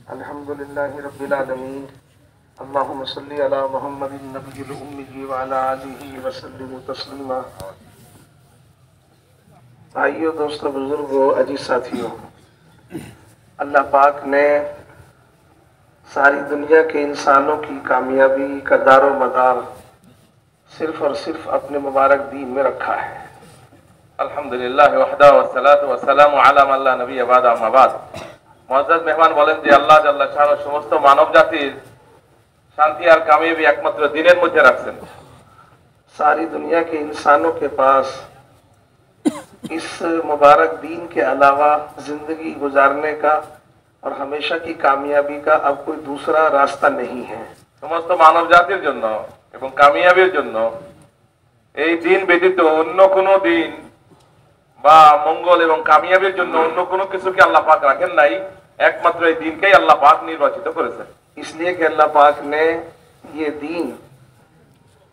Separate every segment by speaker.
Speaker 1: अल्हम्दुलिल्लाहि रब्बिल आलमीन अल्लाहुम्मा सल्लि अला मुहम्मदिन नबिय्यिल उम्मी व अला आलिहि व सल्लिम तस्लीमा। भाइयों, दोस्तों, बुजुर्गों, अजीज साथियों, अल्लाह पाक ने सारी दुनिया के इंसानों की कामयाबी का दारो मदार सिर्फ और सिर्फ अपने मुबारक दीन में रखा है।
Speaker 2: আলহামদুলিল্লাহ ওয়াহদা ওয়াসসালাতু ওয়াসসালামু আলা মান লা নবিয়্যা বা'দা আম্মা বা'দ। মুআজ্জাজ মেহমান বলেন যে আল্লাহ জাল্লা শাআনহু সমস্ত মানব জাতির শান্তি আর কামিয়াবি একমাত্র দ্বীনের মধ্যে রাখছেন।
Speaker 1: सारी दुनिया के इंसानों के पास इस मुबारक दीन के अलावा जिंदगी गुजारने का और हमेशा की कामयाबी का अब कोई दूसरा रास्ता नहीं है।
Speaker 2: সমস্ত মানব জাতির জন্য এবং কামিয়াবির জন্য এই দিন ব্যতীত অন্য কোনো দিন বা মঙ্গল এবং কামিয়াবির জন্য অন্য কোনো কিছুকে আল্লাহ পাক রাখেন নাই, একমাত্র এই দিনকেই আল্লাহ পাক নির্বাচিত করেছেন।
Speaker 1: इसलिए कि अल्लाह पाक ने ये दीन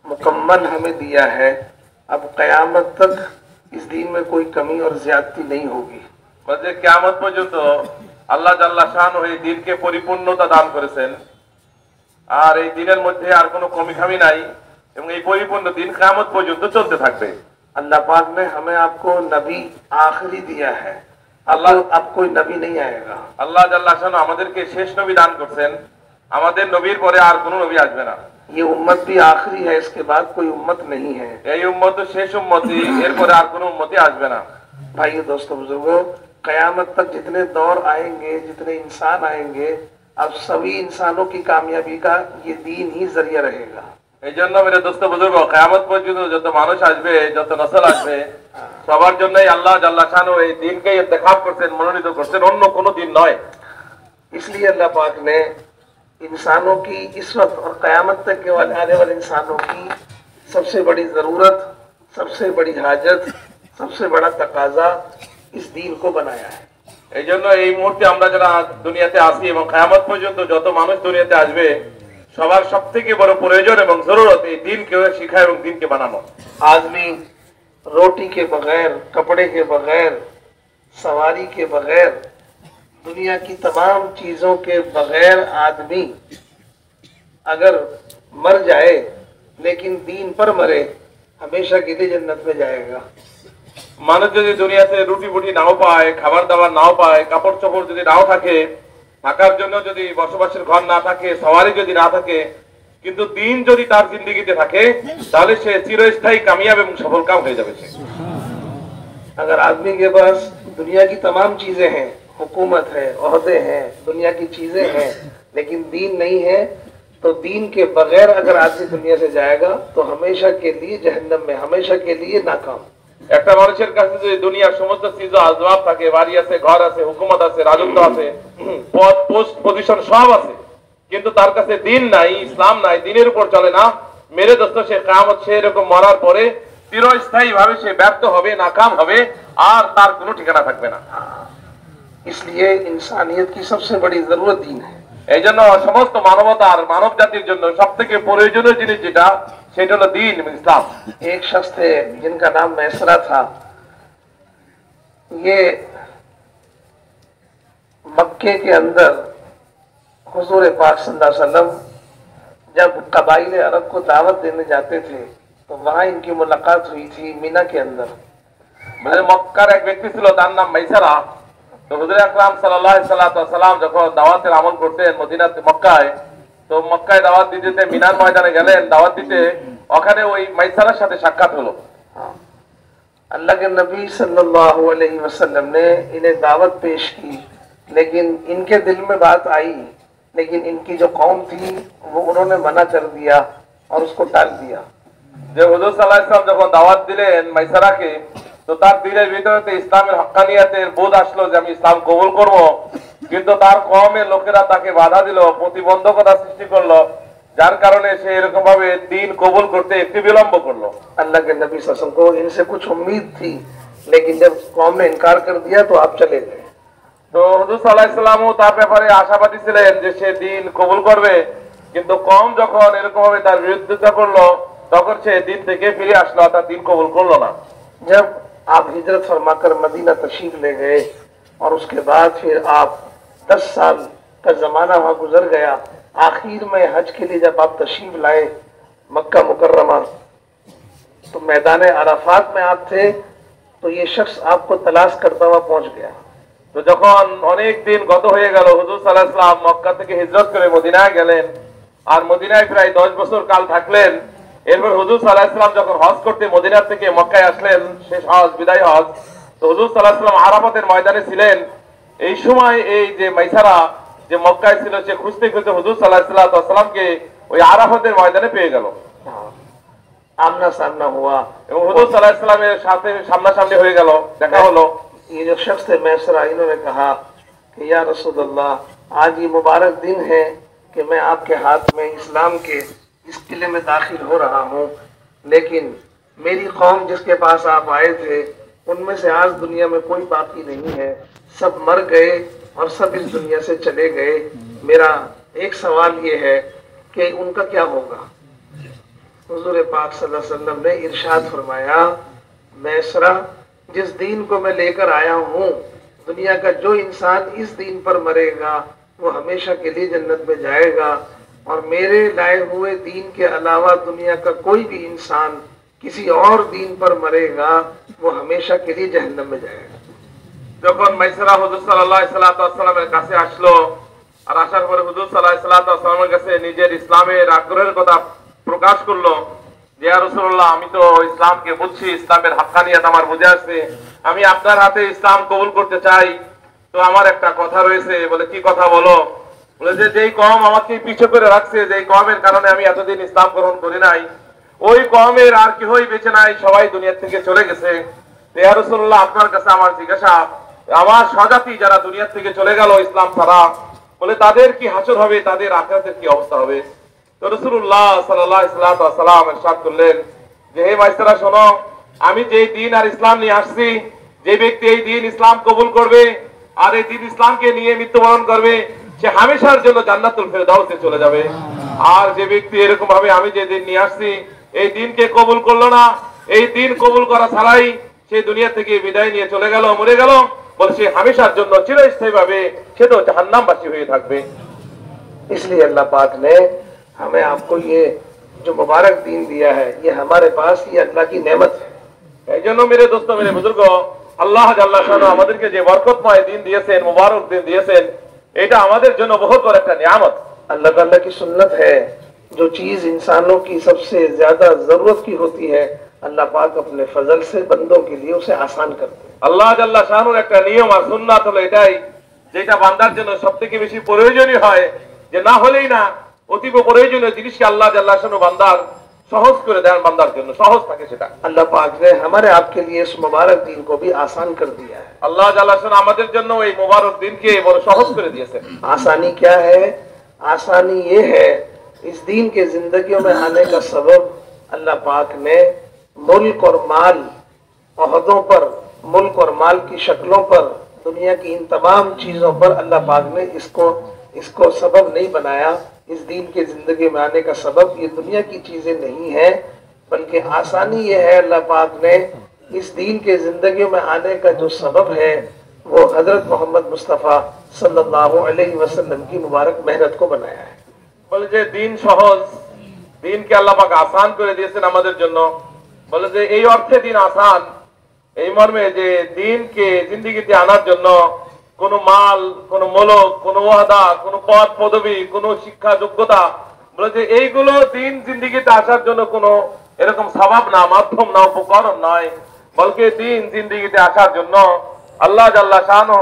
Speaker 1: मुकम्मल हमें दिया है। अब क़यामत तक इस दीन में कोई कमी और ज्यादती नहीं होगी।
Speaker 2: বলে কিয়ামত পর্যন্ত আল্লাহ জাল্লা শাআনহু এই দিনকে পরিপূর্ণতা দান করেছেন, আর এই দিনের মধ্যে আর কোনো কমি খামি নাই এবং এই পরিপূর্ণ দিন কিয়ামত পর্যন্ত চলতে থাকবে।
Speaker 1: अल्लाह पाक ने हमें आपको नबी आखिरी दिया है। अल्लाह अब कोई नबी नहीं आएगा।
Speaker 2: আল্লাহ জাল্লা শাআনহু আমাদেরকে শেষ নবী দান করছেন, আমাদের নবীর পরে আর কোনো নবী আসবে না।
Speaker 1: ये उम्मत भी आखिरी है, इसके बाद कोई उम्मत नहीं है।
Speaker 2: এই উম্মত শেষ উম্মতি, এরপরে আর কোনো উম্মতি আসবে না।
Speaker 1: भाइयों, दोस्तों, बुजुर्गों, कयामत तक जितने दौर आएंगे, जितने इंसान आएंगे, अब सभी इंसानों की कामयाबी का ये दीन ही जरिया रहेगा।
Speaker 2: এই জন্য মেরে দোস্ত বুজুর্গ, কিয়ামত পর্যন্ত যত মানুষ আসবে, যত নসল আসবে, সবার জন্যই আল্লাহ জাল্লা শাআনহু এই দিনকে ইন্তেখাব করছেন, মনোনীত করছেন, অন্য কোনো দিন নয়।
Speaker 1: इसलिए अल्लाह पाक ने इंसानों की इस वक्त और कयामत तक के आने वाले इंसानों की सबसे बड़ी जरूरत, सबसे बड़ी हाजत, सबसे बड़ा तकाजा इस दीन को बनाया है।
Speaker 2: এই জন্য এই মুহূর্তে আমরা যারা দুনিয়াতে আসি এবং কিয়ামত পর্যন্ত যত মানুষ দুনিয়াতে আসবে, সবার সবথেকে বড় প্রয়োজন এবং জরুরত এই দিনকে শিখা এবং দিনকে বানানো।
Speaker 1: आदमी रोटी के बगैर, कपड़े के बगैर, सवारी के बगैर, दुनिया की तमाम चीजों के बगैर आदमी अगर मर जाए लेकिन दीन पर मरे, हमेशा के लिए जन्नत में जाएगा।
Speaker 2: মানুষ যদি দুনিয়াতে রুটি বুটি নাও পায়, খাবার দাবার নাও পায়, কাপড় চোপড় যদি নাও থাকে, থাকার জন্য যদি বসবাসের ঘর না থাকে, সওয়ারি যদি না থাকে, কিন্তু দিন যদি তার জিন্দেগিতে থাকে, তাহলে সে চিরস্থায়ী কামিয়াব এবং সফল কাম হয়ে যাবে। সে
Speaker 1: अगर आदमी के पास दुनिया की तमाम चीजें हैं, हुकूमत है, ओहदे हैं, दुनिया की चीजें हैं, लेकिन दीन नहीं है, तो दीन के बगैर अगर आदमी दुनिया से जाएगा तो हमेशा के लिए जहन्नम में, हमेशा के लिए नाकाम।
Speaker 2: একটা মানুষের কাছে যদি দুনিয়ার সমস্ত চিজ আসবাব থাকে, বাড়ি আছে, ঘর আছে, হুকুমত আছে, রাজত্ব আছে, পদ পোস্ট পজিশন সব আছে, কিন্তু তার কাছে দিন নাই, ইসলাম নাই, দিনের উপর চলে না, মেরে দোস্ত সে কিয়ামত, সে এরকম মরার পরে চিরস্থায়ী ভাবে সে ব্যর্থ হবে, নাকাম হবে, আর তার কোনো ঠিকানা থাকবে না।
Speaker 1: इसलिए इंसानियत की सबसे बड़ी जरूरत दीन है।
Speaker 2: এই জন্য সমস্ত মানবতার, মানব জাতির জন্য সব থেকে প্রয়োজনীয় জিনিস যেটা, সেটা হলো দিন এবং ইসলাম।
Speaker 1: एक शख्स थे जिनका नाम मैसरा था। ये मक्के के अंदर हुजूर पाक सल्लल्लाहु अलैहि वसल्लम जब कबाइले अरब को दावत देने जाते थे तो वहां इनकी मुलाकात हुई थी मीना के अंदर।
Speaker 2: মানে মক্কার এক ব্যক্তি ছিল, তার নাম মাইসারা। তো হুজুর আকরাম সাল্লাল্লাহু আলাইহি সাল্লাম যখন দাওয়াতের আমল করতেন মদিনাতে, মক্কায়, তো মক্কায় দাওয়াত দিতে মিনার ময়দানে গেলেন দাওয়াত দিতে, ওখানে ওই মাইসারার সাথে সাক্ষাৎ হলো।
Speaker 1: अल्लाह के नबी सल्लल्लाहु अलैहि वसल्लम ने इन्हें दावत पेश की, लेकिन इनके दिल में बात आई, लेकिन इनकी जो कौम थी वो उन्होंने मना कर दिया और उसको टाल दिया।
Speaker 2: যে হুজুর সাল্লাল্লাহু আলাইহি সাল্লাম যখন দাওয়াত দিলেন মাইসারাকে, তো তার দিলের ভিতরে ইসলামের হক্কানিয়াতের বোধ আসলো যে আমি ইসলাম কবুল করব, কিন্তু তার কওমের লোকেরা তাকে বাধা দিল, প্রতিবন্ধকতা সৃষ্টি করলো, যার কারণে সে এরকম ভাবে দিন কবুল করতে একটু বিলম্ব করলো।
Speaker 1: अल्लाह के नबी सल्लल्लाहु अलैहि वसल्लम को इनसे कुछ उम्मीद थी, लेकिन जब कौम ने इनकार कर दिया तो आप चले गए।
Speaker 2: তো হুজুর সাল্লাল্লাহু আলাইহি সাল্লামও তার ব্যাপারে আশাবাদী ছিলেন যে সে দিন কবুল করবে, কিন্তু কম যখন এরকম ভাবে তার বিরোধিতা করলো, তখন সে দিন থেকে ফিরে আসলো, তার দিন কবুল করলো না।
Speaker 1: जब आप हिजरत फरमाकर मदीना तशरीफ ले गए और उसके बाद फिर आप 10 साल का जमाना वहां गुजर गया। आखिर में हज के लिए जब आप तशरीफ लाए मक्का मुकर्रमा, तो मैदान अराफात में आप थे, तो ये शख्स आपको तलाश करता हुआ पहुंच गया।
Speaker 2: তো যখন অনেক দিন গত হয়ে গেল, হুজুর সাল্লাল্লাহু আলাইহি ওয়াসাল্লাম মক্কা থেকে হিজরত করে মদিনায় গেলেন, আর মদিনায় প্রায় 10 বছর কাল থাকলেন। এরপর হুজুর সাল্লাল্লাহু আলাইহি ওয়াসাল্লাম যখন হজ করতে মদিনা থেকে মক্কায় আসলেন, শেষ হজ, বিদায় হজ, তো হুজুর সাল্লাল্লাহু আলাইহি ওয়াসাল্লাম আরাফাতের ময়দানে ছিলেন। এই সময় এই যে মাইসারা যে মক্কায় ছিল, সে খুঁজতে খুঁজতে হুজুর সাল্লাল্লাহু আলাইহি ওয়াসাল্লামকে ওই আরাফাতের ময়দানে পেয়ে গেল।
Speaker 1: आमना सामना हुआ
Speaker 2: এবং হুজুর সাল্লাল্লাহু আলাইহি ওয়াসাল্লামের সাথে সামনাসামনি হয়ে গেল, দেখা হলো।
Speaker 1: ये जो शख्स थे मैसरा, इन्होंने कहा कि या रसूल अल्लाह, आज ये मुबारक दिन है कि मैं आपके हाथ में इस्लाम के इस किले में दाखिल हो रहा हूँ, लेकिन मेरी कौम जिसके पास आप आए थे उनमें से आज दुनिया में कोई बाकी नहीं है, सब मर गए और सब इस दुनिया से चले गए। मेरा एक सवाल ये है कि उनका क्या होगा। हुजूर पाक सल्लल्लाहु अलैहि वसल्लम ने इरशाद फरमाया, मैसरा, जिस दीन को मैं लेकर आया हूँ, दुनिया का जो इंसान इस दीन पर मरेगा वो हमेशा के लिए जन्नत में जाएगा, और मेरे लाए हुए दीन के अलावा दुनिया का कोई भी इंसान किसी और दीन पर मरेगा वो हमेशा के लिए जहन्नम में जाएगा।
Speaker 2: যখন মাইসারা হুজুর সাল্লাল্লাহু আলাইহি ওয়াসাল্লামের কাছে আসলো, আর আসার পরে হুজুর সাল্লাল্লাহু আলাইহি ওয়াসাল্লামের কাছে নিজের ইসলামের আগ্রহের কথা প্রকাশ করলো, যে ইয়া রাসূলুল্লাহ, আমি তো ইসলামকে বুঝছি, ইসলামের হাক্কানিয়াত আমার বুঝে আসছে, আমি আপনার হাতে ইসলাম কবুল করতে চাই। তো আমার একটা কথা রয়েছে। বলে, কি কথা বলো? বলে যে যেই কওম আমাকে পিছু করে রাখছে, যেই কওমের কারণে আমি এতদিন ইসলাম গ্রহণ করি নাই, ওই কওমের আর কেউই বেঁচে নাই, সবাই দুনিয়া থেকে চলে গেছে। ইয়া রাসূলুল্লাহ, আপনার কাছে আমার জিজ্ঞাসা, আমার স্বজাতি যারা দুনিয়া থেকে চলে গেল ইসলাম ছাড়া, বলে তাদের কি হাসর হবে, তাদের আখিরাতের কি অবস্থা হবে? তো রাসূলুল্লাহ সাল্লাল্লাহু আলাইহি ওয়াসাল্লাম ইরশাদ করলেন যে, হে মাইসারা, শোনো, আমি যেই দ্বীন আর ইসলাম নিয়ে আসছি, যে ব্যক্তি এই দ্বীন ইসলাম কবুল করবে আর এই দ্বীন ইসলামকে নিয়ে মৃত্যুবরণ করবে, সে হামেশার জন্য জান্নাতুল ফেরদাউসে চলে যাবে। আর যে ব্যক্তি এরকম ভাবে আমি যে দ্বীন নিয়ে আসছি এই দ্বীনকে কবুল করলো না, এই দ্বীন কবুল করা ছাড়াই সে দুনিয়া থেকে বিদায় নিয়ে চলে গেল, মরে গেল, বলে সে হামেশার জন্য চিরস্থায়ী ভাবে সে তো জাহান্নামবাসী হয়ে থাকবে।
Speaker 1: इसलिए अल्लाह पाक ने हमें आपको ये जो मुबारक दीन दिया है, ये हमारे पास ये अल्लाह की नेमत है।
Speaker 2: এই জন্য মেরে দোস্ত, মেরে বুজুর্গ, আল্লাহ জাল্লা শানু আমাদেরকে যে বরকতময় দিন দিয়েছেন, মুবারক দিন দিয়েছেন, এটা আমাদের জন্য বহুত বড় একটা নিয়ামত।
Speaker 1: अल्लाह ताला की सुन्नत है, जो चीज इंसानों की सबसे ज्यादा जरूरत की होती है, अल्लाह पाक अपने फजल से बंदों के लिए उसे आसान करते हैं।
Speaker 2: আল্লাহ জাল্লা শানুর একটা নিয়ম আর সুন্নাত হলো এটাই, যেটা বান্দার জন্য সবথেকে বেশি প্রয়োজনীয় হয়, যে না হলেই না, অতীব প্রয়োজনীয় জিনিসকে আল্লাহ জাল্লা শানু বান্দার সহজ করে দেন, বান্দার জন্য সহজ থাকে সেটা।
Speaker 1: अल्लाह पाक ने हमारे आपके लिए इस मुबारक दिन को भी आसान कर दिया है।
Speaker 2: আল্লাহ জাল্লা শানু আমাদের জন্য এই মুবারক দিনকে বড় সহজ করে দিয়েছেন।
Speaker 1: आसानी क्या है? आसानी ये है, इस दिन के जिंदगियों में आने का सबब अल्लाह पाक ने मुल्क और माल, ओहदों पर, मुल्क और माल की शक्लों पर, दुनिया की इन तमाम चीजों पर अल्लाह पाक ने इसको सबब नहीं बनाया। इस दिन के जिंदगी में आने का सबब ये दुनिया की चीजें नहीं है, बल्कि आसानी ये है, अल्लाह पाक ने इस दिन के जिंदगी में आने का जो सबब है वो हजरत मोहम्मद मुस्तफ़ा सल्लल्लाहु अलैहि वसल्लम की मुबारक मेहनत को बनाया है।
Speaker 2: বলে যে দিন সহজ, দিনকে আল্লাহ পাক আসান করে দিয়েছেন আমাদের জন্য। বলে যে এই অর্থে দিন আসান, এই মর্মে যে দিনকে জিন্দিগিতে আনার জন্য কোনো মাল, কোনো মূলক, কোনো ওয়াদা, কোনো পদ পদবি, কোনো শিক্ষা যোগ্যতা, বলে যে এইগুলো দিন জিন্দিগিতে আসার জন্য কোনো এরকম স্বভাব না, মাধ্যম না, উপকরণ নয়, বলকে দিন জিন্দিগিতে আসার জন্য আল্লাহ জাল্লা শানু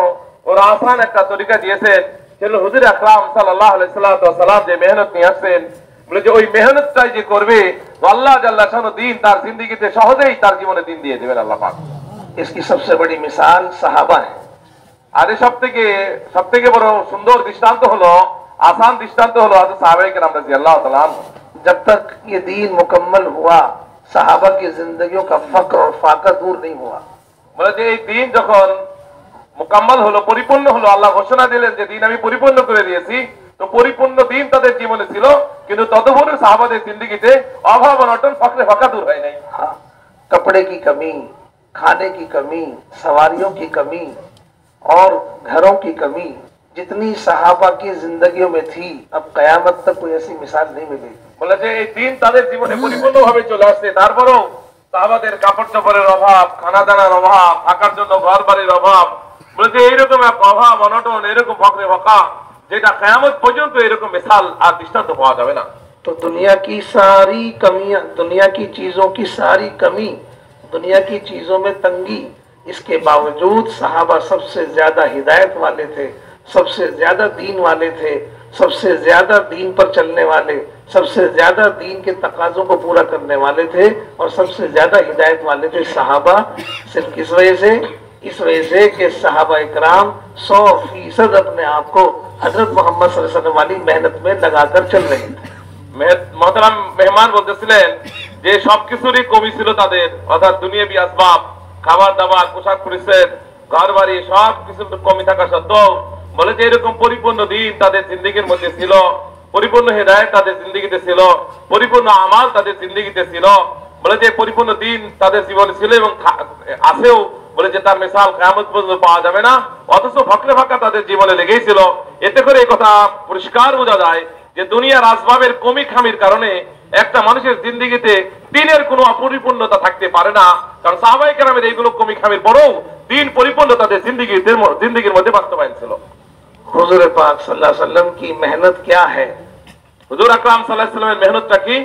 Speaker 2: ওর আসান একটা তরিকা দিয়েছেন। সেটা হুজুর আকরাম সাল্লাল্লাহু আলাইহি ওয়াসাল্লাম যে মেহনত নিয়ে আসছেন, বলে যে ওই মেহনতটাই যে করবে, আল্লাহ জাল্লা শানু দিন তার জিন্দিগিতে সহজেই তার জীবনে দিন দিয়ে দেবেন আল্লাহ পাক।
Speaker 1: इसकी सबसे बड़ी मिसाल सहाबा है।
Speaker 2: আর সব থেকে বড় সুন্দর দৃষ্টান্ত হলো, आसान दृष्टांत হলো হযরত সাহাবায়ে কেরাম রাদিয়াল্লাহু তাআলা আনহু।
Speaker 1: जब तक ये दीन मुकम्मल हुआ, सहाबा की जिंदगियों का फक्र और फाका दूर नहीं हुआ।
Speaker 2: বলে যে এই দিন যখন মুকাম্মাল হলো, পরিপূর্ণ হলো, আল্লাহ ঘোষণা দিলেন যে দিন আমি পরিপূর্ণ করে দিয়েছি, তো পরিপূর্ণ দিন তাদের জীবনে ছিল, কিন্তু তদুপরি সাহাবাদের জিন্দেগিতে অভাব অনটন, ফকরে ফাকা দূর হয় নাই।
Speaker 1: हाँ, कपड़े की कमी, खाने की कमी, सवारियों की कमी और घरों की कमी, जितनी सहाबा की जिंदगियों में थी अब कयामत तक कोई ऐसी मिसाल नहीं मिलेगी।
Speaker 2: বলে যে এই দিন তাদের জীবনে পরিপূর্ণভাবে চলে আসছে, তারপরেও সাহাবাদের কাপড় চোপড়ের অভাব, খানা দানার অভাব, থাকার জন্য ঘর বাড়ির অভাব, বলে যে এইরকম এক অভাব অনটন, এরকম ফকরে ফকা যেটা কিয়ামত পর্যন্ত এরকম মিসাল আর দৃষ্টান্ত পাওয়া যাবে না।
Speaker 1: तो दुनिया की सारी कमियां, दुनिया की चीजों की सारी कमी, दुनिया की चीजों में तंगी, इसके बावजूद सहाबा सबसे ज्यादा हिदायत वाले थे, सबसे ज्यादा दीन वाले थे, सबसे ज्यादा दीन पर चलने वाले, सबसे ज्यादा दीन के तकाजों को पूरा करने वाले थे और सबसे ज्यादा हिदायत वाले थे सहाबा। सिर्फ किस वजह से? इस वजह से कि सहाबा इकराम 100% अपने आप को हजरत मोहम्मद सल्लल्लाहु अलैहि वसल्लम वाली मेहनत में लगाकर चल रहे थे।
Speaker 2: মহতারাম মেহমান বলতেছিলেন যে সবকিছুরই কমি ছিল তাদের, অর্থাৎ দুনিয়াবি আসবাব, খাবার দাবার, পোশাক পরিচ্ছদ, ঘর বাড়ি সবকিছুর কমি থাকা সত্ত্বেও বলে যে এরকম পরিপূর্ণ দিন তাদের জিন্দেগির মধ্যে ছিল, পরিপূর্ণ হেদায়েত তাদের জিন্দেগিতে ছিল, পরিপূর্ণ আমাল তাদের জিন্দেগিতে ছিল, বলে যে পরিপূর্ণ দিন তাদের জীবনে ছিল এবং আছেও, বলে যে তার মিসাল কিয়ামত পর্যন্ত পাওয়া যাবে না, অথচ ফকরে ফাঁকা তাদের জীবনে লেগেই ছিল। এতে করে এই কথা পরিষ্কার বোঝা যায় যে দুনিয়ার আসবাবের কমি খামির কারণে একটা মানুষের জিন্দেগিতে দিনের কোনো অপরিপূর্ণতা থাকতে পারে না, কারণ সাহাবায়ে কেরামের এইগুলো কমি খামির পরেও দিন পরিপূর্ণ তাদের জিন্দেগির মধ্যে বাস্তবায়ন ছিল।
Speaker 1: हुजूर पाक सल्लल्लाहु अलैहि वसल्लम की मेहनत क्या है?
Speaker 2: হুজুর আকরাম সাল্লাল্লাহু আলাইহি ওয়াসাল্লামের মেহনতটা কি?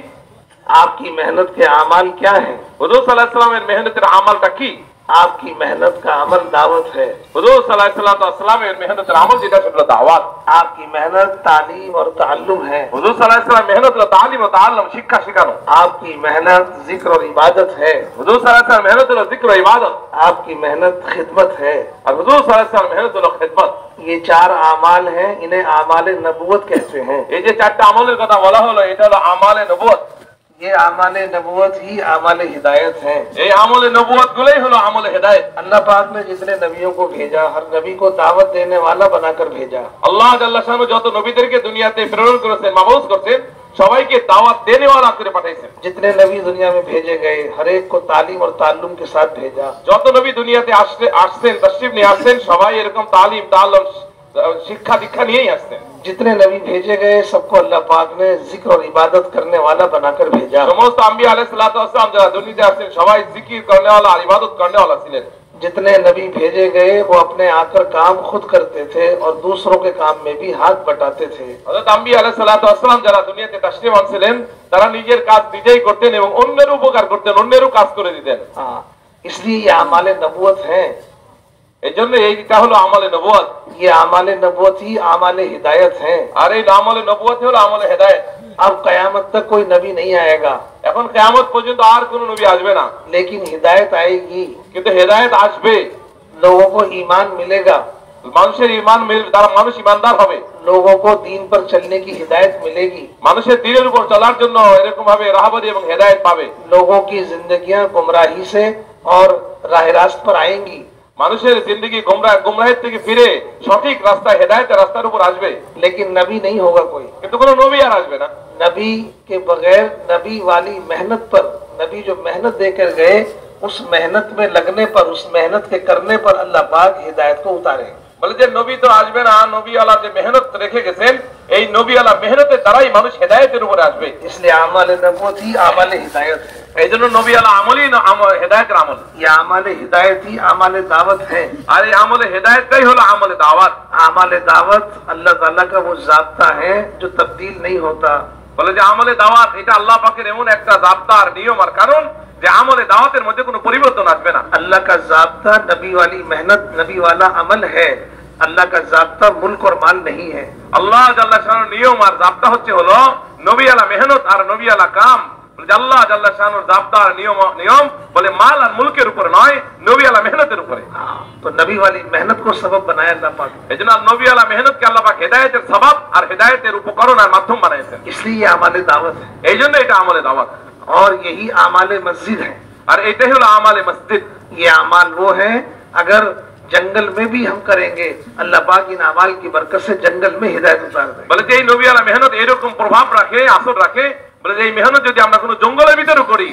Speaker 1: आपकी मेहनत के अमाल क्या है?
Speaker 2: হুজুর সাল্লাল্লাহু আলাইহি ওয়াসাল্লামের মেহনতের আমালটা কি?
Speaker 1: आपकी मेहनत का अमल दावत है।
Speaker 2: হুজুর সাল্লাল্লাহু আলাইহি ওয়াসাল্লামের মেহনতের আমল যেটা সেটা দাওয়াত।
Speaker 1: आपकी मेहनत तालीम और ताल्लुम है।
Speaker 2: হুজুর সাল্লাল্লাহু আলাইহি ওয়াসাল্লাম মেহনত হলো তালিম ও তাআল্লুম, শিক্ষা শেখানো।
Speaker 1: आपकी मेहनत जिक्र और इबादत है।
Speaker 2: হুজুর সাল্লাল্লাহু আলাইহি ওয়াসাল্লাম মেহনত হলো জিক্র ও ইবাদত।
Speaker 1: आपकी मेहनत खिदमत है।
Speaker 2: আর হুজুর সাল্লাল্লাহু আলাইহি ওয়াসাল্লাম মেহনত হলো খিদমত।
Speaker 1: ये 4 आमाल हैं, इन्हें आमाले नबुवत कहते हैं।
Speaker 2: এই যে চারটা আমলের কথা বলা হলো এটা হলো আমালে নবুয়ত।
Speaker 1: ये आमाले नबुवत ही आमाले हिदायत हैं।
Speaker 2: এই আমলে নবুয়ত গুলোই হলো আমলে হেদায়েত।
Speaker 1: अल्लाह पाक ने जितने नबियों को भेजा, हर नबी को दावत देने वाला बनाकर भेजा।
Speaker 2: আল্লাহ জাল্লা শানু যত নবীদেরকে দুনিয়াতে প্রেরণ করেছেন, মাবউস করেছেন, সবাইকে দাওয়াত দেনেওয়ালা করে পাঠাইছেন।
Speaker 1: जितने नबी दुनिया में भेजे गए हर एक को तालीम और ताल्लुम के साथ भेजा।
Speaker 2: যত নবী দুনিয়াতে আসছেন, তশরিফ নিয়ে আসছেন, সবাই এরকম তালিম তাআল্লুম শিক্ষা দীক্ষা নিয়েই আসছেন।
Speaker 1: जितने नबी भेजे गए सबको अल्लाह पाक ने जिक्र और इबादत करने वाला बनाकर भेजा।
Speaker 2: সমস্ত আম্বিয়া আলাইহিস সালাতু ওয়াস সালাম যারা দুনিয়াতে আসছেন সবাই জিকির করने वाला আর ইবাদত करने वाला ছিলেন।
Speaker 1: जितने नबी भेजे गए वो अपने आकर काम खुद करते थे और दूसरों के काम में भी हाथ बटाते थे।
Speaker 2: হযরত আম্বিয়া আলাইহিস সালাতু ওয়াস সালাম যারা দুনিয়াতে তাশরীফ আনছিলেন তারা নিজের কাজ নিজেই করতেন এবং অন্যের উপকার করতেন, অন্যেরও কাজ করে দিতেন।
Speaker 1: हाँ, इसलिए ये आमाले नबुवत है।
Speaker 2: এইজন্য এইটা হলো আমলে নবুয়ত।
Speaker 1: ये आमाले नबुवत ही आमाले हिदायत है।
Speaker 2: আর এই আমলে নবুয়ত হলো আমলে হেদায়েত।
Speaker 1: अब कयामत तक कोई नबी नहीं आएगा,
Speaker 2: এখন কিয়ামত পর্যন্ত আর কোন নবী আসবে না,
Speaker 1: लेकिन हिदायत आएगी।
Speaker 2: কিন্তু হেদায়েত আসবে,
Speaker 1: लोगों को ईमान मिलेगा,
Speaker 2: মানুষের ঈমান মিলবে, তারা মানুষ ঈমানদার হবে,
Speaker 1: लोगों को दीन पर चलने की हिदायत मिलेगी,
Speaker 2: মানুষের দ্বীনের উপর চলার জন্য এরকম ভাবে রাহবরি এবং হেদায়েত পাবে।
Speaker 1: लोगों की जिंदगियां गुमराही से और राह रास्त पर आएंगी,
Speaker 2: মানুষের জিন্দেগি গুমরাহের থেকে ফিরে সঠিক রাস্তা হেদায়েতের রাস্তার উপর আসবে।
Speaker 1: लेकिन नबी नहीं होगा कोई।
Speaker 2: কিন্তু কোনো নবী আর আসবে না।
Speaker 1: नबी के बगैर नबी वाली मेहनत पर, नबी जो मेहनत देकर गए उस मेहनत में लगने पर, उस मेहनत के करने पर अल्लाह पाक हिदायत को उतारे।
Speaker 2: বলে যে নবী তো আসবে না, নবীওয়ালা যে মেহনত রেখে গেছেন এই নবীওয়ালা মেহনতের দ্বারাই মানুষ হেদায়েতের উপরে আসবে।
Speaker 1: इसलिए आमाले नबुवत ही आमाले हिदायत है।
Speaker 2: এই জন্য নবীওয়ালা আমলই হেদায়েতের আমল।
Speaker 1: ये आमाले हिदायत ही आमाले दावत है।
Speaker 2: আর এই আমলে হেদায়েতটাই হলো আমলে দাওয়াত।
Speaker 1: आमाले दावत अल्लाह ताला का वो ज़ाब्ता है जो तब्दील नहीं होता।
Speaker 2: বলে যে আমলে দাওয়াত এটা আল্লাহ পাকের এমন একটা জাবতা আর নিয়ম আর কারণ যে আমলে দাওয়াতের মধ্যে কোনো পরিবর্তন আসবে না।
Speaker 1: अल्लाह का ज़ाब्ता नबी वाली मेहनत, नबी वाला अमल है। अल्लाह का ज़ाब्ता मुल्क और माल नहीं है।
Speaker 2: আল্লাহ জাল্লা শানুর নিয়ম আর জাবতা হলো নবীওয়ালা মেহনত আর নবীওয়ালা কাম। আল্লাহ জাল্লা শানুর জাবতা আর নিয়ম বলে মাল আর মুলকের উপরে নয়, নবীওয়ালা মেহনতের উপরে।
Speaker 1: तो नबी वाली मेहनत को सबब बनाया अल्लाह पाक।
Speaker 2: এই জন্য নবীওয়ালা মেহনতকে আল্লাহ পাক হেদায়েতের সবাব আর হেদায়েতের উপকরণ আর মাধ্যম বানাইছেন।
Speaker 1: इसलिए ये आमाले दावत है
Speaker 2: এই জন্য এটা আমলে দাওয়াত।
Speaker 1: और यही आमाले मस्जिद है।
Speaker 2: আর এটাই হলো আমালে মসজিদ।
Speaker 1: ये अमाल वो है अगर जंगल में भी हम करेंगे अल्लाह पाक इन अमाल की बरकत से जंगल में हिदायत उतार दे।
Speaker 2: বলে যে এই নবীওয়ালা মেহনত এরকম প্রভাব রাখে, আসর রাখে, বলে যে এই মেহনত যদি আমরা কোনো জঙ্গলের ভিতরে করি,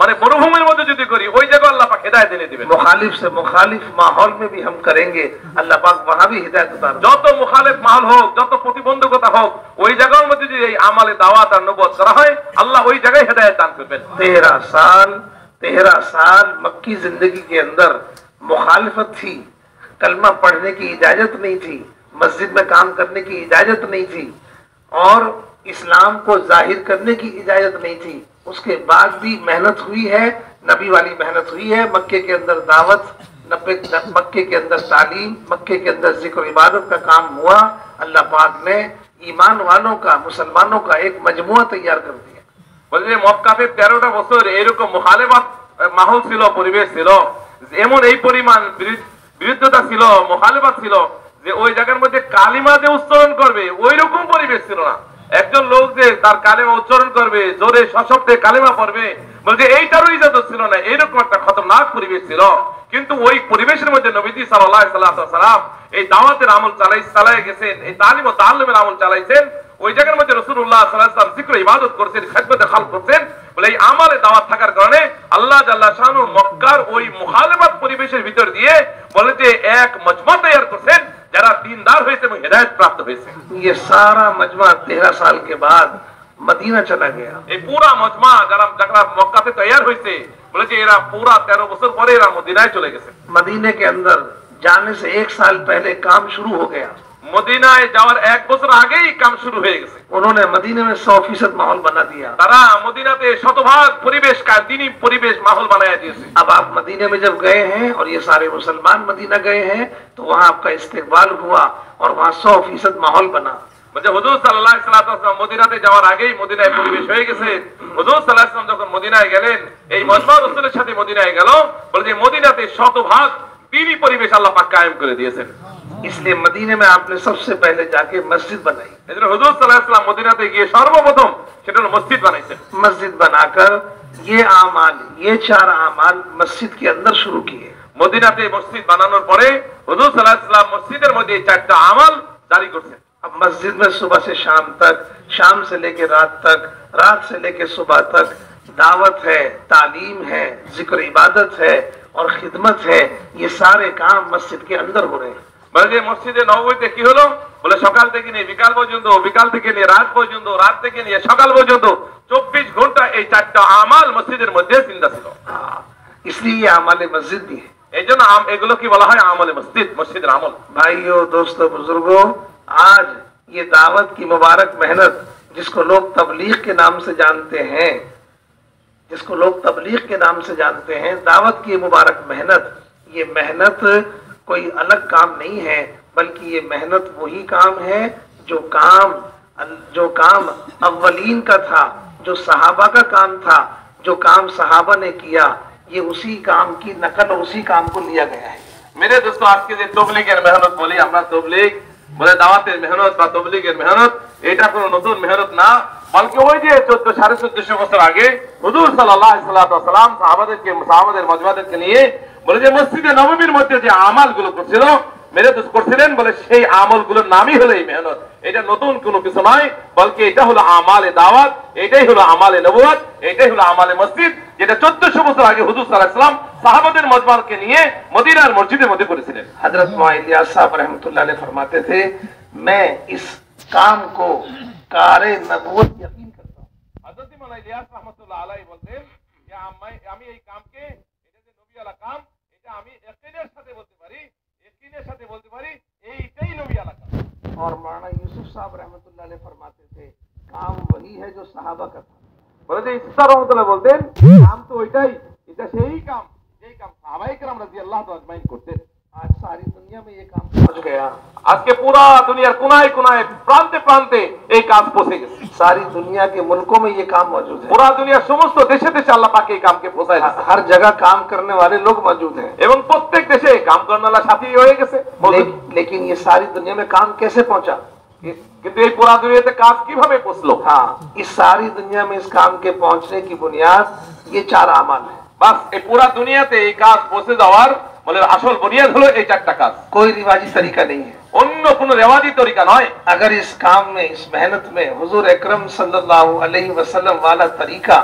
Speaker 2: মানে মরুভূমির মধ্যে যদি করি, ওই জায়গায় আল্লাহ পাক হেদায়েত এনে দিবেন।
Speaker 1: मुखालिफ से मुखालिफ माहौल में भी हम करेंगे, अल्लाह पाक वहां भी हिदायत उतार।
Speaker 2: যত মুখালিফ মাহল হোক, যত প্রতিবন্ধকতা হোক, ওই জায়গার মধ্যে যদি এই আমালে দাওয়াত আর নবুয়ত করা হয়, আল্লাহ ওই জায়গায় হেদায়েত দান করবেন। 13 साल मक्की जिंदगी के अंदर मुखालिफत थी, कलमा पढ़ने की इजाजत नहीं थी, मस्जिद में काम करने की इजाजत नहीं थी और इस्लाम को जाहिर करने की इजाजत नहीं थी। उसके बाद भी मेहनत हुई है, नबी वाली मेहनत हुई है। मक्के के अंदर दावत, मक्के के अंदर तालीम, मक्के के अंदर जिक्र इबादत का काम हुआ। अल्लाह पाक ने ईमान वालों का, मुसलमानों का एक मजमुआ तैयार कर दिया। বলছে মক্কাতে 13টা বছর এরকম মুখালিফত মাহল ছিল, পরিবেশ ছিল, এমন এই পরিমাণ বিরুদ্ধতা ছিল, মুখালিফত ছিল যে ওই জায়গার মধ্যে কালিমা যে উচ্চারণ করবে ওই রকম পরিবেশ ছিল না। একজন লোক যে তার কালিমা উচ্চারণ করবে, জোরে সশব্দে কালিমা পড়বে, বলছে এইটারও ইজাজত ছিল না। এইরকম একটা খতরনাক পরিবেশ ছিল। কিন্তু ওই পরিবেশের মধ্যে নবীজি সাল্লাল্লাহু আলাইহি ওয়াসাল্লাম এই দাওয়াতের আমল চালাই গেছেন, এই তালিম ও তাআল্লুমের আমল চালাইছেন। ওই জায়গার মধ্যে রাসূলুল্লাহ সাল্লাল্লাহু আলাইহি ওয়াসাল্লাম জিকির ইবাদত করছেন, খিদমতে খালক করছেন। বলে এই আমালে দাওয়াত থাকার কারণে আল্লাহ জাল্লা শানু মক্কার ওই মুখালিফত পরিবেশের ভিতর দিয়ে বলে যে এক মজমা তৈরি করছেন যারা দীনদার হয়েছে এবং হেদায়েত প্রাপ্ত হয়েছে।
Speaker 1: ये सारा मजमा 13 साल के बाद मदीना चला गया।
Speaker 2: এই পুরা মজমা যারা মক্কাতে তৈরি হয়েছে বলে যে এরা পুরা 13 বছর পরে এরা মদিনায় চলে গেছে।
Speaker 1: मदीने के अंदर जाने से 1 साल पहले काम शुरू हो गया।
Speaker 2: মদিনায় যাওয়ার 1 বছর আগেই কাম শুরু হয়ে গেছে।
Speaker 1: उन्होंने मदीने में 100% माहौल बना दिया।
Speaker 2: তারা মদিনাতে শতভাগ পরিবেশ का दीनी परिवेश माहौल बनाया दिए।
Speaker 1: अब आप मदीने में जब गए हैं और ये सारे मुसलमान मदीना गए हैं तो वहाँ आपका इस्तेकबाल हुआ और वहाँ 100% माहौल बना।
Speaker 2: মানে হুজুর সাল্লাল্লাহু আলাইহি ওয়াসাল্লাম মদিনাতে যাওয়ার আগেই মদিনায় পরিবেশ হয়ে গেছে। হুজুর সাল্লাল্লাহু আলাইহি ওয়াসাল্লাম যখন মদিনায় গেলেন, এই মজমা রাসূলের সাথে মদিনায় গেল, বলে যে মদিনাতে শতভাগ দীনি পরিবেশ আল্লাহ পাক কায়েম করে দিয়েছেন।
Speaker 1: इसलिए मदीने में आपने सबसे पहले जाके मस्जिद बनाई।
Speaker 2: এজন্য হুজুর সাল্লাল্লাহু আলাইহি ওয়াসাল্লাম মদিনাতে গিয়ে সর্বপ্রথম সেটা হলো মসজিদ বানাইছেন।
Speaker 1: मस्जिद बनाकर ये आमाल, ये 4 आमाल मस्जिद के अंदर शुरू किए।
Speaker 2: মদিনাতে মসজিদ বানানোর পরে হুজুর সাল্লাল্লাহু আলাইহি ওয়াসাল্লাম মসজিদের মধ্যে এই 4টা আমল জারি করছেন।
Speaker 1: अब मस्जिद में सुबह से शाम तक, शाम से लेकर रात तक, रात से लेकर सुबह तक दावत है, तालीम है, जिक्र इबादत है और खिदमत है। ये सारे काम मस्जिद के अंदर हो रहे हैं।
Speaker 2: বলে মসজিদে নববীতে কি হলো, বলে সকাল থেকে নিয়ে বিকাল পর্যন্ত, বিকাল থেকে নিয়ে রাত পর্যন্ত, রাত থেকে নিয়ে সকাল পর্যন্ত 24 ঘন্টা এই 4টা আমাল মসজিদের মধ্যে জিন্দা ছিল।
Speaker 1: इसलिए ये आमाले मस्जिद भी है।
Speaker 2: এইজন্য এগুলো কি বলা হয় আমলে মসজিদ, মসজিদের আমল।
Speaker 1: भाइयों, दोस्तों, बुजुर्गों, आज ये दावत की मुबारक मेहनत जिसको लोग तबलीग के नाम से जानते हैं, जिसको लोग तबलीग के नाम से जानते हैं, दावत की मुबारक मेहनत, ये मेहनत कोई अलग काम नहीं है, बल्कि ये मेहनत वही काम है जो काम अव्वलीन का था, जो सहाबा का काम था, जो काम सहाबा ने किया, ये उसी काम की नकल और उसी काम को लिया गया है।
Speaker 2: मेरे दोस्तों, আজকে যে তবলীগের মেহনত বলি আমরা, তবলীগ বলে দাওয়াতের মেহনত বা তবলীগের মেহনত, এটা কোনো নতুন মেহনত না, বলকি ওই যে 1450 বছর আগে হুজুর সাল্লাল্লাহু আলাইহি ওয়াসাল্লাম সাহাবাদের মজমাদেরকে নিয়ে বলে যে মসজিদে নববীর মধ্যে যে আমালগুলো করছিল, মেরে দোস্ত করছিলেন, বলে সেই আমলগুলোর নামই হলো এই মেহনত। এটা নতুন কোনো কিছু নয়, বলকি এটা হলো আমালে দাওয়াত, এটাই হলো আমালে নবুয়ত, এটাই হলো আমালে মসজিদ, যেটা 1400 বছর আগে হুজুর সাল্লাল্লাহু আলাইহি ওয়াসাল্লাম সাহাবাদের মজমাকে নিয়ে মদিনার মসজিদের মধ্যে করেছিলেন।
Speaker 1: हजरत मौला इलियास साहब रहमतुल्लाह अलैह फरमाते थे, मैं इस काम को कारे नबूवत यकीन करता हूँ।
Speaker 2: हजरत मौला इलियास रहमतुल्लाह अलैहि বলতেন যে আমি এই কামকে, এটা যে নবীওয়ালা কাম, এটা আমি ইয়াকিনের সাথে বলতে পারি, ইয়াকিনের সাথে বলতে পারি এইটাই নবীওয়ালা কাম।
Speaker 1: और मौलाना यूसुफ साहब रहमतुल्लाह अलैह फरमाते थे, काम वही है जो सहाबा का था।
Speaker 2: বলে যে ইসা রহমতুল্লাহ বলতেন কাম তো ওইটাই, এটা সেই কাম যেই কাম সাহাবায়ে কেরাম রাদিয়াল্লাহু তাআলা আজমাইন করতেন।
Speaker 1: आज सारी दुनिया में ये काम पहुंच गया।
Speaker 2: আজকে পুরা দুনিয়ার কোনায় কোনায়, প্রান্তে প্রান্তে এই কাজ পৌঁছে গেছে।
Speaker 1: सारी दुनिया के मुल्कों में ये काम मौजूद है।
Speaker 2: পুরা দুনিয়ার সমস্ত দেশে দেশে আল্লাহ পাক এই কামকে পৌঁছায় দিয়েছে।
Speaker 1: हर जगह काम करने वाले लोग मौजूद हैं।
Speaker 2: এবং প্রত্যেক দেশে কাম করানোর সাথী হয়ে গেছে।
Speaker 1: लेकिन ये सारी दुनिया में काम कैसे पहुंचा?
Speaker 2: কিন্তু এই পুরা দুনিয়াতে কাজ কিভাবে পৌঁছলো?
Speaker 1: हाँ, इस सारी दुनिया में इस काम के पहुंचने की बुनियाद ये 4 आमाल है।
Speaker 2: বাস এই পুরা দুনিয়াতে এই কাজ পৌঁছে যাওয়ার বলে আসল বুনিয়াদ হলো এই 4টা কাজ।
Speaker 1: कोई रिवाजी तरीका नहीं है,
Speaker 2: অন্য কোনো রেওয়াজি তরিকা নয়।
Speaker 1: अगर इस काम में, इस मेहनत में हुजूर अकरम सल्लल्लाहु अलैहि वसल्लम वाला तरीका,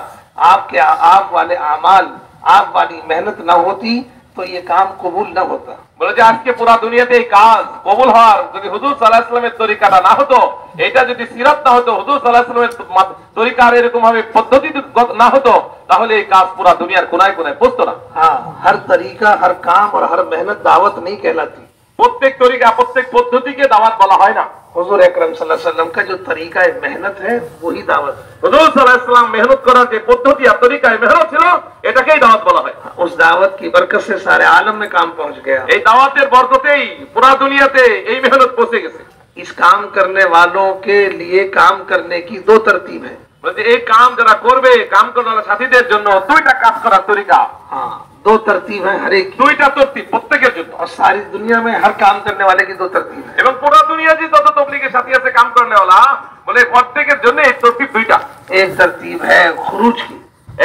Speaker 1: आप वाले आमाल आप वाली मेहनत ना होती तो ये काम कबूल न होता।
Speaker 2: বলে যে আজকে পুরা দুনিয়াতে এই কাজ কবুল হওয়ার যদি হুজুর সাল্লাল্লাহু আলাইহি ওয়াসাল্লামের তরিকাটা না হতো, এটা যদি সিরাত না হতো, হুজুর সাল্লাল্লাহু আলাইহি ওয়াসাল্লামের তরিকার এরকম ভাবে পদ্ধতি না হতো, তাহলে এই কাজ পুরা দুনিয়ার কোনায় কোনায় পৌঁছতো না।
Speaker 1: हाँ, हर तरीका, हर काम और हर मेहनत दावत नहीं कहलाती।
Speaker 2: প্রত্যেক তরিকা প্রত্যেক পদ্ধতিকে দাওয়াত বলা হয় না।
Speaker 1: हुजूर अकरम सल्लल्लाहु अलैहि वसल्लम का जो तरीका है मेहनत है वही दावत है।
Speaker 2: হুজুর সাল্লাল্লাহু আলাইহি ওয়াসাল্লাম মেহনত করার যে পদ্ধতি আর তরিকায় মেহনত ছিল, এটাকেই দাওয়াত বলা হয়।
Speaker 1: उस दावत की बरकत से सारे आलम में काम पहुंच गया।
Speaker 2: এই দাওয়াতের বরকতেই পুরা দুনিয়াতে এই মেহনত পৌঁছে গেছে।
Speaker 1: इस काम करने वालों के लिए काम करने की दो तरतीब है।
Speaker 2: বলে এই কাম যারা করবে, কাম করার সাথীদের জন্য দুইটা কাজ করার তরিকা।
Speaker 1: हाँ, दो तरतीब है हर एक की।
Speaker 2: দুইটা তরতিব প্রত্যেকের জন্য।
Speaker 1: और सारी दुनिया में हर काम करने वाले की दो तरतीब है।
Speaker 2: এবং পুরো দুনিয়া যে যত তবলিগের সাথী আছে কাম করনেওয়ালা, বলে প্রত্যেকের জন্য এই তরতিব দুইটা।
Speaker 1: एक तरतीब है खुरूज की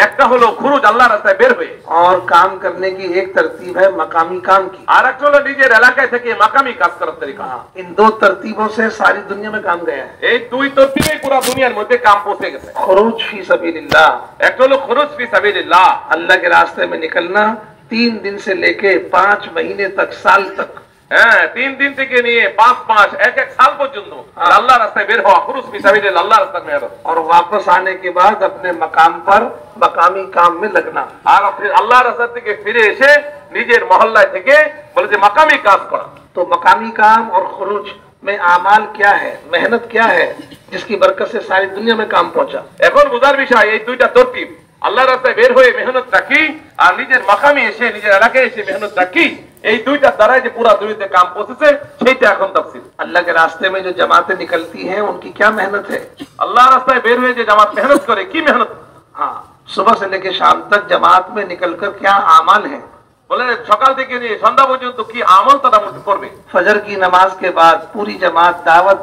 Speaker 2: একটা হলো খুরুজ, আল্লাহর রাস্তায় বের হয়ে,
Speaker 1: और काम करने की एक तरतीब है मकामी काम की।
Speaker 2: আর একটা হলো নিজের এলাকায় থেকে মাকামি কাজ করার তরিকা।
Speaker 1: हाँ, इन दो तरतीबों से सारी दुनिया में काम गया है।
Speaker 2: এই দুই তরতিবেই পুরো দুনিয়ার মধ্যে কাম পৌঁছে গেছে।
Speaker 1: खुरूज फी सबीलिल्लाह,
Speaker 2: একটা হলো খুরুজ ফি সাবিলিল্লাহ,
Speaker 1: अल्लाह के रास्ते में निकलना 3 दिन से लेके 5 महीने तक, साल तक।
Speaker 2: হ্যাঁ, 3 দিন থেকে নিয়ে 5 মাস, এক সাল পর্যন্ত আল্লাহর রাস্তায় বের হওয়া, খুরুজ ফি সাবিলিল্লাহ, আল্লাহর রাস্তায় মেহনত।
Speaker 1: और वापस आने के बाद अपने मकाम पर मकामी काम में लगना।
Speaker 2: আর फिर আল্লাহর রাস্তা থেকে ফিরে এসে নিজের মহল্লায় থেকে বলে যে মাকামি কাজ করা।
Speaker 1: तो मकामी काम और खुरूज में आमाल क्या है, मेहनत क्या है, जिसकी बरकत से सारी दुनिया में काम पहुंचा।
Speaker 2: এখন বোঝার বিষয় এই দুইটা তরতিব, আল্লাহর রাস্তায় বের হয়ে মেহনত রাখি আর নিজের মাকামি এসে নিজের এলাকায় এসে মেহনত রাখি, এই দুইটার দ্বারাই যে পুরা দুনিয়াতে কাম পৌঁছেছে, সেইটা এখন তাফসীর।
Speaker 1: अल्लाह के रास्ते में जो जमातें निकलती हैं उनकी क्या मेहनत है।
Speaker 2: আল্লাহর রাস্তায় বের হয়ে যে জামাত মেহনত করে, কি মেহনত।
Speaker 1: हाँ, सुबह से लेकर शाम तक जमात में निकलकर क्या आमाल है।
Speaker 2: বলে সকাল থেকে নিয়ে সন্ধ্যা পর্যন্ত কি আমল তারা করবে।
Speaker 1: फजर की नमाज के बाद पूरी जमात दावत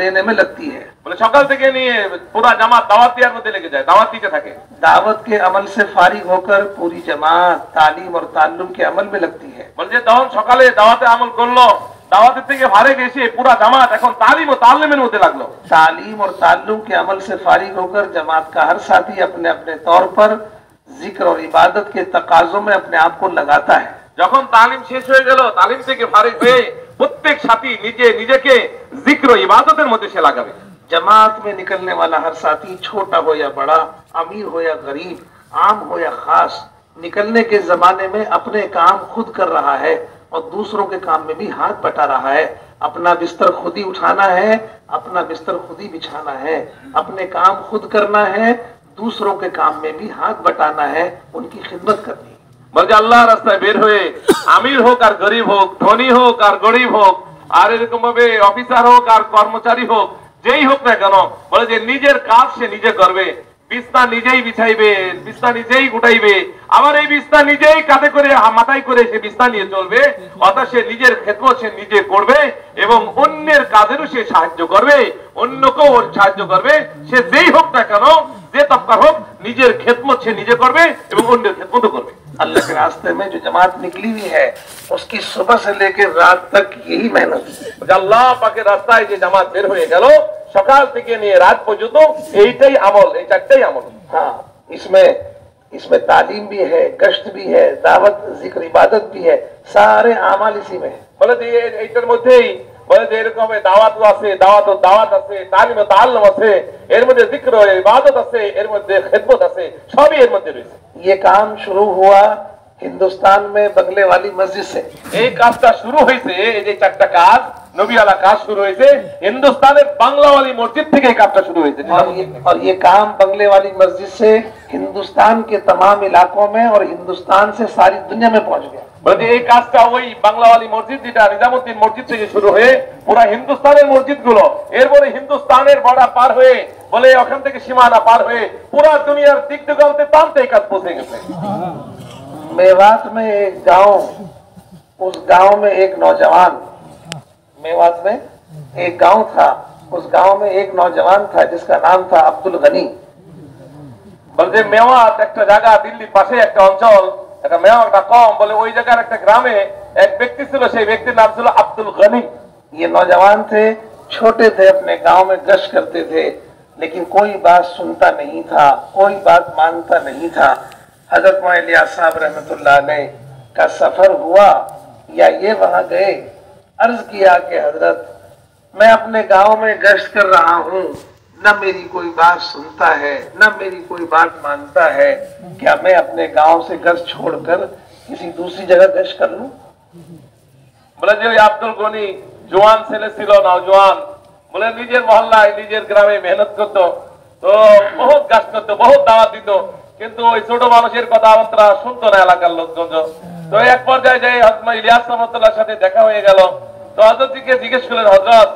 Speaker 1: देने में लगती है।
Speaker 2: বলে সকাল থেকে নিয়ে পুরা জামাত দাওয়াত দেওয়ার মধ্যে লেগে যায়, দাওয়াত দিতে থাকে।
Speaker 1: दावत के अमल से फारिग होकर पूरी जमात तालीम और ताल्लुम के अमल में लगती है।
Speaker 2: বলে যে তখন সকালে দাওয়াতে আমল করলো, দাওয়াতের থেকে ফারেক এসে পুরা জামাত এখন তালিম ও তাল্লুমের মধ্যে লাগলো।
Speaker 1: तालीम और ताल्लुम के अमल से फारिग होकर जमात का हर साथी अपने अपने तौर पर जिक्र और इबादत के तकाजों में अपने आप को लगाता है।
Speaker 2: যখন তালিম শেষ হয়ে গেল, তালিম থেকে ফারেক হয়ে প্রত্যেক সাথী নিজেকে জিক্র ও ইবাদতের মধ্যে সে লাগাবে।
Speaker 1: जमात में निकलने वाला हर साथी, छोटा हो या बड़ा, अमीर हो या गरीब, आम हो या खास, निकलने के जमाने में अपने काम खुद कर रहा है और दूसरों के काम में भी हाथ बटा रहा है। अपना बिस्तर खुद ही उठाना है, अपना बिस्तर खुद ही बिछाना है, अपने काम खुद करना है, दूसरों के काम में भी हाथ बटाना है, उनकी खिदमत करनी है।
Speaker 2: বলছে আল্লাহর রাস্তায় বের হয়ে আমির হোক আর গরিব হোক, ধনী হোক আর গরিব হোক, আর এরকম ভাবে অফিসার হোক আর কর্মচারী হোক, যেই হোক না কেন, বলে যে নিজের কাজ সে নিজে করবে। বিছনা নিজেই বিছাইবে, বিছনা নিজেই গুটাইবে, আবার এই বিছনা নিজেই কাঁধে করে মাথায় করে সে বিছনা নিয়ে চলবে। অর্থাৎ সে নিজের খেদমত সে নিজে করবে এবং অন্যের কাজেরও সে সাহায্য করবে, অন্যকেও ওর সাহায্য করবে। সে যেই হোক না কেন, যে তবকা হোক, নিজের খেদমত সে নিজে করবে এবং অন্যের খেদমতও করবে।
Speaker 1: अल्लाह के रास्ते में जो जमात निकली हुई है उसकी सुबह से लेकर रात तक यही मेहनत है।
Speaker 2: আল্লাহ পাকের রাস্তায় যে জামাত বের হয়ে গেল, সকাল থেকে নিয়ে রাত পর্যন্ত এইটাই আমল, এই চারটাই আমল।
Speaker 1: हाँ, इसमें तालीम भी है, गश्त भी है, दावत, जिक्र, इबादत भी है, सारे आमाल इसी में है।
Speaker 2: বলে যে এইটার মধ্যেই বলে যে এরকম দাওয়াত আছে, দাওয়াত আছে, তালিম ও তাআল্লুম আছে, এর মধ্যে জিক্র ও ইবাদত আছে, এর মধ্যে খেদমত আছে, সবই এর মধ্যে রয়েছে।
Speaker 1: ये काम शुरू हुआ हिंदुस्तान में बंगले वाली मस्जिद से।
Speaker 2: এই কাজটা শুরু হয়েছে, এই যে চারটা কাজ নবীওয়ালা কাজ শুরু হয়েছে হিন্দুস্তানের বাংলাওয়ালি মসজিদ থেকে এই কাজটা শুরু হয়েছে।
Speaker 1: और ये काम बंगले वाली मस्जिद से हिंदुस्तान के तमाम इलाकों में और हिंदुस्तान से सारी दुनिया में पहुंच गया।
Speaker 2: বলে এই কাজটা ওই বাংলাওয়ালি মসজিদ, যেটা নিজামুদ্দিন মসজিদ থেকে শুরু হয়ে পুরা হিন্দুস্তানের মসজিদ গুলো, এরপরে হিন্দুস্তানের বর্ডার পার হয়ে, বলে ওখান থেকে সীমানা পার হয়ে পুরা দুনিয়ার দিক দিগন্তে প্রান্তে এই কাজ পৌঁছে গেছে।
Speaker 1: मेवात में एक गांव, उस गांव में एक नौजवान, मेवात में एक गांव था, उस गांव में एक नौजवान था जिसका नाम था अब्दुल गनी।
Speaker 2: বলছে মেওয়াত একটা জায়গা, দিল্লির পাশে একটা অঞ্চল, একটা মেওয়াটা কম, বলে ওই জায়গার একটা গ্রামে এক ব্যক্তি ছিল, সেই ব্যক্তির নাম ছিল আব্দুল গনি।
Speaker 1: ये नौजवान थे, छोटे थे, अपने गांव में गश्त करते थे, लेकिन कोई बात सुनता नहीं था, कोई बात मानता नहीं था। हजरत मौलाना इलियास साहब रहमतुल्लाह अलैह का सफर हुआ या ये वहां गए, अर्ज किया कि हजरत मैं अपने गांव में गश्त कर रहा हूँ, न मेरी कोई बात सुनता है न मेरी कोई बात मानता है, क्या मैं अपने गांव से गश्त छोड़कर किसी दूसरी जगह गश्त कर लूं?
Speaker 2: बोले যে আব্দুল গনি জওয়ান ছেলে ছিল, নওজওয়ান, বলে নিজের মহল্লায় নিজের গ্রামে মেহনত করতো, তো বহুত কাজ করতো, বহুত দাওয়াত দিত, কিন্তু ওই ছোট মানুষের কথাবার্তা শুনতো না এলাকার লোকজন। তো এক পর্যায়ে যে হযরত ইলিয়াস রহমাতুল্লাহর সাথে দেখা হয়ে গেল, তো হযরতকে জিজ্ঞেস করলেন, হযরত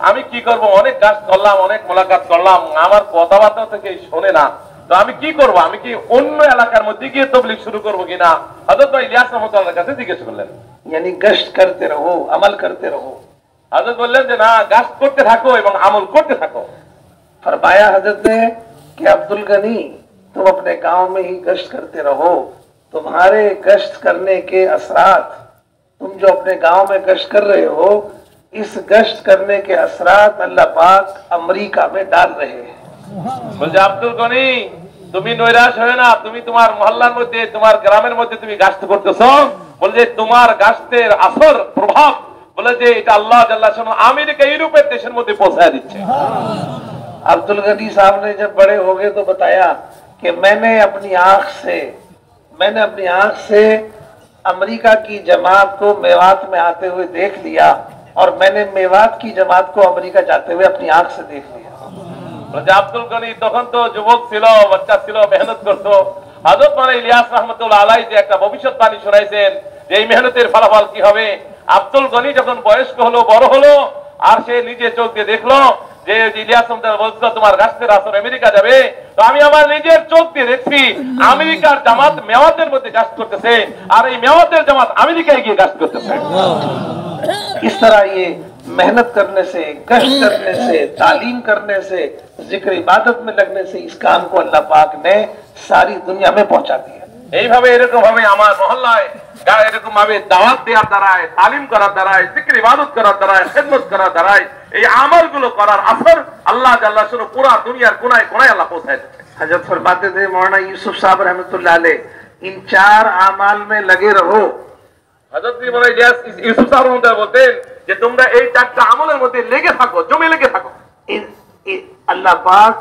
Speaker 2: আমি কি করব, অনেক কাজ করলাম, অনেক মোলাকাত করলাম, আমার কথাবার্তা থেকে শোনে না, তো আমি কি করব, আমি কি অন্য এলাকার মধ্যে গিয়ে তবলিগ শুরু করব কিনা? হযরত ইলিয়াস রহমাতুল্লাহর কাছে জিজ্ঞেস করলেন।
Speaker 1: यानी गश्त करते रहो, अमल करते रहो।
Speaker 2: हजरत বললেন যে না, गश्त করতে থাকো এবং আমল করতে থাকো।
Speaker 1: फरमाया हजरत ने कि अब्दुल गनी तुम अपने गांव में ही गश्त करते रहो, तुम्हारे गश्त करने के असरात, तुम जो अपने गांव में गश्त कर रहे हो, इस गश्त करने के असरात अल्लाह पाक अमेरिका में डाल रहे हैं।
Speaker 2: বলছে আব্দুল গনি তুমি নৈরাশ হয়ে না, তুমি তোমার মহল্লার মধ্যে তোমার গ্রামের মধ্যে তুমি গাস্ত করতেছো, বলে যে তোমার গাস্তের আসর প্রভাব, বলে যে এটা আল্লাহ জাল্লা শানহু আমেরিকা ইউরোপের দেশের মধ্যে পৌঁছায় দিচ্ছে।
Speaker 1: अब्दुल गनी साहब ने जब बड़े हो गए तो बताया कि मैंने अपनी आंख से अमेरिका की जमात को मेवात में आते हुए देख लिया, और मैंने मेवात की जमात को अमेरिका जाते हुए अपनी आंख से देख लिया।
Speaker 2: আব্দুল গনি তখন তো যুবক ছিল, বাচ্চা ছিল, মেহনত করতো। হযরত মাওলানা ইলিয়াস রাহমাতুল্লাহ আলাইহি যে একটা ভবিষ্যৎবাণী শোনাইছেন যে এই মেহনতের ফলাফল কি হবে, আব্দুল গনি যখন বয়স্ক হলো, বড় হলো, আর সে নিজে চোখ দিয়ে দেখলো যে ইলিয়াস রাহমাতুল্লাহ বলছিল তোমার গাছের আসর আমেরিকা যাবে, তো আমি আমার নিজের চোখ দিয়ে দেখছি আমেরিকার জামাত মেওয়াতের মধ্যে গাছ করতেছে, আর এই মেওয়াতের জামাত আমেরিকায় গিয়ে গাছ করতেছে।
Speaker 1: इस तरह ये मेहनत करने से, गश्त करने से, तालीम करने से, जिक्र इबादत में लगने से इस काम को अल्लाह पाक ने सारी दुनिया में पहुंचा दिया।
Speaker 2: এইভাবে এরকম ভাবে আমার মহল্লায় এরকম ভাবে দাওয়াত দেওয়ার দ্বারায়, তালিম করার দ্বারায়, জিকির ইবাদত করার দ্বারায়, খেদমত করার দ্বারায় এই আমলগুলো করার আসর আল্লাহ জাল্লা শানহু পুরো দুনিয়ার কোনায় কোনায় আল্লাহ পৌঁছায় দিচ্ছে।
Speaker 1: हजरत फरमाते थे मौलाना यूसुफ साहब रहमतुल्लाह अलैह, इन 4 आमाल में लगे रहो।
Speaker 2: হযরত ইউসুফ সাহেব রহমাতুল্লাহ বলতেন যে তোমরা এই 4টা আমলের মধ্যে লেগে থাকো, জমে লেগে থাকো।
Speaker 1: अल्लाह पाक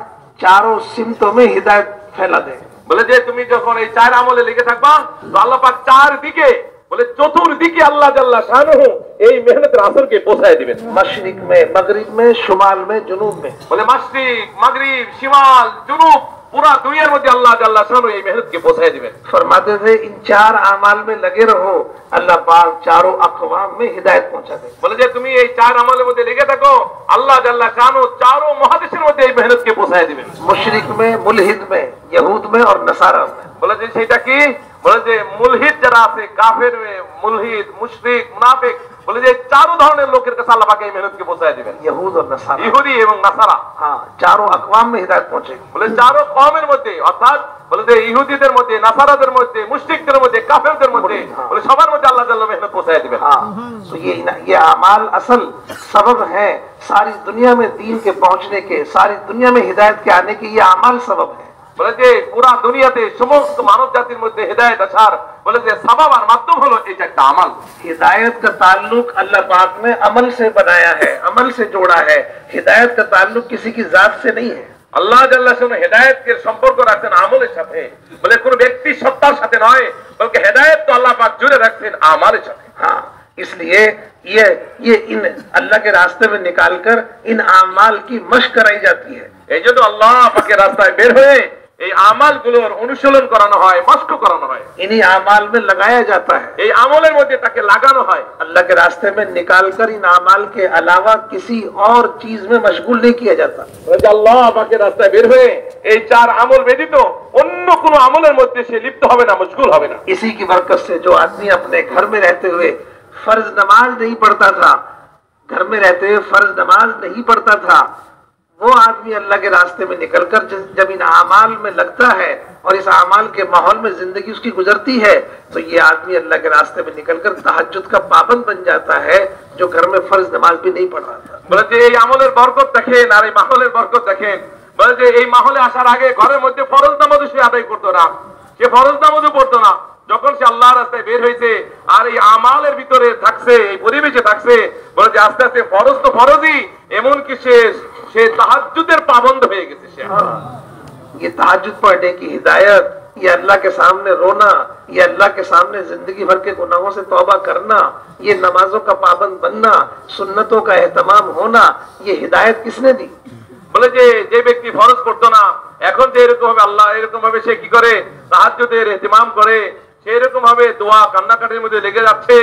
Speaker 1: चारों सिमतों में हिदायत फैला दे।
Speaker 2: বলে যে তুমি যখন এই 4 আমলে লেগে থাকবা, তো আল্লাহ পাক 4 দিকে, বলে চতুর্দিকে আল্লাহ জাল্লা শানহু এই মেহনতের আসরকে পৌঁছায় দিবেন।
Speaker 1: मशरिक में, मगरिब में, शुमाल में, जुनूब में।
Speaker 2: বলে মাশরিক, মাগরিব, শিমাল, জুনুব पूरा दुनिया में अल्लाह जल्ला शानहु ये मेहनत के पहुंचाए दिवें।
Speaker 1: फरमाते थे इन 4 आमाल में लगे रहो, अल्लाह पाक चारों अक़वाम में हिदायत पहुंचा दे।
Speaker 2: बोले जे तुम ये 4 আমলের মধ্যে লেগে থাকো, আল্লাহ জাল্লা শানহু চারো মহাদেশের মধ্যে এই মেহনত के पहुंचाए दिवें।
Speaker 1: मुशरिक में, मुलहिद में, यहूद में और नसारा में।
Speaker 2: बोले जे সেটা কি? बोले जे मुलहिद যারা আছে, কাফের में, मुलहिद, मुशरिक, मुनाफिक, बोले जे चारों ধরনের লোকের কাছে আল্লাহ পাক এই মেহনত के पहुंचाए दिवें।
Speaker 1: यहूद और नसारा,
Speaker 2: ইহুদি এবং নাসারা,
Speaker 1: हाँ, चारों अक़वाम में हिदायत पहुंचेगी।
Speaker 2: बोले चारों কওমের মধ্যে, অর্থাৎ बोले যে ইহুদিদের মধ্যে, নাসারাদের মধ্যে, মুশরিকদের মধ্যে, কাফেরদের মধ্যে, बोले সবার মধ্যে আল্লাহ জাল্লা মেহনত पहुंचाए दिवें।
Speaker 1: हाँ, तो ये आमाल असल सबब है सारी दुनिया में दीन के पहुंचने के, सारी दुनिया में हिदायत के आने के, ये आमाल सबब है।
Speaker 2: बोले যে পুরা দুনিয়াতে সমস্ত মানব জাতির মধ্যে হিদায়াত আসার बोले যে सबब আর মাধ্যম হলো এই 4টা আমল।
Speaker 1: हिदायत का ताल्लुक अल्लाह पाक ने अमल से बनाया है, अमल से जोड़ा है। हिदायत का ताल्लुक किसी की जात से नहीं है।
Speaker 2: আল্লাহ জাল্লা শানহু হিদায়াতকে সম্পর্ক রাখছেন আমলের সাথে, বলে কোন ব্যক্তি সত্তার সাথে নয়, বলকে হিদায়াত তো আল্লাহ পাক জুড়ে রাখছেন আমলের সাথে।
Speaker 1: हाँ, इसलिए ये इन अल्लाह के रास्ते में निकालकर इन आमाल की मशक कराई जाती है।
Speaker 2: এইজন্য আল্লাহ পাকের রাস্তায় বের হয়ে এই আমলগুলোর অনুশীলন করানো হয়, মশক করানো হয়,
Speaker 1: इन्हीं आमाल में लगाया जाता है।
Speaker 2: এই আমলের মধ্যে তাকে লাগানো হয়।
Speaker 1: अल्लाह के रास्ते में निकालकर इन आमाल के अलावा किसी और चीज में मशगूल नहीं किया जाता।
Speaker 2: আল্লাহ পাকের রাস্তায় বের হয়ে এই 4 আমল ব্যতীত অন্য কোনো আমলের মধ্যে সে লিপ্ত হবে না, মশগুল হবে না।
Speaker 1: इसी की बरकत से जो आदमी अपने घर में रहते हुए फर्ज नमाज नहीं पढ़ता था, घर में रहते हुए फर्ज नमाज नहीं पढ़ता था, वो आदमी अल्लाह के रास्ते में निकलकर जब इन आमाल में लगता है और इस आमाल के माहौल में जिंदगी उसकी गुजरती है, तो ये आदमी अल्लाह के रास्ते में निकलकर तहज्जुद का पाबंद बन जाता है, जो घर में फर्ज नमाज भी नहीं पढ़ रहा था।
Speaker 2: বলে যে এই আমলের বরকত দেখেন আর এই মাহলের বরকত দেখেন। বলে যে এই মাহলে আসার আগে ঘরের মধ্যে ফরজ নামাজ সে আদায় করতো না, সে ফরজ নামাজও পড়তো না, যখন সে আল্লাহর রাস্তায় বের হয়েছে আর এই আমালের ভিতরে থাকছে, এই পরিবেশে থাকছে, বলে যে আস্তে আস্তে ফরজ তো ফরজই, এমনকি সে তাহাজ্জুদের পাবন্দ হয়ে গেছে। সে
Speaker 1: ये तहज्जुद पढ़ने की हिदायत, ये अल्लाह के सामने रोना, ये अल्लाह के सामने जिंदगी भर के गुनाहों से तौबा करना, ये नमाजों का पाबंद बनना, सुन्नतों का एहतमाम होना, ये हिदायत किसने दी?
Speaker 2: বলে যে ব্যক্তি ফরজ করতো না, এখন যে এরকম ভাবে আল্লাহ এরকম ভাবে সে কি করে তাহাজ্জুদের ইহতিমাম করে, সেই রকম ভাবে দোয়া কান্নাকাটির মধ্যে লেগে যাচ্ছে,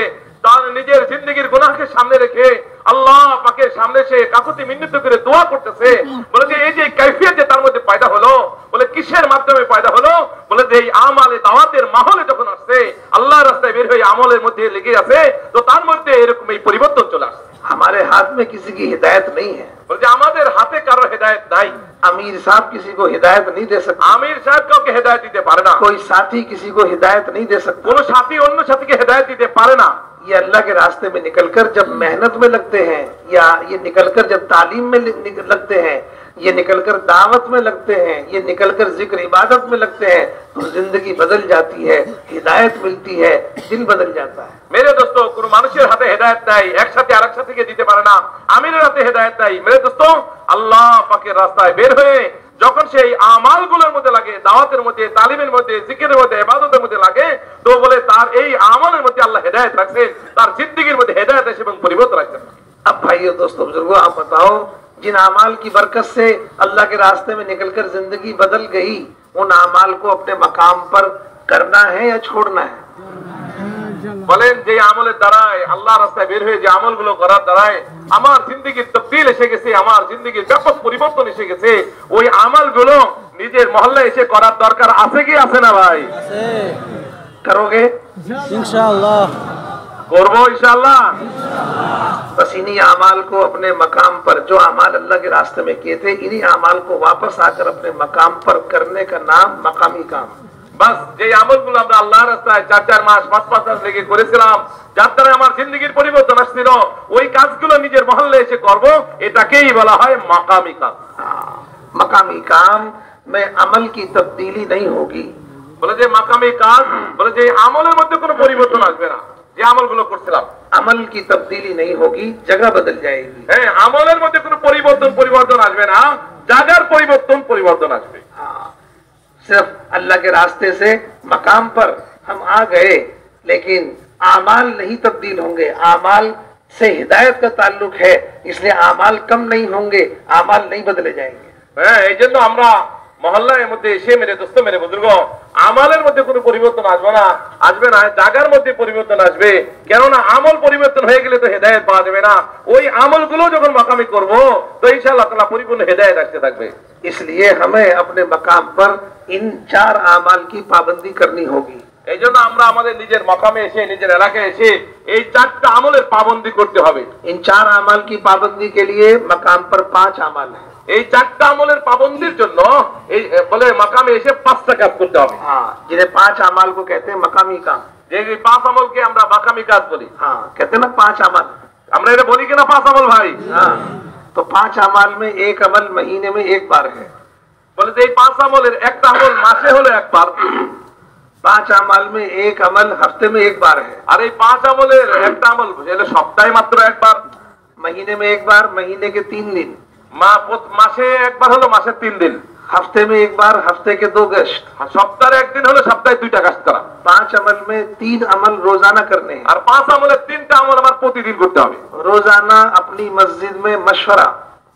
Speaker 2: তার নিজের জিন্দগির গুনাহকে সামনে রেখে আল্লাহ পাকের সামনে সে কাকুতি মিন্নত করে দোয়া করতেছে। বলে যে এই যে কাইফিয়ত যে তার মধ্যে পয়দা হলো, বলে কিসের মাধ্যমে পয়দা হলো? বলে যে এই আমালে দাওয়াতের মাহলে যখন আসছে, আল্লাহর রাস্তায় বের হয়ে আমলের মধ্যে লেগে আছে, তো তার মধ্যে এরকম এই পরিবর্তন চলে আসছে।
Speaker 1: हमारे हाथ में किसी की हिदायत नहीं है,
Speaker 2: বলে যে আমাদের হাতে কারো হেদায়েত নাই।
Speaker 1: अमीर साहब किसी को हिदायत नहीं दे सकते,
Speaker 2: আমির সাহেব কাউকে হেদায়েত দিতে পারে না,
Speaker 1: कोई साथी किसी को हिदायत नहीं दे सकता।
Speaker 2: কোন সাথী অন্য সাথীকে হেদায়েত দিতে পারে না।
Speaker 1: ये अल्लाह के रास्ते में निकलकर जब मेहनत में लगते हैं, या ये निकलकर जब तालीम में लगते हैं, ये निकलकर दावत में लगते हैं, ये निकलकर जिक्र इबादत में लगते हैं, तो जिंदगी बदल जाती है, हिदायत मिलती है, दिल बदल जाता है।
Speaker 2: मेरे दोस्तों, কোন মানুষের হাতে হেদায়েত নাই, একসাথে আরেক সাথীকে দিতে পারে না। আমিরের হাতে হেদায়েত নাই। মেরে দোস্তෝ, আল্লাহ পাকের রাস্তায় বের হয়ে যখন সেই আমালগুলোর মধ্যে লাগে, দাওয়াতের মধ্যে, তালিমের মধ্যে, জিকিরের মধ্যে, ইবাদতের মধ্যে লাগে, তো বলে তার এই আমলের মধ্যে আল্লাহ হেদায়েত রাখছেন, তার জিন্দেগির মধ্যে হেদায়েত এসে এবং পরিবর্তন রাখছেন।
Speaker 1: अब भाइयों दोस्तों बुजुर्गों, आप बताओ, जिन अमाल की बरकत से अल्लाह के रास्ते में निकलकर जिंदगी बदल गई, उन अमाल को अपने मकाम पर करना है या छोड़ना है?
Speaker 2: বলেন যে আমলের দ্বারায় আল্লাহ রাস্তায় বের হয়ে যে আমলগুলো করার দ্বারায় আমার জিন্দেগির তবদিল এসে গেছে, আমার জিন্দেগির ব্যাপক পরিবর্তন এসে গেছে, ওই আমলগুলো নিজের মহল্লায় এসে করার দরকার আছে কি আছে না ভাই?
Speaker 1: करोगे
Speaker 3: इंशाअल्लाह?
Speaker 2: করবো इंशाअल्लाह।
Speaker 1: बस इन्हीं अमाल को अपने मकाम पर, जो अमाल अल्लाह के रास्ते में किए थे, इन्हीं अमाल को वापस आकर अपने मकाम पर करने का नाम मकामी काम।
Speaker 2: বাস যে আমলগুলো আমরা আল্লাহর রাস্তায় 4-4 মাস 5-5 মাস লেগে করেছিলাম, যার দ্বারা আমার জিন্দেগির পরিবর্তন আসছিল, ওই কাজগুলো নিজের মহল্লায় এসে করব, এটাকেই বলা হয় মাকামি কাজ।
Speaker 1: मकामी काम में अमल की तब्दीली नहीं होगी।
Speaker 2: বলে যে মাকামি কাজ, বলে যে আমলের মধ্যে কোনো পরিবর্তন আসবে না, যে আমলগুলো করছিলাম
Speaker 1: अमल की तब्दीली नहीं होगी, जगह बदल जाएगी।
Speaker 2: হ্যাঁ, আমলের মধ্যে কোনো পরিবর্তন আসবে না, জায়গার পরিবর্তন আসবে।
Speaker 1: सिर्फ अल्लाह के रास्ते से मकाम पर हम आ गए, लेकिन आमाल नहीं तब्दील होंगे। आमाल से हिदायत का ताल्लुक है, इसलिए आमाल कम नहीं होंगे, आमाल नहीं बदले जाएंगे।
Speaker 2: হ্যাঁ, এই জন্য আমরা মহল্লার মধ্যে এসে, মেরে দোস্ত মেরে বুজুর্গ, আমলের মধ্যে কোনো পরিবর্তন আসবে না, জায়গার মধ্যে পরিবর্তন আসবে। কেননা আমল পরিবর্তন হয়ে গেলে তো হেদায়েত পাওয়া যাবে না। ওই আমলগুলো যখন মাকামি করব, তো ইনশাআল্লাহ তাআলা পরিপূর্ণ হেদায়েত আসতে থাকবে।
Speaker 1: इसलिए हमें अपने मकाम पर इन 4 आमाल की पाबंदी करनी होगी।
Speaker 2: এই জন্য আমরা আমাদের নিজের মকামে এসে, নিজের এলাকায় এসে এই 4টা আমলের পাবন্দি করতে হবে।
Speaker 1: इन 4 आमाल की पाबंदी के लिए मकाम पर 5 आमाल है।
Speaker 2: এই 4টা আমলের পাবন্দির জন্য এই বলে মাকামে এসে 5টা কাজ করতে হবে।
Speaker 1: हाँ, जिन्हें 5 आमाल को कहते हैं मकामी काम।
Speaker 2: যে এই 5 আমলকে আমরা মাকামি কাজ বলি।
Speaker 1: हाँ, कहते हैं ना 5 अमल।
Speaker 2: আমরা এটা বলি কিনা 5 আমল ভাই?
Speaker 1: हाँ, तो 5 अमल में एक अमल महीने में एक बार है।
Speaker 2: বলে যে এই 5 আমলের একটা আমল মাসে হলো একবার,
Speaker 1: 5 अमल में एक अमल हफ्ते में एक बार है।
Speaker 2: আর এই 5 আমলের একটা আমল হলো সপ্তাহে মাত্র একবার,
Speaker 1: महीने में एक बार, महीने के 3 दिन।
Speaker 2: মাসে একবার হলো মাসে 3 দিন,
Speaker 1: हफ्ते में एक बार, हफ्ते के 2 गश्त।
Speaker 2: সপ্তাহে একদিন হলো সপ্তাহে 2টা কাজ করা।
Speaker 1: 5 अमल में 3 अमल रोजाना करने हैं।
Speaker 2: আর 5 আমলের 3টা আমল আমার প্রতিদিন করতে হবে।
Speaker 1: रोजाना अपनी मस्जिद में मशवरा,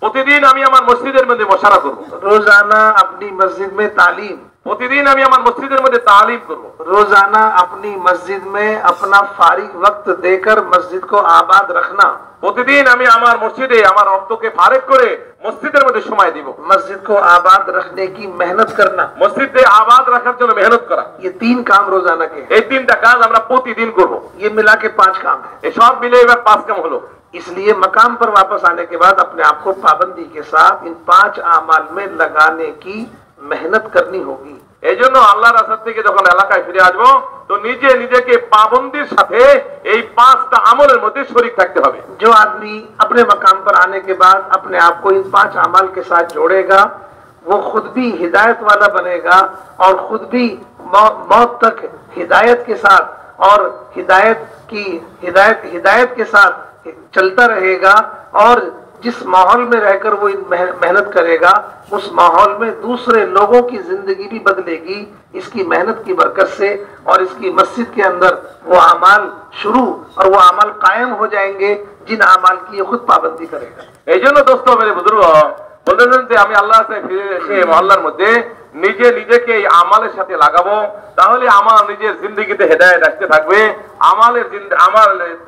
Speaker 2: প্রতিদিন আমি আমার মসজিদের মধ্যে মশারা করব।
Speaker 1: रोजाना अपनी मस्जिद में तालीम,
Speaker 2: প্রতিদিন আমি আমার মসজিদের মধ্যে তালিম করব।
Speaker 1: रोजाना अपनी मस्जिद में अपना फारिग वक्त देकर मस्जिद को आबाद रखना।
Speaker 2: প্রতিদিন আমি আমার মসজিদে আমার অক্তকে ফারেক করে মসজিদের মধ্যে সময় দিব।
Speaker 1: मस्जिद को आबाद रखने की मेहनत करना।
Speaker 2: মসজিদে আবাদ রাখার জন্য মেহনত করা।
Speaker 1: ये 3 काम रोजाना के हैं।
Speaker 2: এই 3টা কাজ আমরা প্রতিদিন করব।
Speaker 1: ये मिला के 5 काम है।
Speaker 2: এই সব মিলে এবার 5 কাম হলো।
Speaker 1: इसलिए मकाम पर वापस आने के बाद अपने आप को पाबंदी के साथ इन 5 आमाल में लगाने की मेहनत करनी होगी।
Speaker 2: এই জন্য আল্লাহর রাস্তা থেকে যখন এলাকায় ফিরে আসবো, তো নিজেকে পাবন্দির সাথে এই 5টা আমলের মধ্যে শরীক থাকতে হবে।
Speaker 1: जो आदमी अपने मकाम पर आने के बाद अपने आप को इन 5 अमाल के साथ जोड़ेगा, वो खुद भी हिदायत वाला बनेगा और खुद भी मौत तक हिदायत के साथ और हिदायत के साथ चलता रहेगा और जिस माहौल में रहकर वो मेहनत करेगा उस माहौल में दूसरे लोगों की जिंदगी भी बदलेगी इसकी मेहनत की बरकत से और इसकी मस्जिद के अंदर वो अमाल शुरू और वो अमाल कायम हो जाएंगे जिन अमाल की ये खुद पाबंदी करेगा।
Speaker 2: এইজন্য দোস্ত মেরে বুজুর্গ বলতেছেন যে আমি আল্লাহর কাছে ফিরে এসে মহল্লার মধ্যে নিজেকে এই আমালের সাথে লাগাবো তাহলে আমার নিজের জিন্দেগিতে হেদায়েত আসতে থাকবে আমার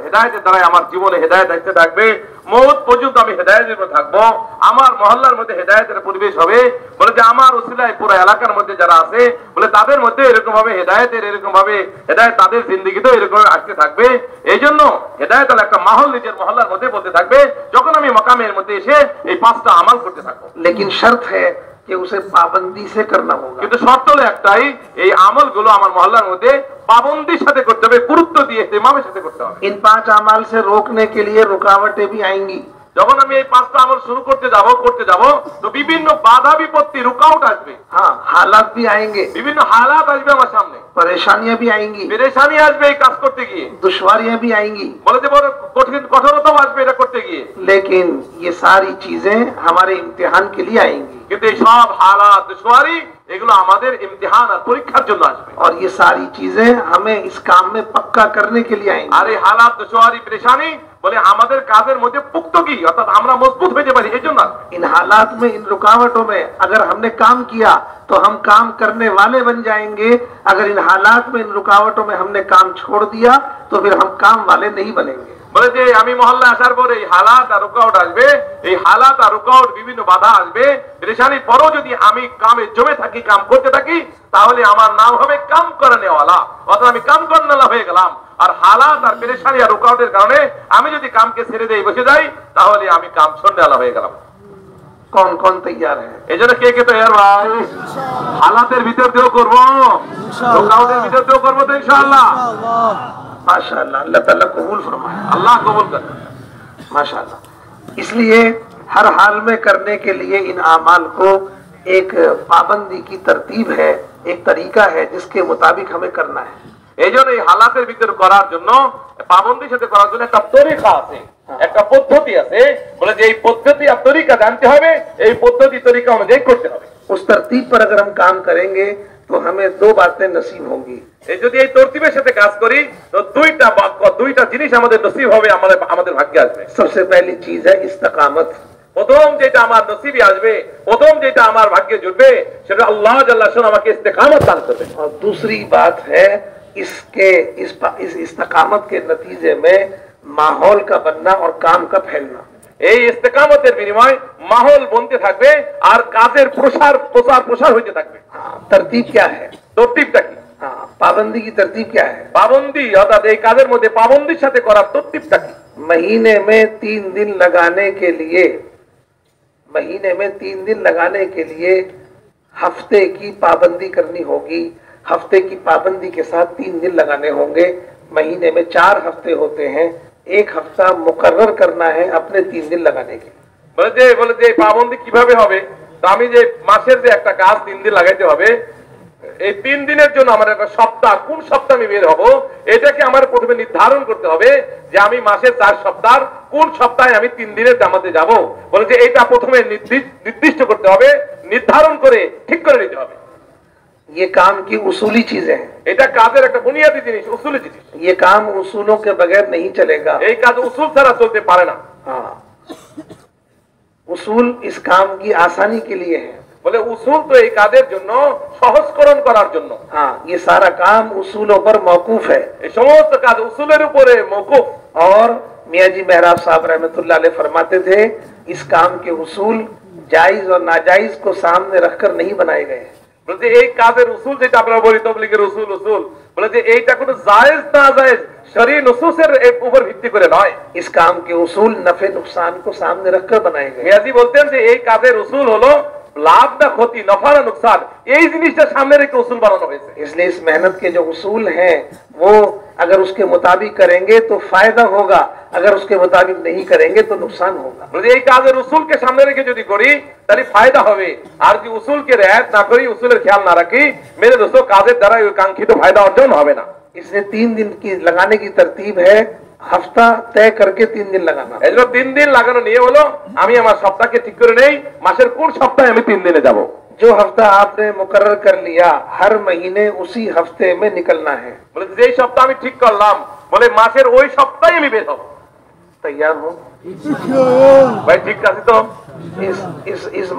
Speaker 2: হেদায়েতের দ্বারা আমার জীবনে হেদায়েত আসতে থাকবে মওত পর্যন্ত আমি হেদায়েতের উপর থাকবো আমার মহল্লার মধ্যে হেদায়েতের পরিবেশ হবে বলে যে আমার উসিলায় পুরো এলাকার মধ্যে যারা আছে বলে তাদের মধ্যে এরকম ভাবে হেদায়েত তাদের জিন্দেগিতেও এরকম আসতে থাকবে এইজন্য হেদায়েত হলো একটা মাহল নিজের মহল্লার মধ্যে বলতে থাকবে যখন আমি মাকামের মধ্যে এসে এই পাঁচটা আমাল করতে থাকবো।
Speaker 1: लेकिन शर्त है कि उसे पाबंदी से करना होगा।
Speaker 2: কিন্তু শর্ত হলো একটাই এই আমলগুলো আমার মহল্লার মধ্যে पाबंदी সাথে করতে হবে গুরুত্ব দিয়ে ইমামের সাথে করতে হবে।
Speaker 1: इन 5 अमाल से रोकने के लिए रुकावटें भी आएंगी।
Speaker 2: যখন আমি এই পাঁচটা আমল শুরু করতে যাব তো বিভিন্ন বাধা বিপত্তি রুকাওট আসবে।
Speaker 1: हाँ, हालात भी आएंगे,
Speaker 2: বিভিন্ন हालात আসবে আমার সামনে,
Speaker 1: परेशानियां भी आएंगी,
Speaker 2: পেরেশানি আসবে এই কাজ করতে গিয়ে,
Speaker 1: दुश्वारियां भी आएंगी,
Speaker 2: বলে যে বড় কঠোরতাও আসবে এটা করতে গিয়ে।
Speaker 1: लेकिन ये सारी चीजें हमारे इम्तिहान के लिए आएंगी।
Speaker 2: কিন্তু এই সব हालात दुश्वारी এগুলো আমাদের ইমতিহান আর পরীক্ষার জন্য আসবে
Speaker 1: और ये सारी चीजें हमें इस काम में पक्का करने के लिए आएंगी।
Speaker 2: আর এই हालात दुश्वारी परेशानी বলে আমাদের কাজের মধ্যে পুক্তগি অর্থাৎ আমরা মজবুত হতে পারি এজন্য।
Speaker 1: इन हालात में इन रुकावटों में अगर हमने काम किया तो हम काम करने वाले बन जाएंगे, अगर इन हालात में इन रुकावटों में हमने काम छोड़ दिया तो फिर हम काम वाले नहीं बनेंगे।
Speaker 2: বলে যে আমি মহল্লা আসার পরে এই হালাত আর রুকাওট আসবে, এই হালাত আর রুকাওট বিভিন্ন বাধা আসবে, পেরেশানির পরও যদি আমি কামে জমে থাকি কাম করতে থাকি তাহলে আমার নাম হবে কাম করানেওয়ালা অর্থাৎ আমি কাম করানেওয়ালা হয়ে গেলাম। আর হালাত আর পেরেশানি আর রুকাওটের কারণে আমি যদি কামকে ছেড়ে দিয়ে বসে যাই তাহলে আমি কাম ছন্দেওয়ালা হয়ে গেলাম।
Speaker 1: कौन कौन तैयार है?
Speaker 2: এজন্য কে তৈয়ার ভাই? হালাতের ভিতর দিয়েও করবো, রুকাওটের ভিতর দিয়েও করবো তো ইনশাআল্লাহ।
Speaker 1: माशाअल्लाह, अल्लाह ताला कबूल फरमाए।
Speaker 2: अल्लाह कबूल कर
Speaker 1: माशाअल्लाह। इसलिए हर हाल में करने के लिए इन आमाल को एक पाबंदी की तरतीब है, एक तरीका है जिसके मुताबिक हमें करना है।
Speaker 2: এইজন্য এই হালাতের ভিতর করার জন্য পাবন্দির সাথে করার জন্য একটা তরিকা আছে, একটা পদ্ধতি আছে। বলে যে এই পদ্ধতি আর তরিকা জানতে হবে, এই পদ্ধতি তরিকা অনুযায়ী করতে হবে।
Speaker 1: उस तरतीब पर अगर हम काम करेंगे तो हमें 2 बातें नसीब होंगी।
Speaker 2: এই যদি এই তরতিবের সাথে কাজ করি তো দুইটা জিনিস আমাদের নসিব হবে, আমাদের ভাগ্যে আসবে।
Speaker 1: सबसे पहली चीज है इस्तिकामत।
Speaker 2: প্রথম যেটা আমার নসিবে আসবে, প্রথম যেটা আমার ভাগ্যে জুটবে সেটা আল্লাহ জাল্লা শান আমাকে ইস্তিকামত দান করবে।
Speaker 1: और दूसरी बात है इस इस्तिकामत के नतीजे में माहौल का बनना और काम का फैलना।
Speaker 2: এই ইস্তিকামতের বিনিময় মাহল বনতে থাকবে আর কাজের প্রসার হইতে থাকবে।
Speaker 1: तरतीब क्या है?
Speaker 2: তরতিবটা কি?
Speaker 1: पाबंदी की तरतीब क्या है?
Speaker 2: পাবন্দি অর্থাৎ এই কাজের মধ্যে পাবন্দির সাথে করার তরতিবটা কি?
Speaker 1: महीने में 3 दिन लगाने के लिए हफ्ते की पाबंदी करनी होगी। हफ्ते की पाबंदी के साथ 3 दिन लगाने होंगे। महीने में 4 हफ्ते होते हैं, 1 हफ्ता मुकर्रर करना है अपने 3 दिन लगाने के।
Speaker 2: বলে যে পাবন্দি কিভাবে হবে? তো আমি যে মাসের যে একটা কাজ 3 দিন লাগাইতে হবে, এই 3 দিনের জন্য আমার একটা সপ্তাহ, কোন সপ্তাহে আমি বের হব এটাকে আমার প্রথমে নির্ধারণ করতে হবে যে আমি মাসের 4 সপ্তাহ কোন সপ্তাহে আমি 3 দিনের জামাতে যাব। বলে যে এটা প্রথমে নির্দিষ্ট করতে হবে, নির্ধারণ করে ঠিক করে নিতে হবে।
Speaker 1: ये काम की उसूली चीजें हैं।
Speaker 2: এটা কাজের একটা বুনিয়াদি জিনিস, উসুলি জিনিস।
Speaker 1: ये काम उसूलों के बगैर नहीं चलेगा।
Speaker 2: এই কাজ উসুল ছাড়া চলতে পারে না।
Speaker 1: हाँ, उसूल इस काम की आसानी के लिए है।
Speaker 2: বলে উসুল তো এই কাজের জন্য সহজকরণ করার জন্য।
Speaker 1: हाँ, ये सारा काम उसूलों पर मौकूफ है।
Speaker 2: এই সমস্ত কাজ উসুলের উপরে মওকুফ।
Speaker 1: और मियां जी मेहराब साहब रहमतुल्लाह अलैह फरमाते थे इस काम के उसूल जायज और नाजायज को सामने रखकर नहीं बनाए गए।
Speaker 2: বলে যে এই কাজের উসুল যেটা আমরা বলি তবলিগের উসুল, বলে যে এইটা কোনো জায়েজ না জায়েজ শরঈ নুসুসের উপর ভিত্তি করে নয়।
Speaker 1: इस काम के उसूल नफे नुकसान को सामने रखकर बनाए गए।
Speaker 2: মিয়াজি বলতেন যে এই কাজের উসুল হলো লাভ না ক্ষতি, নফা না নুকসান, এই জিনিসটা সামনে রেখে উসুল বানানো হয়েছে।
Speaker 1: इसलिए इस मेहनत के जो उसूल हैं वो अगर उसके मुताबिक करेंगे तो फायदा होगा, अगर उसके मुताबिक नहीं करेंगे तो नुकसान होगा।
Speaker 2: বলে এই কাজের উসুলকে সামনে রেখে যদি করি তাহলে ফায়দা হবে, আর যদি উসুলকে রেয়াত না করি, উসুলের খেয়াল না রাখি, মেরে দোস্তো কাজের দ্বারা ওই কাঙ্ক্ষিত ফায়দা অর্জন হবে না।
Speaker 1: इसलिए 3 दिन की लगाने की तरतीब है, हफ्ता तय करके 3 दिन लगाना।
Speaker 2: এই জন্য 3 দিন লাগানো নিয়ে হলো আমি আমার সপ্তাহকে ঠিক করে নেই, মাসের কোন সপ্তাহে আমি 3 দিনে যাব।
Speaker 1: जो हफ्ता आपने मुकर्रर कर लिया हर महीने उसी हफ्ते में निकलना है।
Speaker 2: বলে যেই সপ্তাহ আমি ঠিক করলাম, বলে মাসের ওই সপ্তাহে আমি বের হব।
Speaker 1: तैयार हो?
Speaker 2: ভাই ঠিক আছে তো?
Speaker 1: इस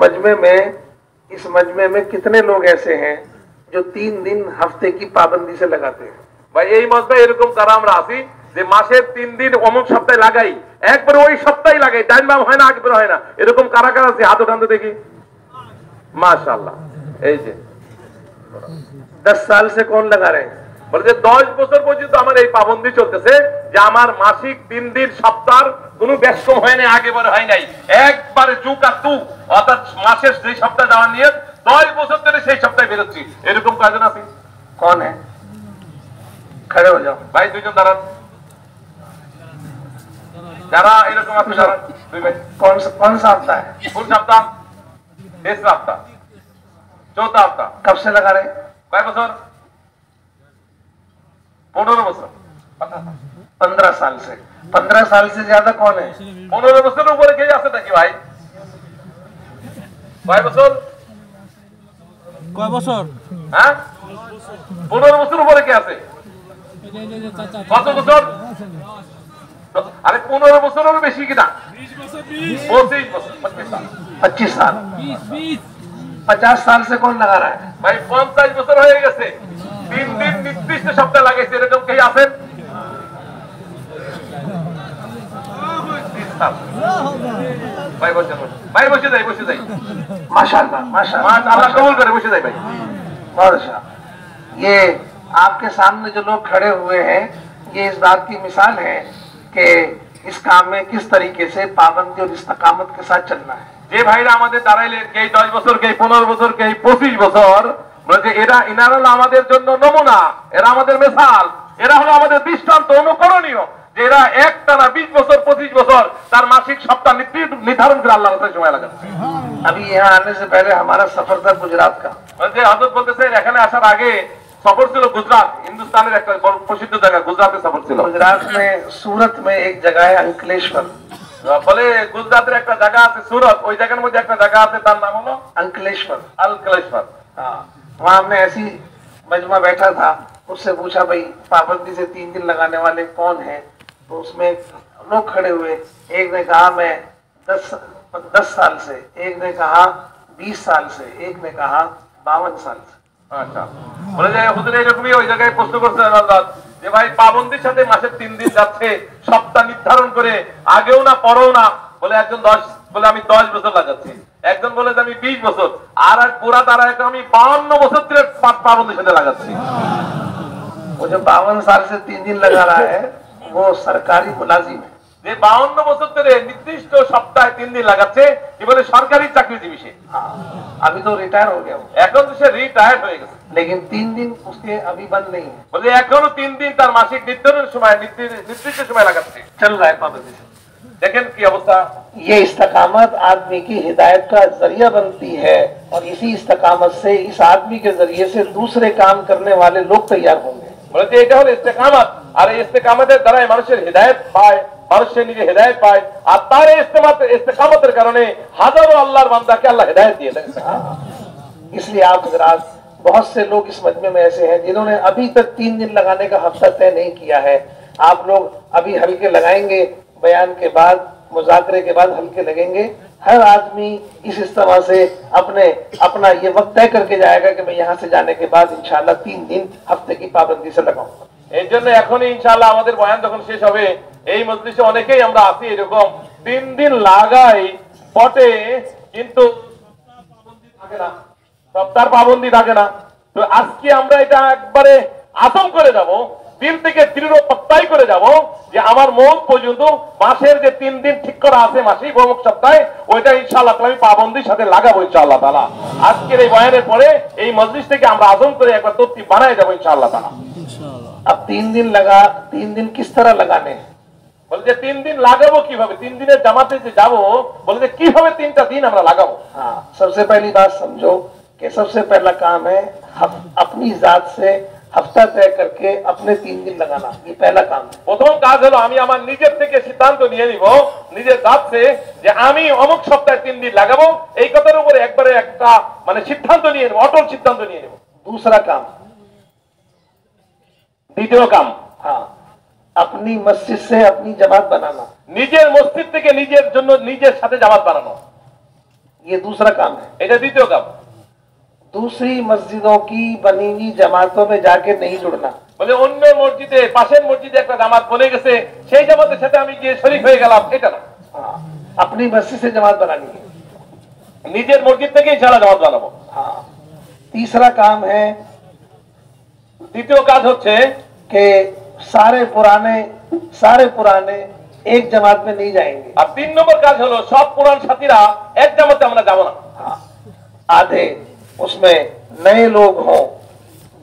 Speaker 1: मजमे में कितने लोग ऐसे हैं जो 3 दिन हफ्ते की पाबंदी से लगाते हैं?
Speaker 2: ভাই এই মজমায় এরকম কারা আমরা আছি যে মাসের 3 দিন অমুক সপ্তাহে লাগাই, একবার ওই সপ্তাহে লাগাই, ডাইন বাম হয় না, আগে বের হয় না, এরকম কারা কারা আছে? হাত উঠান তো দেখি। মাশাআল্লাহ। এই যে
Speaker 1: 10 साल से कौन लगा रहे हैं?
Speaker 2: বলে যে 10 বছর পর্যন্ত আমার এই পাবন্দি চলতেছে যে আমার মাসিক 3 দিন সপ্তাহের কোনো ব্যস্তম হয় না, আগে বড় হয় নাই, একবারে চুকা তু, অর্থাৎ মাসের যে সপ্তাহ যাওয়ার নিয়ে 10 বছর ধরে সেই সপ্তাহে বেরোচ্ছি, এরকম কয়জন আছে?
Speaker 1: कौन है? खड़े हो जाओ
Speaker 2: ভাই, দুইজন দাঁড়ান। যারা এরকম আছে দাঁড়ান। দুই ভাই।
Speaker 1: कौन सा हफ्ता है?
Speaker 2: কোন সপ্তাহ? তেসরা সপ্তাহ, চৌথা সপ্তাহ।
Speaker 1: कब से लगा रहे हैं?
Speaker 2: কয় বছর? 15 বছর।
Speaker 1: 15 साल से। 15 साल से ज्यादा कौन है?
Speaker 2: 15 বছরের উপরে কে আছে নাকি ভাই? কয় বছর?
Speaker 3: কয় বছর?
Speaker 2: হ্যাঁ, 15 বছর উপরে কে আছে? কত বছর? আরে 15 বছরেরও বেশি কিনা? 25 বছর।
Speaker 1: 25 साल। 50 साल से कौन लगा रहा है?
Speaker 2: ভাই 50 বছর হয়ে গেছে, 3 দিন নির্দিষ্ট সপ্তাহে লাগাইছে, এরকম কে আছেন? ভাই বসে ভাই, বসে যাই, বসে যাই।
Speaker 1: माशाल्लाह माशाल्लाह
Speaker 2: আল্লাহ কবুল করে, বসে যাই ভাই।
Speaker 1: बहुत अच्छा। ये आपके सामने जो लोग खड़े हुए हैं ये इस बात की मिसाल है कि इस काम में किस तरीके से पाबंदी और इस्तकामत के साथ चलना है।
Speaker 2: যে ভাইরা আমাদের দাঁড়াইলেন, কে 10 বছর, কে 15 বছর, কে 25 বছর, বলছে এনারা হলো আমাদের জন্য নমুনা, এরা আমাদের মিসাল, এরা হলো আমাদের দৃষ্টান্ত, অনুকরণীয়, যে এরা একটানা 20 বছর 25 বছর তার মাসিক সপ্তাহ নির্ধারণ করে আল্লাহর কাছে সময় লাগাচ্ছে।
Speaker 1: अभी यहाँ आने से पहले हमारा सफर था गुजरात का।
Speaker 2: বলছে হযরত বলতেছেন এখানে আসার আগে সফর ছিল গুজরাট, হিন্দুস্তানের একটা বড় প্রসিদ্ধ জায়গা, গুজরাতে সফর ছিল।
Speaker 1: गुजरात में सूरत में एक जगह है अंकलेश्वर।
Speaker 2: বলে গুজরাতের একটা জায়গা আছে সুরত, ওই জায়গার মধ্যে একটা জায়গা আছে, তার নাম হলো
Speaker 1: अंकलेश्वर।
Speaker 2: আলকলেশ্বর।
Speaker 1: हाँ, वहाँ हमने ऐसी मजमा बैठा था, उससे पूछा भाई पाबंदी से 3 दिन लगाने वाले कौन हैं? तो उसमें लोग खड़े हुए, एक ने कहा मैं 10 साल से, एक ने कहा 20 साल से, एक ने कहा 52 साल से।
Speaker 2: আচ্ছা, বলে যে হুজুর এরকমই ওই জায়গায় প্রশ্ন করছে হযরত যে ভাই পাবন্দির সাথে মাসে 3 দিন যাচ্ছে, সপ্তাহ নির্ধারণ করে, আগেও না পরেও না। বলে একজন 10 বলে আমি 10 বছর লাগাচ্ছি, একজন বলে যে আমি 20 বছর, আর এক পুরা তারা আমি 52 বছর ধরে পাবন্দির সাথে লাগাচ্ছি।
Speaker 1: वो जो 52 साल से 3 दिन लगा रहा है वो सरकारी मुलाजिम है।
Speaker 2: যে 52 বছর ধরে নির্দিষ্ট সপ্তাহে 3 দিন লাগাচ্ছে, কি বলে সরকারি চাকরিজীবী সে।
Speaker 1: हाँ, अभी तो रिटायर हो गया वो,
Speaker 2: এখন তো সে রিটায়ার্ড হয়ে গেছে,
Speaker 1: लेकिन 3 दिन उसके अभी बंद नहीं है,
Speaker 2: বলে এখনো 3 দিন তার মাসিক নির্ধারণের সময় নির্দিষ্ট সময় লাগাচ্ছে।
Speaker 1: चल रहा है पाबंदी से।
Speaker 2: দেখেন কি অবস্থা।
Speaker 1: ये इस्तकामत आदमी की हिदायत का जरिया बनती है और इसी इस्तकामत से इस आदमी के जरिए से दूसरे काम करने वाले लोग तैयार होंगे।
Speaker 2: বলে যে এটা হলো ইস্তেকামত, আর এই ইস্তেকামতের দ্বারাই মানুষের হিদায়াত পায়, মানুষের নিজে হিদায়াত পায়, আর তার ইস্তেকামতের কারণে হাজারো আল্লাহর বান্দাকে আল্লাহ হিদায়াত দিয়ে দেন।
Speaker 1: इसलिए आप हजरात, बहुत से लोग इस मजमे में ऐसे हैं जिन्होंने अभी तक 3 दिन लगाने का हफ्ता तय नहीं किया है। आप लोग अभी हल्के लगाएंगे, बयान के बाद, मुज़ाकरे के बाद हल्के लगेंगे। हर आदमी इस इस्तेमाल से अपना ये वक्त तय करके जाएगा कि मैं यहाँ से जाने के बाद इंशाल्लाह 3 दिन हफ्ते की पाबंदी से लगाऊंगा।
Speaker 2: এই জন্য এখনই ইনশাআল্লাহ আমাদের বয়ান যখন শেষ হবে, এই মজলিসে অনেকেই আমরা আছি এরকম 3 দিন লাগাই বটে, কিন্তু সপ্তাহ পাবন্দি থাকে না। তো আজকে আমরা এটা একবারে আতম করে যাব দিল থেকে দৃঢ় প্রত্যয় করে যাব যে আমার মৌত পর্যন্ত মাসের যে 3 দিন ঠিক করা আছে মাসিক অমুক সপ্তাহে ওইটা ইনশাআল্লাহ আমি পাবন্দির সাথে লাগাবো ইনশাআল্লাহ তাআলা। আজকের এই বয়ানের পরে এই মজলিস থেকে আমরা আজম করে একবার তরতিব বানায় যাব ইনশাআল্লাহ তাআলা।
Speaker 1: अब 3 दिन किस तरह लगाने हैं?
Speaker 2: বলে যে 3 দিন লাগাবো কিভাবে, 3 দিনের জামাতে যে যাবো বলে যে কিভাবে 3টা দিন আমরা লাগাবো।
Speaker 1: हाँ, सबसे पहली बात समझो कि सबसे पहला काम है अपनी जात से हफ्ता तय करके अपने 3 दिन लगाना, ये पहला काम है।
Speaker 2: প্রথম কাজ হলো আমি আমার নিজের থেকে সিদ্ধান্ত নিয়ে নিব নিজের জাতছে যে আমি অমুক সপ্তাহে 3 দিন লাগাবো, এই কথার উপরে একবারে একটা মানে সিদ্ধান্ত নিয়ে নেব, অটল সিদ্ধান্ত নিয়ে নেব।
Speaker 1: दूसरा काम,
Speaker 2: দ্বিতীয় কাম,
Speaker 1: हाँ, अपनी मस्जिद से अपनी जमात बनाना,
Speaker 2: নিজের মসজিদ থেকে নিজের জন্য নিজের সাথে জামাত বানানো,
Speaker 1: ये दूसरा काम है।
Speaker 2: এটা দ্বিতীয় কাম।
Speaker 1: दूसरी मस्जिदों की बनी हुई जमातों में जाके नहीं जुड़ना,
Speaker 2: বলে অন্য মসজিদে পাশের মসজিদে একটা জামাত বনে গেছে সেই জামাতের সাথে আমি গিয়ে শরীক হয়ে গেলাম, এটা না।
Speaker 1: हाँ, अपनी मस्जिद से जमात बनानी है।
Speaker 2: নিজের মসজিদ থেকেই সারা জামাত বানাবো।
Speaker 1: हाँ, तीसरा काम है
Speaker 2: দ্বিতীয় কাজ হচ্ছে
Speaker 1: कि सारे पुराने एक जमात में नहीं जाएंगे।
Speaker 2: আর 3 নম্বর কাজ হলো সব পুরান সাথীরা এক জামাতে আমরা যাব না।
Speaker 1: हाँ, आधे उसमें नए लोग हों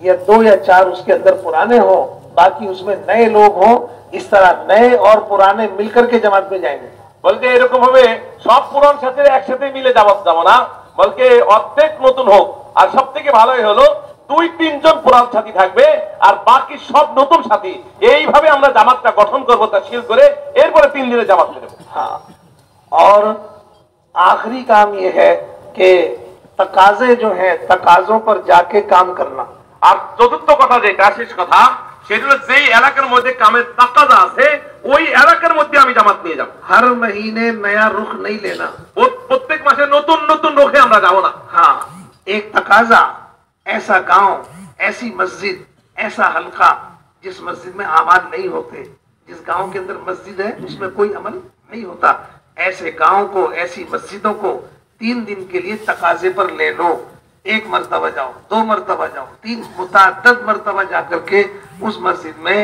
Speaker 1: या 2 या 4 उसके अंदर पुराने हों, बाकी उसमें नए लोग हों, इस तरह नए और पुराने मिलकर के जमात में जाएंगे।
Speaker 2: বলতে এরকম হবে সব পুরান সাথীরা একসাথে মিলে জামাত যাব না, বলকে অর্ধেক নতুন হোক, আর সব থেকে ভালোই হলো 2-3 জন পুরান সাথী থাকবে আর বাকি সব নতুন সাথী, এইভাবে আমরা জামাতটা গঠন করবো তাশকিল করে, এরপরে 3 দিনের জামাত করে দেব।
Speaker 1: हाँ, और आखिरी काम ये है कि तकाजे जो हैं तकाजों पर जाके काम करना।
Speaker 2: আর চতুর্থ কথা যেটা শেষ কথা সেটা হলো যেই এলাকার মধ্যে কামের তাকাজা আছে ওই এলাকার মধ্যে আমি জামাত নিয়ে যাব।
Speaker 1: हर महीने नया रुख नहीं लेना।
Speaker 2: প্রত্যেক মাসে নতুন নতুন রুখে আমরা যাব না।
Speaker 1: हाँ, एक तकाजा, ऐसा गांव, ऐसी मस्जिद, ऐसा हलका जिस मस्जिद में आमाल नहीं होते, जिस गांव के अंदर मस्जिद है उसमें कोई अमल नहीं होता, ऐसे गांव को, ऐसी मस्जिदों को 3 दिन के लिए तकाजे पर ले लो। 1 मरतबा जाओ, 2 मरतबा जाओ, 3 मुतअद्दिद मरतबा जाकर के उस मस्जिद में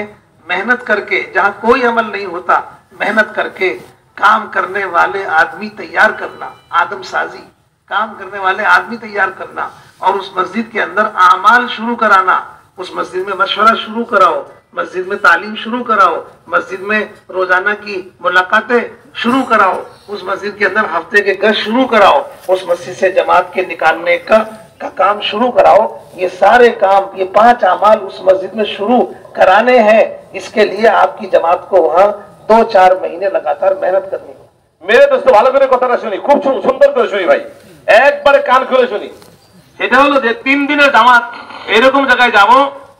Speaker 1: मेहनत करके, जहाँ कोई अमल नहीं होता, मेहनत करके काम करने वाले आदमी तैयार करना, आदम साजी काम करने वाले आदमी तैयार करना, और उस मस्जिद के अंदर आमाल शुरू कराना। उस मस्जिद में मशवरा शुरू कराओ, मस्जिद में तालीम शुरू कराओ, मस्जिद में रोजाना की मुलाकातें शुरू कराओ, उस मस्जिद के अंदर हफ्ते के गश्त शुरू कराओ, उस मस्जिद से जमात के निकालने का काम शुरू कराओ। ये सारे काम, ये 5 अमाल उस मस्जिद में शुरू कराने हैं। इसके लिए आपकी जमात को वहाँ 2-4 महीने लगातार मेहनत करनी है।
Speaker 2: মেরে দোস্ত ভালো করে কথাটা শুনি, খুব সুন্দর করে শুনি ভাই, একবারে কান খুলে শুনি। সেটা হলো যে 3 দিনের জামাত এরকম জায়গায় যাব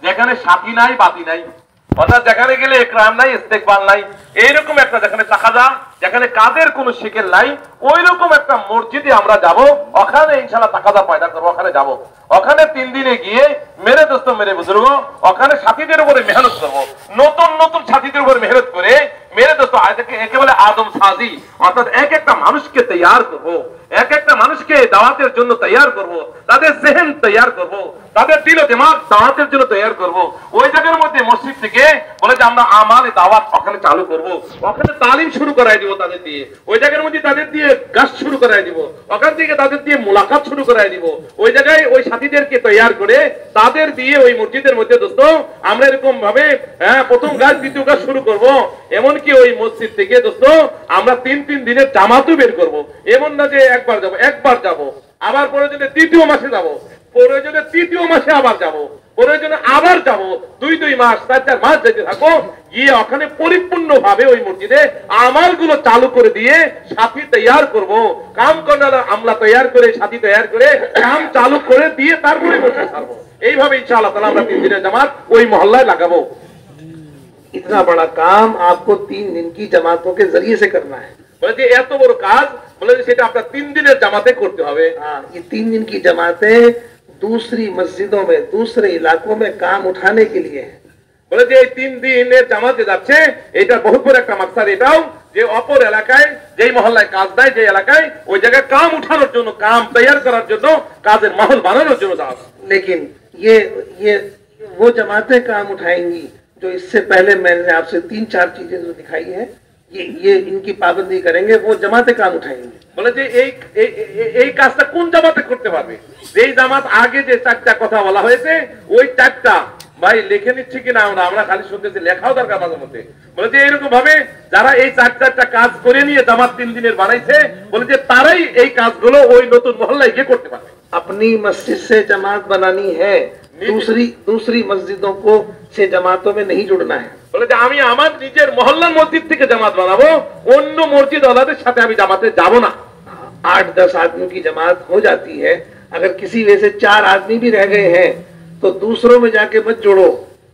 Speaker 2: যেখানে সাথী নাই বাতি নাই, অর্থাৎ যেখানে গেলে একরাম নাই, ইস্তেকবাল নাই, এইরকম একটা যেখানে তাকাজা, যেখানে কাদের কোনো শিকেল নাই, ওই রকম একটা মসজিদে আমরা যাব, ওখানে ইনশাআল্লাহ তাকাজা পয়দা করবো, ওখানে যাব। ওখানে 3 দিনে গিয়ে মেরে দোস্ত মেরে বুজুর্গ ওখানে সাথীদের উপরে মেহনত করবো, নতুন নতুন সাথীদের উপরে মেহনত করে মেরে দোস্ত একেবারে আদম সাজি, অর্থাৎ এক একটা মানুষকে তৈয়ার করবো, এক একটা মানুষকে দাওয়াতের জন্য তৈয়ার করব, তাদের জেহেন তৈয়ার করব, তাদের দিল ও দিমাগ দাওয়াতের জন্য তৈয়ার করব। ওই জায়গার মধ্যে মসজিদ থেকে বলে যে আমরা আমালে দাওয়াত ওখানে চালু করব, ওখানে তালিম শুরু করাই দিব তাদের দিয়ে, ওই জায়গার মধ্যে তাদের দিয়ে গাছ শুরু করাই দিব, ওখান থেকে তাদের দিয়ে মুলাকাত শুরু করাই দিব, ওই জায়গায় ওই সাথীদেরকে তৈয়ার করে তাদের দিয়ে ওই মসজিদের মধ্যে দোস্ত আমরা এরকম ভাবে প্রথম গাছ দ্বিতীয় গাছ শুরু করব। এমনকি ওই মসজিদ থেকে দোস্ত আমরা 3 দিনের জামাতও বের করব। এমন না যে একবার যাব, আবার প্রয়োজনে 3য় মাসে যাব, প্রয়োজনে 3য় মাসে আবার যাব, প্রয়োজনে আবার যাব, 2 মাস 4 মাস যেতে থাকো, গিয়ে ওখানে পরিপূর্ণ ভাবে ওই মসজিদে আমালগুলো চালু করে দিয়ে সাথী তৈয়ার করব, কাম করার আমলা তৈয়ার করে সাথী তৈয়ার করে কাম চালু করে দিয়ে তারপরে মসজিদ ছাড়বো। এইভাবে ইনশাআল্লাহ তাআলা আমরা 3 দিনের জামাত ওই মহল্লায় লাগাবো।
Speaker 1: इतना बड़ा काम आपको 3 दिन की जमातों के जरिए से करना है।
Speaker 2: বলে যে এত বড় কাজ, বলে যে সেটা আপনার 3 দিনের জামাতে করতে হবে।
Speaker 1: हाँ, ये 3 दिन की जमातें दूसरी मस्जिदों में, दूसरे इलाकों में काम उठाने के लिए है।
Speaker 2: বলে যে এই 3 দিনের জামাতে যাচ্ছে, এটা বহুত বড় একটা মাকসাদ, এটাও যে অপর এলাকায় যেই মহল্লায় কাজ দেয়, যে এলাকায় ওই জায়গায় কাম উঠানোর জন্য, কাম তৈয়ার করার জন্য, কাজের মাহল বানানোর জন্য যাওয়া।
Speaker 1: लेकिन ये वो जमातें काम उठाएंगी जो इससे पहले मैंने आपसे 3-4 चीजें जो दिखाई है, ये इनकी पाबंदी करेंगे, वो जमाते काम उठाएंगे।
Speaker 2: বলে যে এই কাজটা কোন জামাতে করতে পারবে? যেই জামাত আগে যে 4টা কথা বলা হয়েছে ওই 4টা ভাই লিখে নিচ্ছে কিনা আমরা খালি শুনতেছি, লেখাও দরকার মাঝে মধ্যে। বলে যে এরকম ভাবে যারা এই 4টা কাজ করে নিয়ে জামাত 3 দিনের বানাইছে, বলে যে তারাই এই কাজগুলো ওই নতুন মহল্লায় গিয়ে করতে পারবে।
Speaker 1: अपनी मस्जिद से जमात बनानी है, दूसरी मस्जिदों को से जमातों में नहीं जुड़ना है।
Speaker 2: বলে যে আমি আমার নিজের মহল্লার মসজিদ থেকে জামাত বানাবো, অন্য মসজিদ ওয়ালাদের সাথে আমি জামাতে যাব না।
Speaker 1: 8-10 आदमियों की जमात हो जाती है, अगर किसी वजह से 4 आदमी भी रह गए हैं तो दूसरों में जाके मत जोड़ो,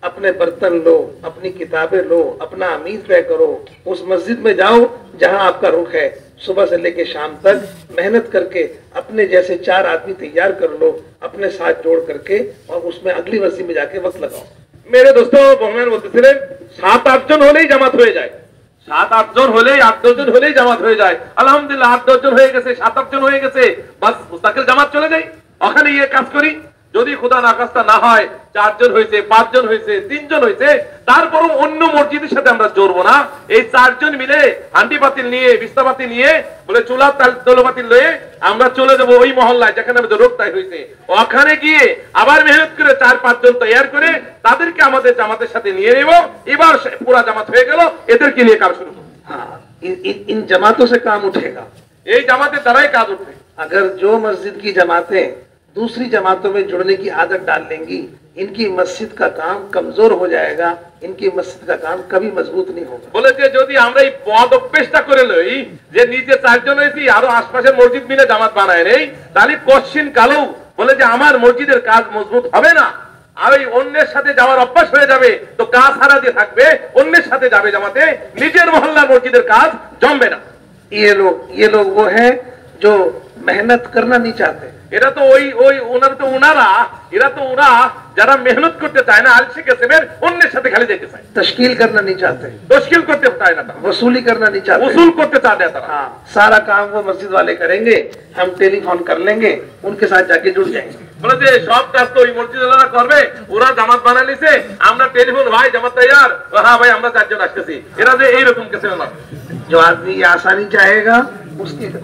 Speaker 1: अपने बर्तन लो, अपनी किताबें लो, अपना अमीर तय करो, उस मस्जिद में जाओ जहां आपका रुख है, सुबह से लेके शाम तक मेहनत करके अपने जैसे 4 आदमी तैयार कर लो, अपने साथ जोड़ करके, और उसमें अगली मस्जिद में जाके वक्त लगाओ।
Speaker 2: मेरे दोस्तों मोहम्मद বলতেছিলেন 7-8 জন হলেই জামাত হয়ে যায়, 7-8 জন হলেই 8-10 জন হলেই জামাত হয়ে যায়। আলহামদুলিল্লাহ 8-10 জন হয়ে গেছে, 7-8 জন হয়ে গেছে, বাস মুস্তাকিল জামাত চলে যাই, ওখানে গিয়ে কাজ করি। যদি খোদা না খাস্তা না হয় 4 জন হয়েছে, 5 জন হয়েছে, 3 জন হয়েছে, তারপরও অন্য মসজিদের সাথে আমরা জড়বো না। এই 4 জন মিলে হান্ডি পাতিল নিয়ে, বিস্তা পাতিল নিয়ে, বলে চুলা তলো পাতিল নিয়ে আমরা চলে যাবো ওই মহল্লায় যেখানে আমাদের রোগটাই হয়েছে, ওখানে গিয়ে আবার মেহনত করে 4-5 জন তৈরি করে তাদেরকে আমাদের জামাতের সাথে নিয়ে নেব। এবার পুরা জামাত হয়ে গেল, এদেরকে নিয়ে কাজ শুরু করব।
Speaker 1: हाँ, इन जमातों से काम उठेगा।
Speaker 2: এই জামাতের দ্বারাই কাজ উঠবে।
Speaker 1: अगर जो मस्जिद की जमातें दूसरी जमातों में जुड़ने की आदत डाल लेंगी, इनकी मस्जिद का काम कमजोर हो जाएगा, इनकी मस्जिद का काम कभी मजबूत नहीं होगा।
Speaker 2: বলে যে যদি আমরা এই বদ অভ্যেসটা করে লই যে নিজে 4 জন হয়েছি আরো আশপাশের মসজিদ মিলে জামাত বানায় নেই, তাহলে কোশ্চিন কালো বলে যে আমার মসজিদের কাজ মজবুত হবে না, আর ওই অন্যের সাথে যাওয়ার অভ্যাস হয়ে যাবে, তো কাজ হারা দিয়ে থাকবে, অন্যের সাথে যাবে জামাতে, নিজের মহল্লার মসজিদের কাজ জমবে না।
Speaker 1: ये लोग वो हैं जो मेहनत करना नहीं चाहते।
Speaker 2: এরা তো ওরা যারা মেহনত করতে চায় না, আলসি কিসমের, অন্যের সাথে খালি যেতে চায়,
Speaker 1: तश्कील करना नहीं चाहते,
Speaker 2: তশকিল করতে চায় না,
Speaker 1: वसूली करना नहीं चाहते,
Speaker 2: वसूल করতে চায় না তারা।
Speaker 1: हाँ, सारा काम वो मस्जिद वाले करेंगे, हम टेलीफोन कर लेंगे, उनके साथ जाके जुड़ जाएंगे।
Speaker 2: বলে যে সব কাজ তো ওই মসজিদওয়ালারা করবে, ওরা জামাত বানায় নিছে, আমরা টেলিফোন, ভাই জামাত তৈয়ার, হ্যাঁ ভাই আমরা 4 জন আসতেছি। এরা যে এইরকম কিসমের মানুষ।
Speaker 1: जो आदमी ये आसानी चाहेगा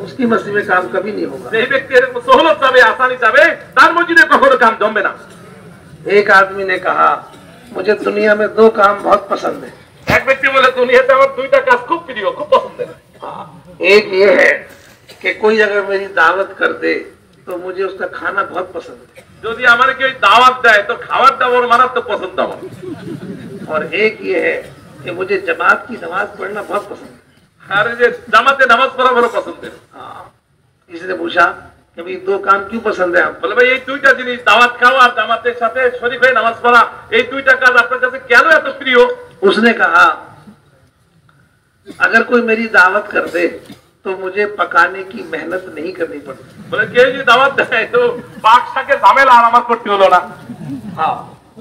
Speaker 1: उसकी मस्जिद में काम कभी नहीं होगा।
Speaker 2: এই ব্যক্তি এরকম সহলত চাবে, আসানি চাবে, তার মসজিদে কখনো কাম জমবে না।
Speaker 1: एक आदमी ने कहा, मुझे दुनिया में 2 काम बहुत पसंद है।
Speaker 2: এক ব্যক্তি বলে দুনিয়াতে আমার 2টা কাজ খুব প্রিয়, খুব পছন্দের।
Speaker 1: एक ये है कि कोई अगर मेरी दावत कर दे तो मुझे उसका खाना बहुत पसंद है,
Speaker 2: যদি আমার কেউ দাওয়াত দেয় তো খাবার দাবার মারাত্মক পছন্দ আমার।
Speaker 1: और एक ये है कि मुझे जमात की नमाज पढ़ना बहुत पसंद है।
Speaker 2: আর যে জামাতে নামাজ পড়া বড় পছন্দের।
Speaker 1: हाँ, किसी ने पूछा कि भाई 2 काम क्यों पसंद है आपको?
Speaker 2: বলে ভাই এই 2টা জিনিস, দাওয়াত খাওয়া আর জামাতের সাথে শরীক হয়ে নামাজ পড়া, এই 2টা কাজ আপনার কাছে কেন এত প্রিয়?
Speaker 1: उसने कहा, अगर कोई मेरी दावत कर दे तो मुझे पकाने की मेहनत नहीं करनी पड़ती।
Speaker 2: বলে কেউ যদি দাওয়াত দেয় তো পাক শাকের ঝামেলা আর আমার করতে হলো না।
Speaker 1: हाँ,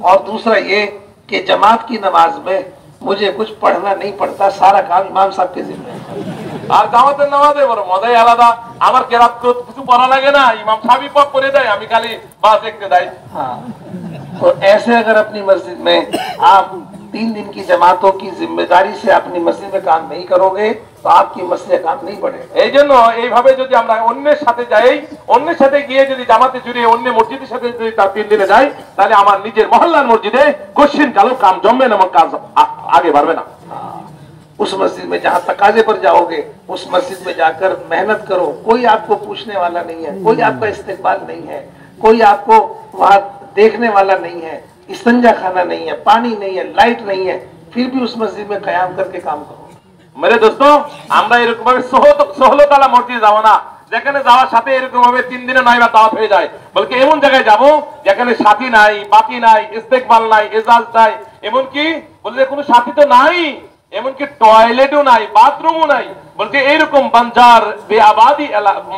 Speaker 1: और दूसरा ये कि जमात की नमाज में मुझे कुछ पढ़ना नहीं पड़ता, सारा काम इमाम साहब के जिम्मे है।
Speaker 2: আর জামাতের নামাজে বড় মজাই আলাদা, আমার কেরাত কিছু পড়া লাগে না, ইমাম সাহেবই পাক করে দেয়, আমি খালি বাস দেখতে যাই।
Speaker 1: हाँ, तो ऐसे अगर अपनी मस्जिद में आप 3 दिन की जमातों की जिम्मेदारी से अपनी मस्जिद में काम नहीं करोगे तो आपकी मस्जिद काम नहीं बढ़ेगा।
Speaker 2: এই জন্য এইভাবে যদি আমরা অন্যের সাথে যাই, অন্যের সাথে গিয়ে যদি জামাতে জুড়ে অন্য মসজিদের সাথে যদি তার 3 দিনে যাই, তাহলে আমার নিজের মহল্লার মসজিদে কোশ্চিন কালো কাম জমবে না, আমার কাজ আগে বাড়বে না।
Speaker 1: उस मस्जिद में जहाँ तकाजे पर जाओगे उस मस्जिद में जाकर मेहनत करो, कोई आपको पूछने वाला नहीं है, कोई आपका इस्तेकबाल नहीं है, कोई आपको वहाँ देखने वाला नहीं है, इस्तंजा खाना नहीं है, पानी नहीं है, लाइट नहीं है, फिर भी उस मस्जिद में कयाम करके काम करो।
Speaker 2: मेरे दोस्तों, আমরা এরকম ভাবে সহলতালা মসজিদে যাব না যেখানে যাওয়ার সাথে এরকম ভাবে 3 দিনে নয় বা দাওয়াত হয়ে যায়, বলকে এমন জায়গায় যাব যেখানে সাথী নাই, বাতি নাই, ইস্তেকবাল নাই, এজাজ নাই, এমনকি বললে কোনো সাথী তো নাই, এমনকি টয়লেটও নাই, বাথরুমও নাই, বলছে এইরকম বাঞ্জার বেআবাদি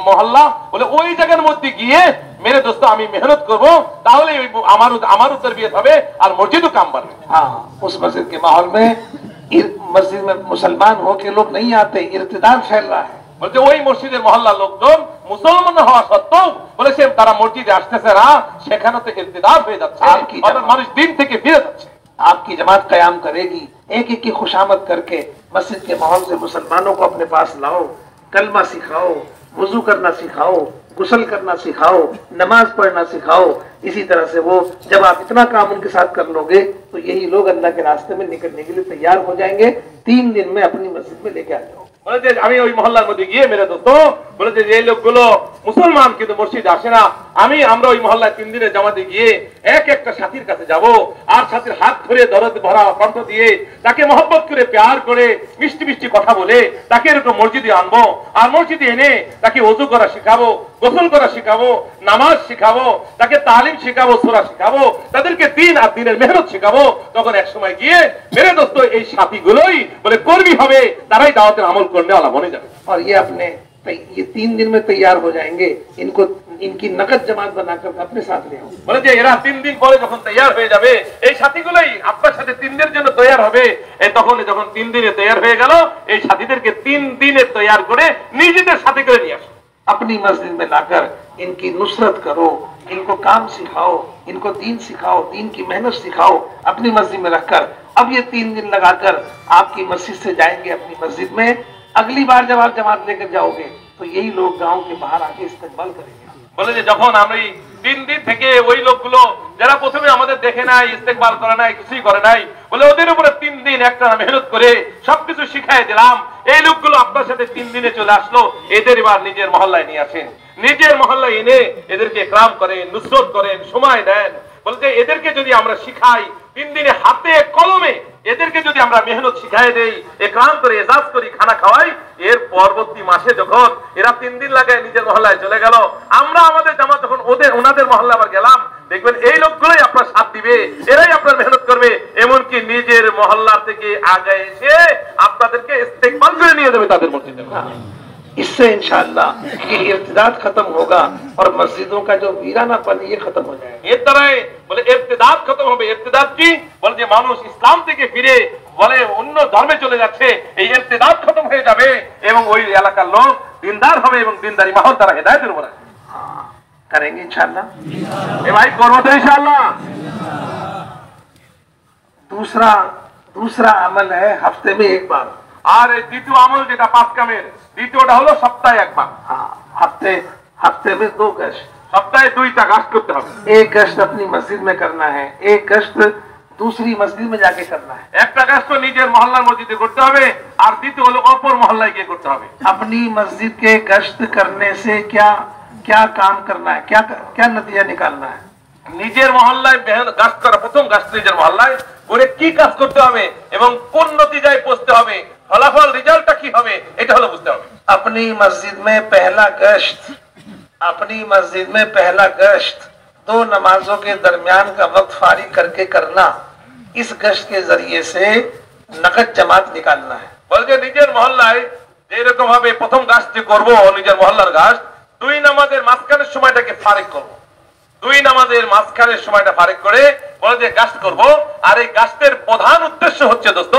Speaker 2: মহল্লা, বলে ওই জায়গার মধ্যে গিয়ে मेरे दोस्तों আমি মেহনত করব, তাহলে আমার তরবিয়ত হবে আর মসজিদও কাম বাড়বে।
Speaker 1: हाँ, उस मस्जिद के माहौल में मस्जिद में मुसलमान होके लोग नहीं आते, इर्तिदाद फैल रहा है।
Speaker 2: বলছে ওই মসজিদের মহল্লার লোকজন মুসলমান হওয়া সত্ত্বেও বলে সে তারা মসজিদে আসতেছে না, সেখানে তো ইর্তিদাদ হয়ে যাচ্ছে, অর্থাৎ মানুষ দিন থেকে ফিরে যাচ্ছে।
Speaker 1: आपकी जमात कयाम करेगी। एक एक की खुशामद करके मस्जिद के माहौल से मुसलमानों को अपने पास लाओ, कलमा सिखाओ, वुजू करना सिखाओ, गुसल करना सिखाओ, नमाज पढ़ना सिखाओ। इसी तरह से वो जब आप इतना काम उनके साथ कर लोगे तो यही लोग अल्लाह के रास्ते में निकलने के लिए तैयार हो जाएंगे। 3 दिन में अपनी मस्जिद में लेके आ जाओ।
Speaker 2: বলে যে আমি ওই মহল্লার মধ্যে গিয়ে মেরে দোস্ত বলে যে এই লোকগুলো মুসলমান কিন্তু মসজিদ আসে না, আমরা ওই মহল্লায় 3 দিনের জামাতে গিয়ে এক একটা সাথীর কাছে যাব আর সাথীর হাত ধরে দরদ ভরা কণ্ঠ দিয়ে তাকে মহব্বত করে প্যার করে মিষ্টি মিষ্টি কথা বলে তাকে এরকম মসজিদে আনবো, আর মসজিদে এনে তাকে ওযু করা শিখাবো, গোসল করা শিখাবো, নামাজ শিখাবো, তাকে তালিম শিখাবো, সূরা শিখাবো, তাদেরকে দিন আর দিনের মেহনত শিখাবো। তখন এক সময় গিয়ে মেরে দোস্ত এই সাথীগুলোই বলে কর্মী হবে, তারাই দাওয়াতের আমল करने वाला बने जाए।
Speaker 1: और ये 3 दिन में तैयार हो जाएंगे। इनको इनकी नकद जमात बनाकर अपने साथ ले आओ।
Speaker 2: বলে যে এরা 3 দিন পরে যখন তৈয়ার হয়ে যাবে এই সাথীগুলোই আপনার সাথে 3 দিনের জন্য তৈয়ার হবে। এই তখন যখন 3 দিনে তৈয়ার হয়ে গেল এই সাথীদেরকে 3 দিনে তৈয়ার করে নিজেদের সাথে করে নিয়ে আসো।
Speaker 1: अपनी मस्जिद में लाकर इनकी नुसरत करो, इनको काम सिखाओ, इनको दीन सिखाओ, दीन की मेहनत सिखाओ। अपनी मस्जिद में रखकर अब ये 3 दिन लगाकर आपकी मस्जिद से जाएंगे अपनी मस्जिद में। अगली बार जब आप जमात लेकर जाओगे तो यही लोग गांव के बाहर आके इस्तेमाल करेंगे।
Speaker 2: বলে যে যখন আমরা এই 3 দিন থেকে ওই লোকগুলো যারা প্রথমে আমাদের দেখে নাই, ইস্তেকবাল করে নাই, কিছুই করে নাই, বলে ওদের উপরে 3 দিন একটা মেহনত করে সবকিছু শিখাই দিলাম। এই লোকগুলো আপনার সাথে 3 দিনে চলে আসলো, এদের এবার নিজের মহল্লায় নিয়ে আসেন। নিজের মহল্লায় এনে এদেরকে ইকরাম করেন, নুসরত করেন, সময় দেন। বলতে এদেরকে যদি আমরা শিখাই 3 দিনে হাতে কলমে এদেরকে যদি আমরা মেহনত শিখাই দেই, ইকরাম করে এজাজ করি, খানা খাওয়াই, এর পরবর্তী মাসে যখন এরা 3 দিন লাগায় নিজের মহল্লায় চলে গেল, আমরা আমাদের জামাত যখন ওনাদের মহল্লায় আবার গেলাম, দেখবেন এই লোকগুলোই আপনার সাথ দিবে, এরাই আপনার মেহনত করবে, এমনকি নিজের মহল্লা থেকে আগে এসে আপনাদেরকে ইস্তেকবাল করে নিয়ে যাবে তাদের মসজিদে।
Speaker 1: इससे इंशाअल्लाह ये इर्तिदाद खत्म होगा और मस्जिदों का जो वीरानापन ये खत्म हो जाएगा।
Speaker 2: এর দ্বারাই বলে ইর্তিদাদ খতম হবে। ইর্তিদাদ কি? বলে যে মানুষ ইসলাম থেকে ফিরে বলে অন্য ধর্মে চলে যাচ্ছে, এই ইর্তিদাদ খতম হয়ে যাবে এবং ওই এলাকার লোক দিনদার হবে এবং দিনদারি মাহল তারা হেদায়েতের উপর আসবে।
Speaker 1: करेंगे इंशाअल्लाह।
Speaker 2: এ ভাই করব তো ইনশাআল্লাহ।
Speaker 1: दूसरा अमल है हफ्ते में एक बार।
Speaker 2: আর এই দ্বিতীয় আমল যেটা 5 কামের, দ্বিতীয়টা হলো সপ্তাহে একবার।
Speaker 1: हफ्ते में 2 गश्त,
Speaker 2: সপ্তাহে 2টা গাছ করতে হবে।
Speaker 1: एक गश्त अपनी मस्जिद में करना है, एक गश्त दूसरी मस्जिद में जाके करना है।
Speaker 2: একটা গাছ তো নিজের মহল্লার মসজিদে করতে হবে আর দ্বিতীয় হলো অপর মহল্লায় গিয়ে করতে হবে।
Speaker 1: अपनी मस्जिद के गश्त करने से क्या काम करना है, क्या नतीजा निकालना है?
Speaker 2: নিজের মহল্লায় গাছ করা, প্রথম গাছ নিজের মহল্লায় করে কি কাজ করতে হবে এবং কোন নতিজায় পৌঁছতে হবে, ফলাফল রেজাল্টটা কি হবে, এটা হলো বুঝতে হবে।
Speaker 1: अपनी मस्जिद में पहला गश्त 2 नमाजों के दरमियान का वक्त फारिग करके करना। इस गश्त के जरिए से नकद जमात निकालना है।
Speaker 2: বলছে নিজের মহল্লায় যেরকম ভাবে প্রথম গাছ যে করব, নিজের মহল্লার গাছ 2 নামাজের মাঝখানের সময়টাকে ফারিগ করব। 2 নামাজের মাঝখানের সময়টা ফারিগ করে বলে যে গাছ করব। আর এই গাছের প্রধান উদ্দেশ্য হচ্ছে দোস্ত,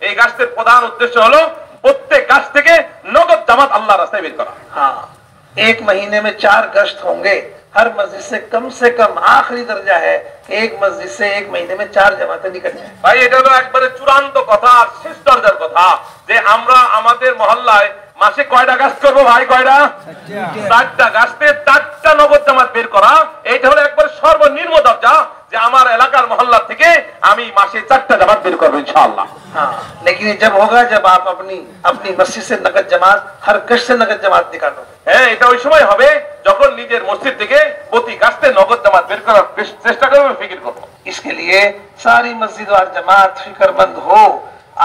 Speaker 2: এই গাছের প্রধান উদ্দেশ্য হলো প্রত্যেক গাছ থেকে নগদ জামাত আল্লাহর রাস্তায় বের করা।
Speaker 1: हाँ, 1 महीने में 4 गश्त होंगे। हर मस्जिद से कम आखिरी दर्जा है कि एक मस्जिद से 1 महीने में 4 जमातें निकल जाए।
Speaker 2: ভাই এটা হলো একবারে চূড়ান্ত কথা, শেষ দরজার কথা যে আমরা আমাদের মহল্লায় মাসে কয়টা গাছ করবো ভাই? কয়টা? 4টা গাছতে 4টা নগদ জামাত বের করা। এইটা হলো একবার সর্বনিম্ন দরজা যে আমার এলাকার মহল্লা থেকে আমি মাসে 4টা জামাত বের করবো ইনশাআল্লাহ।
Speaker 1: हाँ, लेकिन जब होगा जब आप अपनी मस्जिद से नकद जमात, हर गश्त से नकद जमात निकालोगे।
Speaker 2: হ্যাঁ, এটা ওই সময় হবে যখন নিজের মসজিদ থেকে প্রতি গাছতে নগদ জামাত বের করার চেষ্টা করবো, ফিকির করবো।
Speaker 1: इसके लिए सारी मस्जिद और जमात फिक्रमंद हो।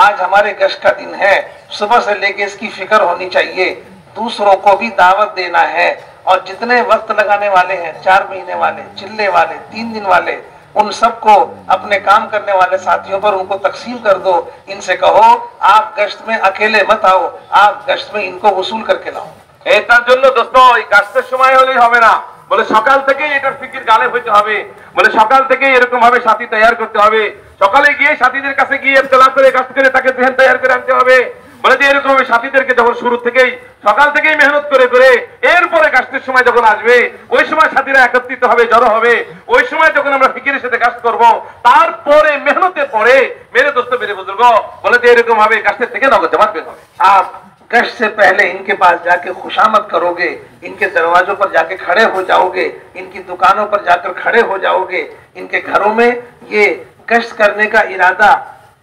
Speaker 1: आज हमारे गश्त का दिन है, सुबह से लेके इसकी फिक्र होनी चाहिए। दूसरों को भी दावत देना है और जितने वक्त लगाने वाले हैं, 4 महीने वाले, चिल्ले वाले, 3 दिन वाले, उन सबको अपने काम करने वाले साथियों पर उनको तकसीम कर दो। इनसे कहो आप गश्त में अकेले मत आओ, आप गश्त में इनको वसूल करके लाओ।
Speaker 2: এটার জন্য দোস্ত এই গাছের সময় হলেই হবে না, বলে সকাল থেকে এটার ফিকির গালে হইতে হবে। বলে সকাল থেকে এরকম ভাবে সাথী তৈরি করতে হবে। সকালে গিয়ে সাথীদের কাছে গিয়ে ইবতিলা করে গাছ করে তাকে জেহেন তৈরি করে আনতে হবে। বলে যে এরকম সাথীদেরকে যখন শুরু থেকেই সকাল থেকেই মেহনত করে করে এরপরে গাছের সময় যখন আসবে ওই সময় সাথীরা একত্রিত হবে, জড়ো হবে, ওই সময় যখন আমরা ফিকিরের সাথে কাজ করব, তারপরে মেহনতের পরে মেরে দোস্ত মেরে বুজুর্গ বলে যে এরকম ভাবে গাছের থেকে নগদ জামাত বের হবে।
Speaker 1: आप गश्त से पहले इनके पास जाके खुशामद करोगे, इनके दरवाजों पर जाके खड़े हो जाओगे, इनकी दुकानों पर जाकर खड़े हो जाओगे, इनके घरों में ये गश्त करने का इरादा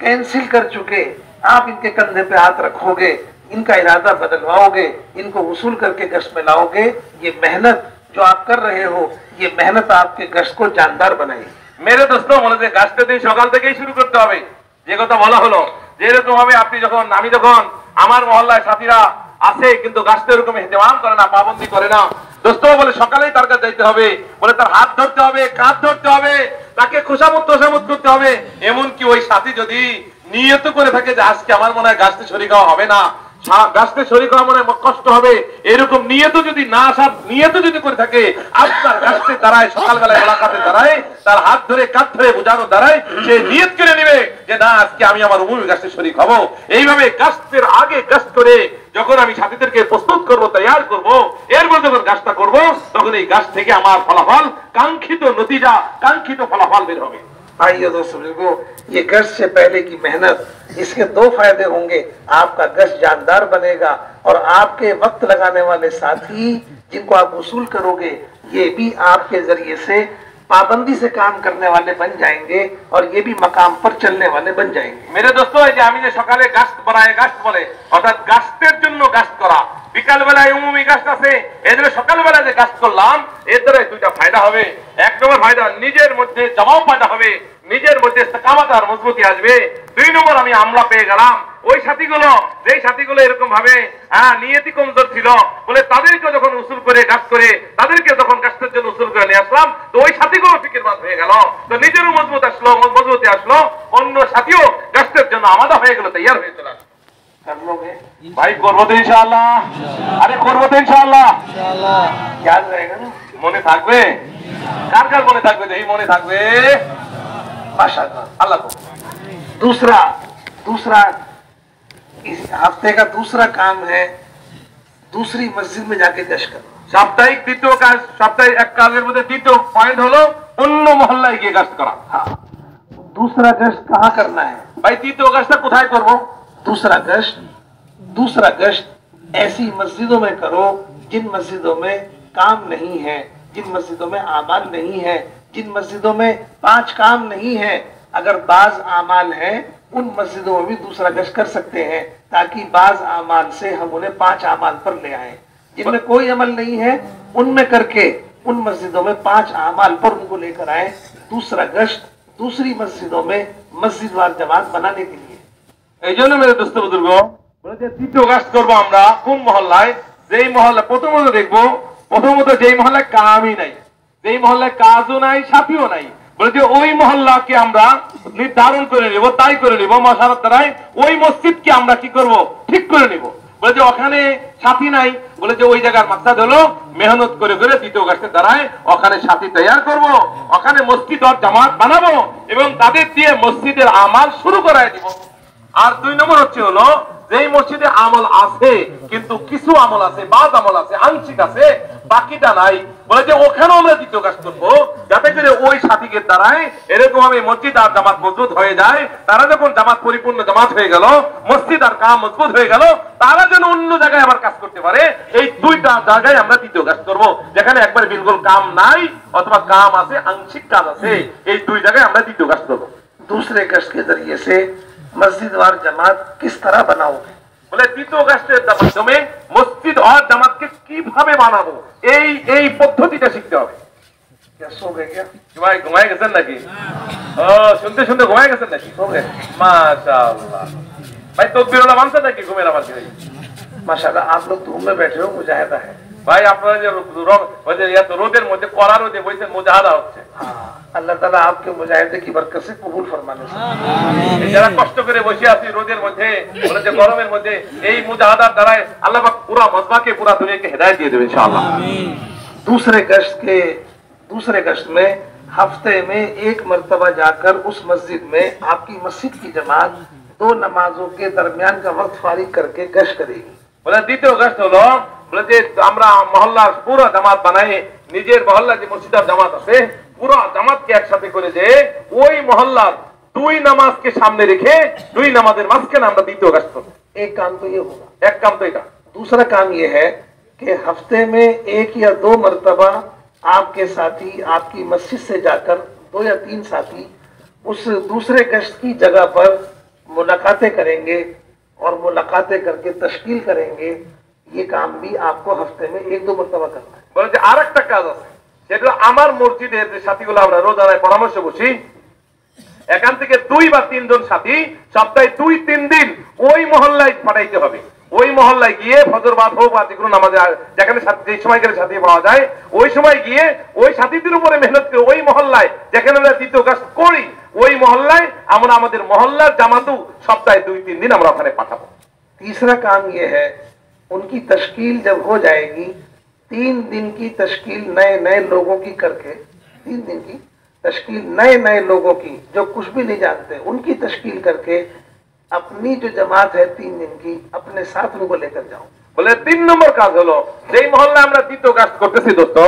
Speaker 1: कैंसिल कर चुके, आप इनके कंधे पे हाथ रखोगे, इनका इरादा बदलवाओगे, इनको वसूल करके गश्त में लाओगे। ये मेहनत जो आप कर रहे हो, ये मेहनत आपके गश्त को जानदार बनाएगी।
Speaker 2: মেরে দোস্ত বলে যে গাছটা দিন সকাল থেকেই শুরু করতে হবে। যে কথা বলা হলো যে এরকম ভাবে আপনি যখন আমি যখন আমার মহল্লায় সাথীরা আছে কিন্তু গাছটা এরকম ইহতেমাম করে না, পাবন্দি করে না, দোস্ত বলে সকালেই তার কাছে যাইতে হবে, বলে তার হাত ধরতে হবে, কাঁধ ধরতে হবে, তাকে খোসামত তোষামত করতে হবে। এমনকি ওই সাথী যদি নিয়ত করে থাকে যে আজকে আমার মনে হয় গাছতে শরীক হওয়া হবে না, গাছতে শরীক হওয়া মনে কষ্ট হবে, এরকম নিয়ত যদি না আসার নিয়ত যদি করে থাকে, আপনার গাছতে দাঁড়ায় সকালবেলায় মোলাকাতে দাঁড়ায়, তার হাত ধরে কাঁধ ধরে বোঝানো দাঁড়ায়, সে নিয়ত করে নেবে যে না আজকে আমি আমার উমুমি গাছতে শরীক হব। এইভাবে গাছের আগে গাছ করে যখন আমি সাথীদেরকে প্রস্তুত করব, তৈয়ার করব, এরপর যখন গাছটা করব তখন এই গাছ থেকে আমার ফলাফল কাঙ্ক্ষিত নতিজা, কাঙ্ক্ষিত ফলাফল বের হবে।
Speaker 1: भाइयों दोस्तों बुजुर्गों, ये गश्त से पहले की मेहनत, इसके दो फायदे होंगे। आपका गश्त जानदार बनेगा और आपके वक्त लगाने वाले साथी जिनको आप वसूल करोगे, ये भी आपके जरिए से पाबंदी से काम करने वाले बन जाएंगे और ये भी मकाम पर चलने वाले बन जाएंगे।
Speaker 2: मेरे दोस्तों, এই যে আমি যে সকালে গাছ বানায় গাছ বলে অর্থাৎ গাছের জন্য গাছ করা, বিকাল বেলায় উমুমি গাছ আছে, এদের সকাল বেলা যে গাছ করলাম এর দ্বারা দুইটা ফায়দা হবে। এক নম্বর ফায়দা নিজের মধ্যে জমাও ফায়দা হবে, নিজের মধ্যে ইস্তেকামত আর মজবুতি আসবে। দুই নম্বর আমি আমলা পেয়ে গেলাম ওই সাথীগুলো, যেই সাথীগুলো এরকম ভাবে নিয়তি কমজোর ছিল, বলে তাদেরকে যখন উসুল করে গাছ করে তাদেরকে যখন গাছের জন্য উসুল করে নিয়ে আসলাম, তো ওই সাথীগুলো ফিকিরবাদ হয়ে গেল, তো নিজেরও মজবুত আসলো, মজবুতি আসলো, অন্য সাথীও গাছের জন্য আমাদা হয়ে গেল, তৈয়ার হয়ে চলে আসলো। ভাই করবো তো ইনশাআল্লাহ, আরে করবো তো ইনশাআল্লাহ,
Speaker 1: याद रहेगा ना?
Speaker 2: মনে থাকবে? কার কার মনে থাকবে? এই মনে থাকবে
Speaker 1: माशाअल्लाह।
Speaker 2: আল্লাহ।
Speaker 1: दूसरा इस हफ्ते का दूसरा काम है दूसरी मस्जिद में जाके गश्त करना।
Speaker 2: সাপ্তাহিক দ্বিতীয় কাজ, সাপ্তাহিক এক কাজের মধ্যে দ্বিতীয় পয়েন্ট হলো অন্য মহল্লায় গিয়ে গাছ করা।
Speaker 1: हाँ, दूसरा गश्त कहाँ करना है
Speaker 2: ভাই? তৃতীয় কাজটা কোথায় করবো?
Speaker 1: दूसरा गश्त ऐसी मस्जिदों में करो जिन मस्जिदों में काम नहीं है, जिन मस्जिदों में आमाल नहीं है, जिन मस्जिदों में 5 काम नहीं है। अगर बाज आमाल है उन मस्जिदों में भी दूसरा गश्त कर सकते हैं, ताकि बाज आमाल से हम उन्हें 5 आमाल पर ले आए। जिनमें कोई अमल नहीं है उनमें करके उन मस्जिदों में 5 आमाल पर उनको लेकर आए। दूसरा गश्त दूसरी मस्जिदों में मस्जिदवार जमात बनाने के लिए।
Speaker 2: এই জন্য মেরে দোস্ত বুজুর্গ বলে যে তৃতীয় কাজ করবো আমরা কোন মহল্লায়? যেই মহল্লা প্রথমত দেখবো, প্রথমত যেই মহল্লায় কামই নাই, যেই মহল্লায় কাজও নাই, সাথীও নাই, বলে যে ওই মহল্লাকে আমরা নির্ধারণ করে নিব, তাই করে নিব মশারত দ্বারাই ওই মসজিদকে আমরা কি করব? ঠিক করে নিব। বলে যে ওখানে সাথী নাই, বলে যে ওই জায়গার মাকসাদ হলো মেহনত করে করে তৃতীয় গাছের দ্বারাই ওখানে সাথী তৈয়ার করব, ওখানে মসজিদ আর জামাত বানাবো এবং তাদের দিয়ে মসজিদের আমাল শুরু করাই দিব। আর 2 নম্বর হচ্ছে হলো যেই মসজিদে আমল আছে কিন্তু কিছু আমল আছে, বাদ আমল আছে, আংশিক আছে, বাকিটা নাই, বলে যে ওখানে আমরা দ্বিতীয় কাজ করবো যাতে করে ওই সাথীকে দ্বারাই এরকম ভাবে মসজিদ আর জামাত মজবুত হয়ে যায়। তারা যখন জামাত পরিপূর্ণ জামাত হয়ে গেল, মসজিদ আর কাম মজবুত হয়ে গেল, তারা যেন অন্য জায়গায় আবার কাজ করতে পারে। এই 2টা জায়গায় আমরা দ্বিতীয় কাজ করব। যেখানে একবার বিলকুল কাম নাই অথবা কাম আছে, আংশিক কাজ আছে, এই 2 জায়গায় আমরা দ্বিতীয় কাজ করব।
Speaker 1: दूसरे गश्त के जरिए से मस्जिदवार जमात किस तरह बनाओगे?
Speaker 2: বলে তৃতীয় গাছের মাধ্যমে মসজিদ আর জামাতকে কিভাবে বানাবো এই পদ্ধতিটা শিখতে হবে।
Speaker 1: क्या सो गए क्या?
Speaker 2: ভাই ঘুমায় গেছেন নাকি? ও শুনতে শুনতে ঘুমায় গেছেন নাকি?
Speaker 1: सो गए
Speaker 2: মাশাআল্লাহ। ভাই তকবীরওয়ালা মানছেন নাকি ঘুমের আমার কি?
Speaker 1: माशाल्लाह, आप लोग धूम में बैठे हो, मुजाहिदा है।
Speaker 2: ভাই আপনারা যে রোদের মধ্যে কড়া রোদে বসেছেন, মুজাহাদা হচ্ছে।
Speaker 1: हाँ, अल्लाह ताला आपके मुजाहिदे की बरकत से कबूल फरमाने से।
Speaker 2: যারা কষ্ট করে বসে আছি রোদের মধ্যে, বলে যে গরমের মধ্যে, এই মুজাহাদার দ্বারাই আল্লাহ পাক পুরো মজমাকে পুরো দুনিয়াকে হেদায়েত দিয়ে দেবে ইনশাআল্লাহ।
Speaker 1: दूसरे गश्त में हफ्ते में 1 मर्तबा जाकर उस मस्जिद में आपकी मस्जिद की जमात दो नमाजों के दरमियान का वक्त फारिग करके गश्त करेगी।
Speaker 2: বলে দ্বিতীয় গস্ত হলো বলে যে আমরা মহল্লার পুরো জামাত বানাই, নিজের মহল্লা যে মসজিদের জামাত আছে পুরো জামাতকে একসাথে করে যে ওই মহল্লার দুই নামাজকে সামনে রেখে দুই নামাজের মাঝখানে আমরা দ্বিতীয় গস্ত করব।
Speaker 1: एक काम तो ये होगा।
Speaker 2: এক কাম তো এটা।
Speaker 1: दूसरा काम ये है कि हफ्ते में एक या दो मर्तबा आपके साथी आपकी मस्जिद से जाकर 2 या 3 साथी उस दूसरे गश्त की जगह पर मुलाकातें करेंगे और मुलाकातें करके तश्कील करेंगे। ये काम भी आपको हफ्ते में 1-2 मर्तबा करना है।
Speaker 2: বলে যে আরেকটা কাজ আছে, সেটা আমার মসজিদের যে সাথীগুলো আমরা রোজানায় পরামর্শ বসি, এখান থেকে 2 বা 3 জন সাথী সপ্তাহে 2-3 দিন ওই মহল্লায় পাঠাইতে হবে। ওই মহল্লায় গিয়ে ফজর বাদ হোক বা যেকোনো নামাজে যেখানে যে সময় গেলে সাথী পাওয়া যায় ওই সময় গিয়ে ওই সাথীদের উপরে মেহনত করে ওই মহল্লায় যেখানে আমরা দ্বিতীয় কাজ করি ওই মহল্লায় আমরা আমাদের মহল্লার জামাতও সপ্তাহে 2-3 দিন আমরা ওখানে পাঠাবো।
Speaker 1: तीसरा काम ये है, उनकी तश्कील जब हो जाएगी 3 दिन की तश्कील नए नए लोगों की करके 3 दिन की तश्कील नए नए लोगों की जो कुछ भी नहीं जानते उनकी तश्कील करके अपनी जो जमात है 3 दिन की अपने साथ उनको लेकर जाओ।
Speaker 2: বলে 3 নম্বর কাজ হলো যেই মহল্লা আমরা দ্বিতীয় কাজ করতেছি দোস্ত,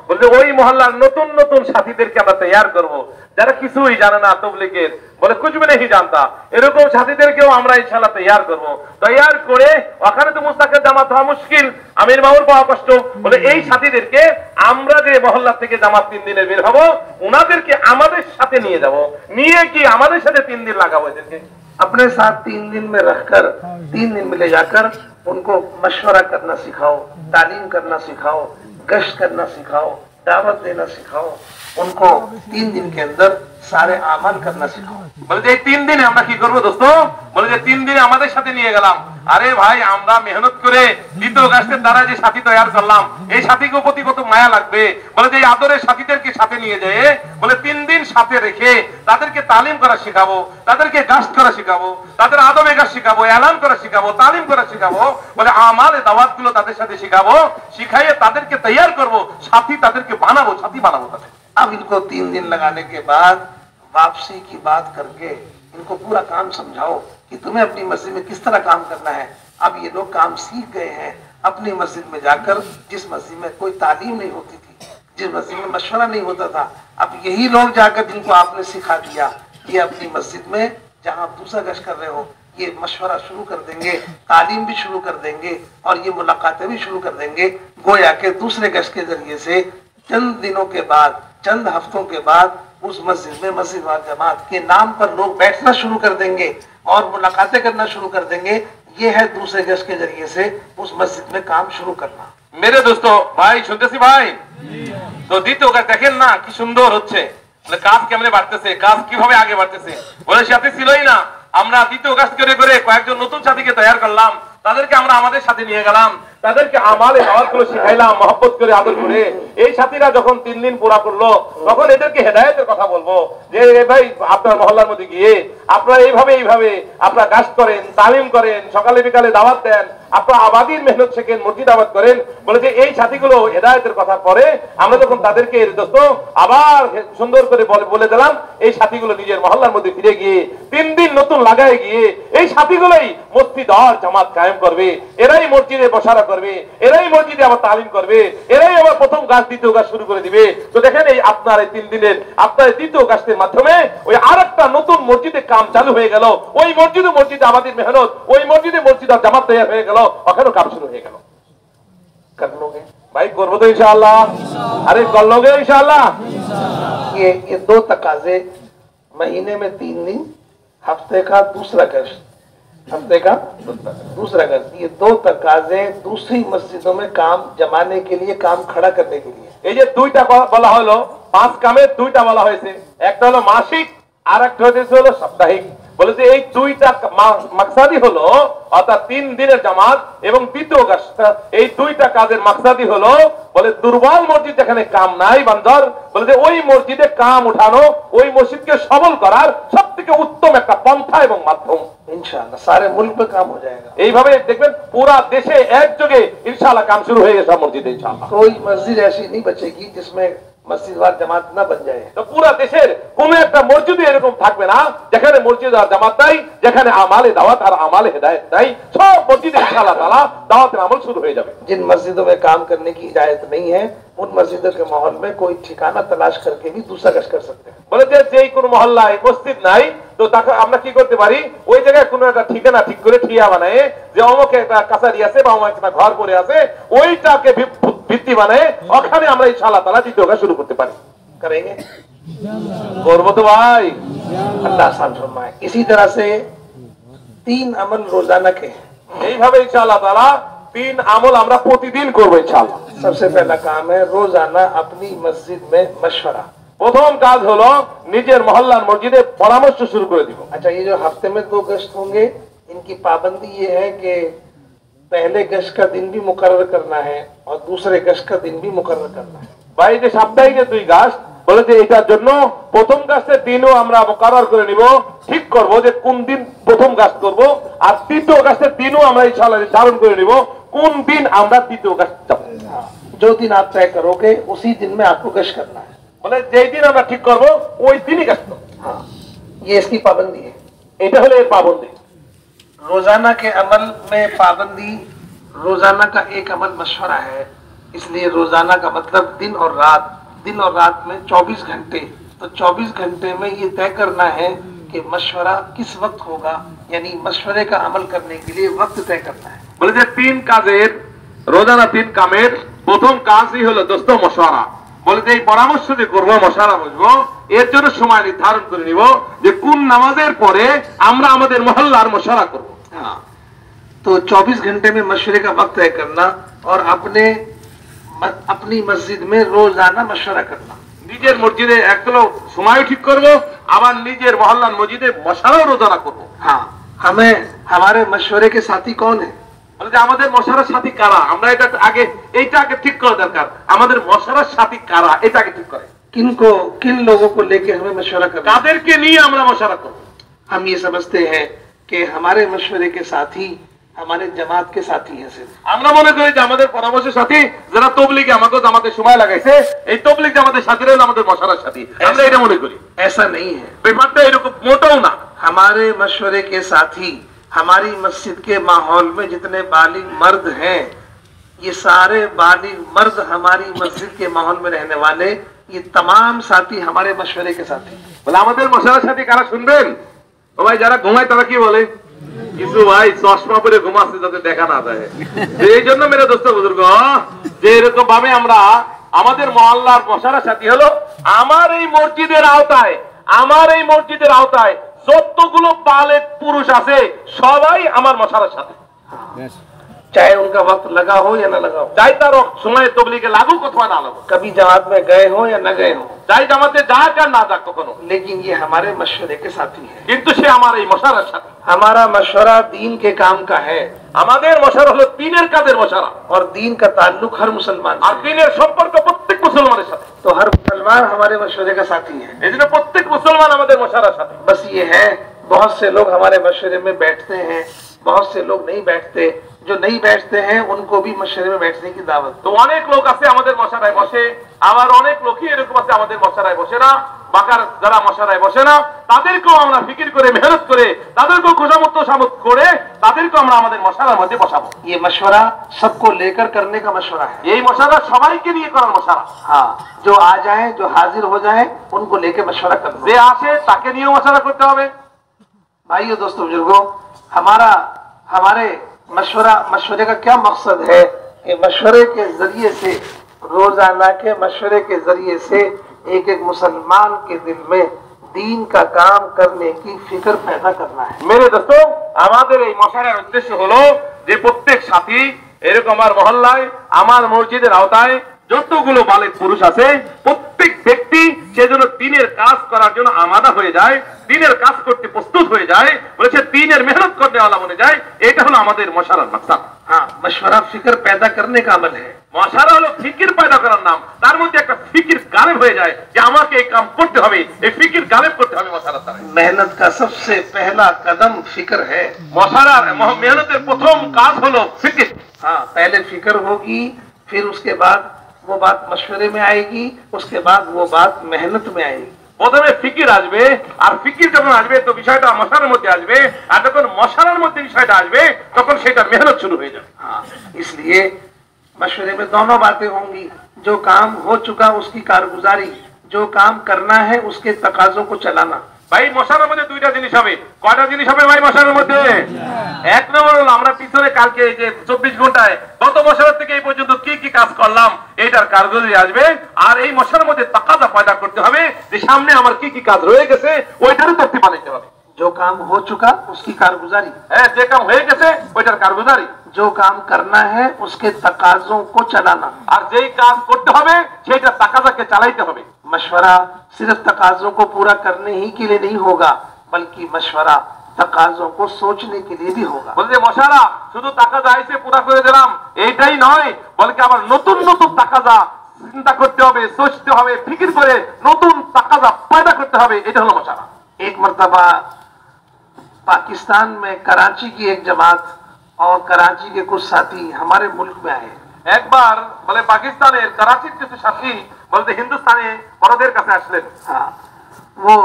Speaker 2: বলে ওই মহল্লার নতুন নতুন সাথীদেরকে আমরা তৈয়ার করব যারা কিছুই জানে না তাবলীগের, বলে কুछ भी नहीं जानता, এরকম সাথীদেরকেও আমরা ইনশাআল্লাহ তৈয়ার করব। তৈয়ার করে ওখানে তো মুস্তাকিল জামাত হওয়া মুশকিল, আমির মামুর পাওয়া কষ্ট, বলে এই সাথীদেরকে আমরা যে মহল্লা থেকে জামাত 3 দিনে বের হব ওনাদেরকে আমাদের সাথে নিয়ে যাব, নিয়ে কি আমাদের সাথে 3 দিন লাগাবো এদেরকে
Speaker 1: अपने साथ 3 दिन में रखकर 3 दिन में ले जाकर उनको मशवरा करना सिखाओ, तालीम करना सिखाओ, गश्त करना सिखाओ, दावत देना सिखाओ, उनको 3 दिन के अंदर सारे आमल करना सिखाओ।
Speaker 2: বলে যে 3 দিনে আমরা কি করব দোস্ত, বলে যে 3 দিনে আমাদের সাথে নিয়ে গেলাম, আরে ভাই আমরা মেহনত করে দ্বিতীয় গাছের দ্বারা যে সাথী তৈরি করলাম এই সাথীকে প্রতি কত মায়া লাগবে, বলে যে আদরের সাথীদেরকে সাথে নিয়ে যায় বলে 3 দিন সাথে রেখে তাদেরকে তালিম করা শেখাবো, তাদেরকে গাছ করা শেখাবো, তাদের আদবে গাছ শেখাবো, এলান করা শেখাবো, তালিম করা শেখাবো, বলে আমালে দাওয়াতগুলো তাদের সাথে শেখাবো, শিখাইয়ে তাদেরকে তৈয়ার করব, সাথী তাদেরকে বানাবো, সাথী বানাবো তাদের।
Speaker 1: अब इनको 3 दिन लगाने के बाद वापसी की बात करके इनको पूरा काम समझाओ कि तुम्हें अपनी मस्जिद में किस तरह काम करना है। अब ये लोग काम सीख गए हैं, अपनी मस्जिद में जाकर जिस मस्जिद में कोई तालीम नहीं होती थी, जिस मस्जिद में मशवरा नहीं होता था, अब यही लोग जाकर जिनको आपने सिखा दिया ये अपनी मस्जिद में जहाँ दूसरा गश्त कर रहे हो ये मशवरा शुरू कर देंगे, तालीम भी शुरू कर देंगे और ये मुलाकातें भी शुरू कर देंगे। गोया के दूसरे गश्त के जरिए से चंद दिनों के बाद, चंद हफ्तों के बाद उस मस्जिद में मस्जिद वाल जमात के नाम पर लोग बैठना शुरू कर देंगे और मुलाकातें करना शुरू कर देंगे। ये है दूसरे गश्त के जरिए से उस मस्जिद में काम शुरू करना।
Speaker 2: मेरे दोस्तों ভাই শুনতেছি ভাই, তো দ্বিতীয় কাজ দেখেন না কি সুন্দর হচ্ছে, কাজ কেমনে বাড়তেছে, কাজ কিভাবে আগে বাড়তেছে, বলে সাথে ছিলই না, আমরা দ্বিতীয় কাজ করে করে কয়েকজন নতুন সাথীকে তৈরি করলাম, তাদেরকে আমরা আমাদের সাথে নিয়ে গেলাম, তাদেরকে আমালে দাওয়াতগুলো শিখাইলাম মহব্বত করে আদর করে। এই সাথীরা যখন 3 দিন পুরা করলো তখন এদেরকে হেদায়েতের কথা বলবো যে ভাই আপনার মহল্লার মধ্যে গিয়ে আপনারা এইভাবে আপনারা গাছ করেন, তালিম করেন, সকালে বিকালে দাওয়াত দেন, আপনারা আবাদির মেহনত শেখেন, মসজিদ আবাদ করেন। বলে যে এই সাথীগুলো হেদায়েতের কথা পরে আমরা যখন তাদেরকে দোস্ত আবার সুন্দর করে বলে দিলাম, এই সাথীগুলো নিজের মহল্লার মধ্যে ফিরে গিয়ে 3 দিন নতুন লাগায় গিয়ে এই সাথীগুলোই মসজিদ আর জামাত কায়েম করবে, এরাই মসজিদে বসারা করবে, এরাই মসজিদে আবার তালিম করবে, এরাই আবার প্রথম গাছ দ্বিতীয় গাছ শুরু করে দিবে। তো দেখেন এই আপনার এই 3 দিনের আপনার দ্বিতীয় গাছের মাধ্যমে ওই আরেকটা নতুন মসজিদে কাম চালু হয়ে গেল, ওই মসজিদে আবাদির মেহনত, ওই মসজিদে আর জামাত তৈরি হয়ে গেল, ওখানেও কাম শুরু হয়ে গেল। कर लोगे भाई, করবো তো इंशाअल्लाह, अरे कर लोगे इंशाअल्लाह।
Speaker 1: ये 2 तकाजे, महीने में 3 दिन, हफ्ते का दूसरा गश्त, हफ्ते का दूसरा गश्त, ये 2 तकाजे दूसरी मस्जिदों में काम जमाने के लिए, काम खड़ा करने के लिए।
Speaker 2: এই যে 2টা বলা হলো, 5 কামে 2টা বলা হয়েছে, একটা হলো মাসিক আর একটা হলো সাপ্তাহিক। বলে যে এই 2টা মাকসাদি হলো অর্থাৎ 3 দিনের জামাত এবং দ্বিতীয় গাছ, এই 2টা কাজের মাকসাদি হলো বলে দুর্বল মসজিদ যেখানে কাম নাই বান্দর, বলে যে ওই মসজিদে কাম উঠানো, ওই মসজিদকে সবল করার সবথেকে উত্তম একটা পন্থা এবং মাধ্যম।
Speaker 1: इंशाअल्लाह सारे मुल्क में काम हो जाएगा।
Speaker 2: এইভাবে দেখবেন পুরা দেশে একযোগে ইনশাআল্লাহ কাম শুরু হয়ে গেছে মসজিদে ইনশাআল্লাহ।
Speaker 1: कोई मस्जिद ऐसी नहीं बचेगी जिसमें मस्जिद वार जमात न बन जाए।
Speaker 2: তো পুরা দেশের কোন একটা মসজিদে এরকম থাকবে না যেখানে মসজিদ আর জামাত নাই, যেখানে আমালে দাওয়াত আর আমালে হেদায়েত নাই। সব মসজিদে ইনশাআল্লাহ তাআলা দাওয়াতের আমল শুরু হয়ে যাবে।
Speaker 1: जिन मस्जिदों में काम करने की इजाजत नहीं है उन मस्जिदों के माहौल में कोई ठिकाना तलाश करके भी दूसरा गश्त कर सकते हैं।
Speaker 2: বলে যে যেই কোন মহল্লায় মসজিদ নাই তো তাকে আমরা কি করতে পারি, ওই জায়গায় কোনো একটা ঠিকানা ঠিক করে ঠিয়া বানায় যে অমুকে একটা কাছারি আছে বা অমুক একটা ঘর পড়ে আছে, ওইটাকে ভিত্তি বানায় ওখানে আমরা ইনশাআল্লাহ তাআলা দ্বিতীয় কাজ শুরু করতে পারি।
Speaker 1: करेंगे,
Speaker 2: করবো তো ভাই,
Speaker 1: अल्लाह आसान फरमाए। इसी तरह से 3 अमल रोजाना के हैं।
Speaker 2: এইভাবে ইনশাআল্লাহ তাআলা 3 আমল আমরা প্রতিদিন করবো ইনশাআল্লাহ।
Speaker 1: सबसे पहला काम है रोजाना अपनी मस्जिद में मशवरा।
Speaker 2: প্রথম কাজ হলো নিজের মহল্লার মসজিদে পরামর্শ শুরু করে দিব।
Speaker 1: अच्छा, ये जो हफ्ते में 2 गश्त होंगे इनकी पाबंदी ये है कि पहले गश्त का दिन भी मुकर्रर करना है और दूसरे गश्त का दिन भी मुकर्रर करना है।
Speaker 2: ভাই যে সাপ্তাহিক 2 গাছ বলে যে এটার জন্য প্রথম গাছের দিনও আমরা মুকাররর করে নিব, ঠিক করব যে কোন দিন প্রথম গাছ করব, আর তৃতীয় গাছের দিনও আমরা ইনশাআল্লাহ নির্ধারণ করে নিব কোন দিন আমরা তৃতীয় গাছ যাব।
Speaker 1: जो दिन आप तय करोगे उसी दिन में आपको गश्त करना है।
Speaker 2: মানে যেই দিন আমরা ঠিক করব ওই দিনই গাছ করব।
Speaker 1: हाँ, ये इसकी पाबंदी है।
Speaker 2: এটা हलो এর পাবন্দি।
Speaker 1: रोजाना के अमल में पाबंदी, रोजाना का एक अमल मशवरा है, इसलिए रोजाना का मतलब दिन और रात में 24 घंटे। तो 24 घंटे में ये तय करना है कि मशवरा किस वक्त होगा, यानी मशवरे का अमल करने के लिए वक्त तय करना है।
Speaker 2: বলে যে 3 কাজের রোজানা 3 কামের প্রথম কাজই হলো দোস্ত মশওয়ারা। বলে যে এই পরামর্শ যে করব, মশওয়ারা বসবো, এর জন্য সময় নির্ধারণ করে নিব যে কোন নামাজের পরে আমরা আমাদের মহল্লার মশওয়ারা করব।
Speaker 1: हाँ, तो 24 घंटे में मशवरे का वक्त तय करना और अपनी मस्जिद में रोजाना मशवरा करना।
Speaker 2: নিজের মসজিদে একদল সময় ঠিক করব, আবার নিজের মহল্লার মসজিদে মশওয়ারাও রোজানা করব।
Speaker 1: हाँ, हमें हमारे मशवरे के साथी कौन है?
Speaker 2: বলে যে আমাদের মশওয়ারার সাথী কারা, আমরা এটা আগে ঠিক করা দরকার। আমাদের মশওয়ারার সাথী কারা এটা আগে ঠিক করে।
Speaker 1: किन लोगों को लेके हमें मशवरा करना?
Speaker 2: কাদেরকে নিয়ে আমরা মশওয়ারা করব?
Speaker 1: हम ये समझते हैं कि हमारे मशवरे के साथी हमारे जमात के साथी हैं सिर्फ।
Speaker 2: আমরা মনে করি যে আমাদের পরামর্শের সাথী যারা তবলিগে আমাকে জামাতে সময় লাগাইছে, এই তবলিগ জামাতের সাথীরা হলো আমাদের মশওয়ারার সাথী। আমরা এটা মনে করি।
Speaker 1: ऐसा नहीं है,
Speaker 2: ব্যাপারটা এরকম মোটেও না।
Speaker 1: हमारे मशवरे के साथी हमारी मस्जिद के माहौल में जितने बालिग मर्द हैं, ये सारे बालिग मर्द हमारी मस्जिद के माहौल में रहने वाले, ये तमाम साथी हमारे मशवरे के साथी।
Speaker 2: বলে আমাদের মশওয়ারার সাথী কারা শুনবেন? ও ভাই যারা ঘুমায় তারা কি বলে? কিছু ভাই চশমা পরে ঘুমাচ্ছে যাতে দেখা না যায়। এই জন্য মেরে দোস্ত বুজুর্গ, যে এরকম ভাবে আমরা আমাদের মহল্লার মশওয়ারার সাথী হলো আমার এই মসজিদের আওতায় যতগুলো বালেগ পুরুষ আছে সবাই আমার মশওয়ারার সাথী।
Speaker 1: चाहे उनका वक्त लगा हो या न लगा हो,
Speaker 2: যাই তার সময় তবলিগে লাগুক অথবা না লাগুক,
Speaker 1: कभी जमात में गए हो या न गए हो,
Speaker 2: যাই জামাতে যাক আর না যাক কখনো,
Speaker 1: लेकिन ये हमारे मशवरे के साथी हैं।
Speaker 2: কিন্তু সে আমার এই মশওয়ারার সাথী।
Speaker 1: हमारा मशवरा दीन के काम का है
Speaker 2: আমাদের মশওয়ারা হলো দ্বীনের কাজের মশওয়ারা,
Speaker 1: और दीन का ताल्लुक हर मुसलमान
Speaker 2: আর
Speaker 1: से।
Speaker 2: দ্বীনের সম্পর্ক প্রত্যেক मुसलमाনের সাথে।
Speaker 1: तो हर मुसलमान हमारे मशवरे का साथी है।
Speaker 2: এজন্য প্রত্যেক মুসলমান আমাদের মশওয়ারার সাথে।
Speaker 1: बस ये है, बहुत से लोग हमारे मशवरे में बैठते हैं, बहुत से लोग नहीं बैठते। जो नहीं बैठते हैं उनको भी मशवरे में बैठने की दावत।
Speaker 2: তো অনেক লোক আছে আমাদের মশওয়ারায় বসে, আবার অনেক লোকই এরকম আছে আমাদের মশওয়ারায় বসে না। বাকার যারা মশওয়ারায় বসে না তাদেরকেও আমরা ফিকির করে মেহনত করে তাদেরকেও খোঁজামত সামত করে তাদেরকেও আমরা আমাদের মশওয়ারার মধ্যে বসাবো।
Speaker 1: ये मशवरा सबको लेकर करने का मशवरा है।
Speaker 2: এই মশওয়ারা সবাইকে নিয়ে করার মশওয়ারা।
Speaker 1: हाँ, जो आ जाए, जो हाजिर हो जाए, उनको लेके मशवरा करना।
Speaker 2: যে আসে তাকে নিয়েও মশওয়ারা করতে হবে।
Speaker 1: भाइयों, दोस्तों, बुजुर्गों, हमारे मशवरे का क्या मकसद है कि मशवरे के जरिए से, रोजाना के मशवरे के जरिए से एक एक मुसलमान के दिल में दीन का काम करने की फिक्र पैदा करना है।
Speaker 2: मेरे दोस्तों, আমাদের এই মশওয়ারার উদ্দেশ্য হলো যে প্রত্যেক সাথী এরকম আমার মহল্লায় আমার মসজিদের আওতায় যতগুলো বালেগ পুরুষ আছে প্রত্যেক ব্যক্তি সে যেন দিনের কাজ করার জন্য আমাদা হয়ে যায়, দিনের কাজ করতে প্রস্তুত হয়ে যায়, বলেছে দিনের মেহনত করতে वाला বনে যায়। এটা হলো আমাদের মশওয়ারার মাকসাদ।
Speaker 1: हाँ, मशवरा फिक्र पैदा करने का अमल है।
Speaker 2: মশওয়ারা হলো ফিকির পয়দা করার নাম। তার মধ্যে একটা ফিকির গালেব হয়ে যায় যে আমাকে এই কাম করতে হবে, এই ফিকির গালেব করতে হবে মশওয়ারার দ্বারা।
Speaker 1: मेहनत का सबसे पहला कदम फिक्र है।
Speaker 2: মশওয়ারার মেহনতের প্রথম কাজ হলো ফিকির।
Speaker 1: हाँ, पहले फिक्र होगी, फिर उसके बाद वो बात मशवरे में आएगी, उसके बाद वो बात मेहनत में आएगी।
Speaker 2: প্রথমে ফিকির আসবে, আর ফিকির যখন আসবে তো বিষয়টা মশালার মধ্যে আসবে, আর যখন মশালার মধ্যে বিষয়টা আসবে তখন সেটা মেহনত শুরু হয়ে যাবে।
Speaker 1: हाँ, इसलिए मशवरे में दोनों बातें होंगी। जो काम हो चुका उसकी कारगुजारी, जो काम करना है उसके तकाजों को चलाना।
Speaker 2: ভাই মশালার মধ্যে দুইটা জিনিস হবে। কয়টা জিনিস হবে ভাই মশালার মধ্যে? এক নম্বর হলো আমরা পিছনে কালকে এই যে 24 ঘন্টায় গত মশালা থেকে এই পর্যন্ত কি কি কাজ করলাম এইটার কারগুজারি আসবে। আর এই মশালার মধ্যে তাকাজা পয়দা করতে হবে যে সামনে আমার কি কি কাজ রয়ে গেছে ওইটারও তথ্য বানাইতে হবে।
Speaker 1: जो काम हो चुका उसकी कारगुजारी,
Speaker 2: হ্যাঁ যে কাম হয়ে গেছে ওইটার কারগুজারি।
Speaker 1: जो काम करना है उसके तकाजों को चलाना।
Speaker 2: আর যেই কাজ করতে হবে সেটা তাকাজাকে চালাইতে হবে।
Speaker 1: मशवरा सिर्फ तकाजों को पूरा करने ही के लिए नहीं होगा, बल्कि मशवरा तकाजों को सोचने के लिए भी होगा।
Speaker 2: বলছে মশারা শুধু তাকাজা আইছে পুরা করে দিলাম এইটাই নয়, বলকে আমার নতুন নতুন তাকাজা চিন্তা করতে হবে, সোচতে হবে, ফিকির করে নতুন তাকাজা পয়দা করতে হবে। এটা হলো মশারা।
Speaker 1: एक मर्तबा पाकिस्तान में कराची की एक जमात और कराची के कुछ साथी हमारे मुल्क में आए।
Speaker 2: একবার বলে পাকিস্তানের করাচির কিছু সাথী বলতে হিন্দুস্তানে বড়দের কাছে আসলেন।
Speaker 1: हाँ, वो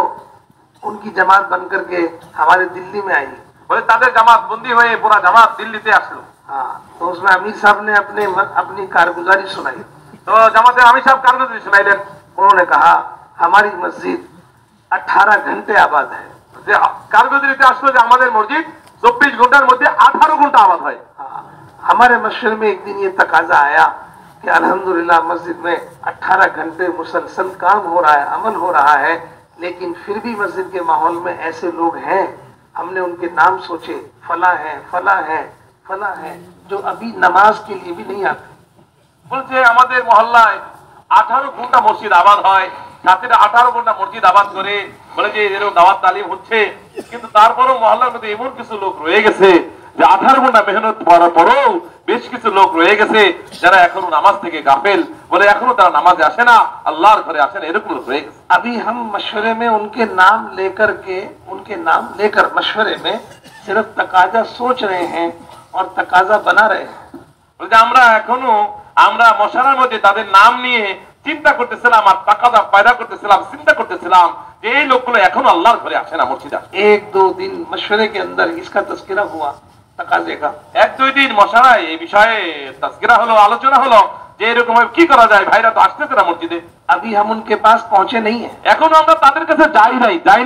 Speaker 1: उनकी जमात बन करके हमारे दिल्ली में आई।
Speaker 2: বলে তাদের জামাত বন্দী হয়ে পুরা জামাত দিল্লিতে আসলো।
Speaker 1: हाँ, तो उसमें अमीर साहब ने अपनी कारगुजारी सुनाई।
Speaker 2: তো জামাতের আমির সাহেব কারগুজারি শুনাইলেন।
Speaker 1: उन्होंने कहा हमारी मस्जिद 18 घंटे आबाद है।
Speaker 2: যে কারগুজারিতে আসলো যে আমাদের মসজিদ 24 ঘন্টার মধ্যে 18 ঘন্টা আবাদ হয়।
Speaker 1: हाँ, हमारे मशवरे में एक दिन ये तकाजा आया कि अल्हम्दुलिल्लाह मस्जिद में 18 घंटे मुसलसल काम हो रहा है, अमल हो रहा है, लेकिन फिर भी मस्जिद के माहौल में ऐसे लोग हैं, हमने उनके नाम सोचे, फला है फला है फला है, जो अभी नमाज के लिए भी नहीं आते।
Speaker 2: বলছে আমাদের মহল্লায় 18 ঘন্টা মসজিদ আবাদ হয়, ছাত্রীরা 18 ঘন্টা মসজিদ আবাদ করে, বলে যে এরকম দাওয়াত তালিম হচ্ছে, কিন্তু তারপরও মহল্লার মধ্যে এমন কিছু লোক রয়ে গেছে যে 18 ঘন্টা মেহনত করার পরেও বেশ কিছু লোক রয়ে গেছে যারা এখনো নামাজ থেকে গাফেল, বলে এখনো তারা নামাজে আসে না, আল্লাহর ঘরে আসে না, এরকম লোক রয়ে গেছে।
Speaker 1: अभी हम मशवरे में उनके नाम लेकर मशवरे में सिर्फ तकाजा सोच रहे हैं और तकाजा बना रहे हैं।
Speaker 2: বলছে আমরা মশালার মধ্যে তাদের নাম নিয়ে চিন্তা করতেছিলাম আর তাকাজা পয়দা করতেছিলাম, চিন্তা করতেছিলাম যে এই লোকগুলো এখন আল্লাহর ঘরে আসে না, মসজিদে।
Speaker 1: 1-2 दिन मशवरे के अंदर इसका तस्करा हुआ तकाजे का।
Speaker 2: 1-2 দিন মশালায় এই বিষয়ে তাজকিরা হলো, আলোচনা হলো যে এরকম ভাবে কি করা যায়, ভাইরা তো আসতেছে না মসজিদে।
Speaker 1: अभी हम उनके पास पहुंचे नहीं है,
Speaker 2: এখনো আমরা তাদের কাছে যাই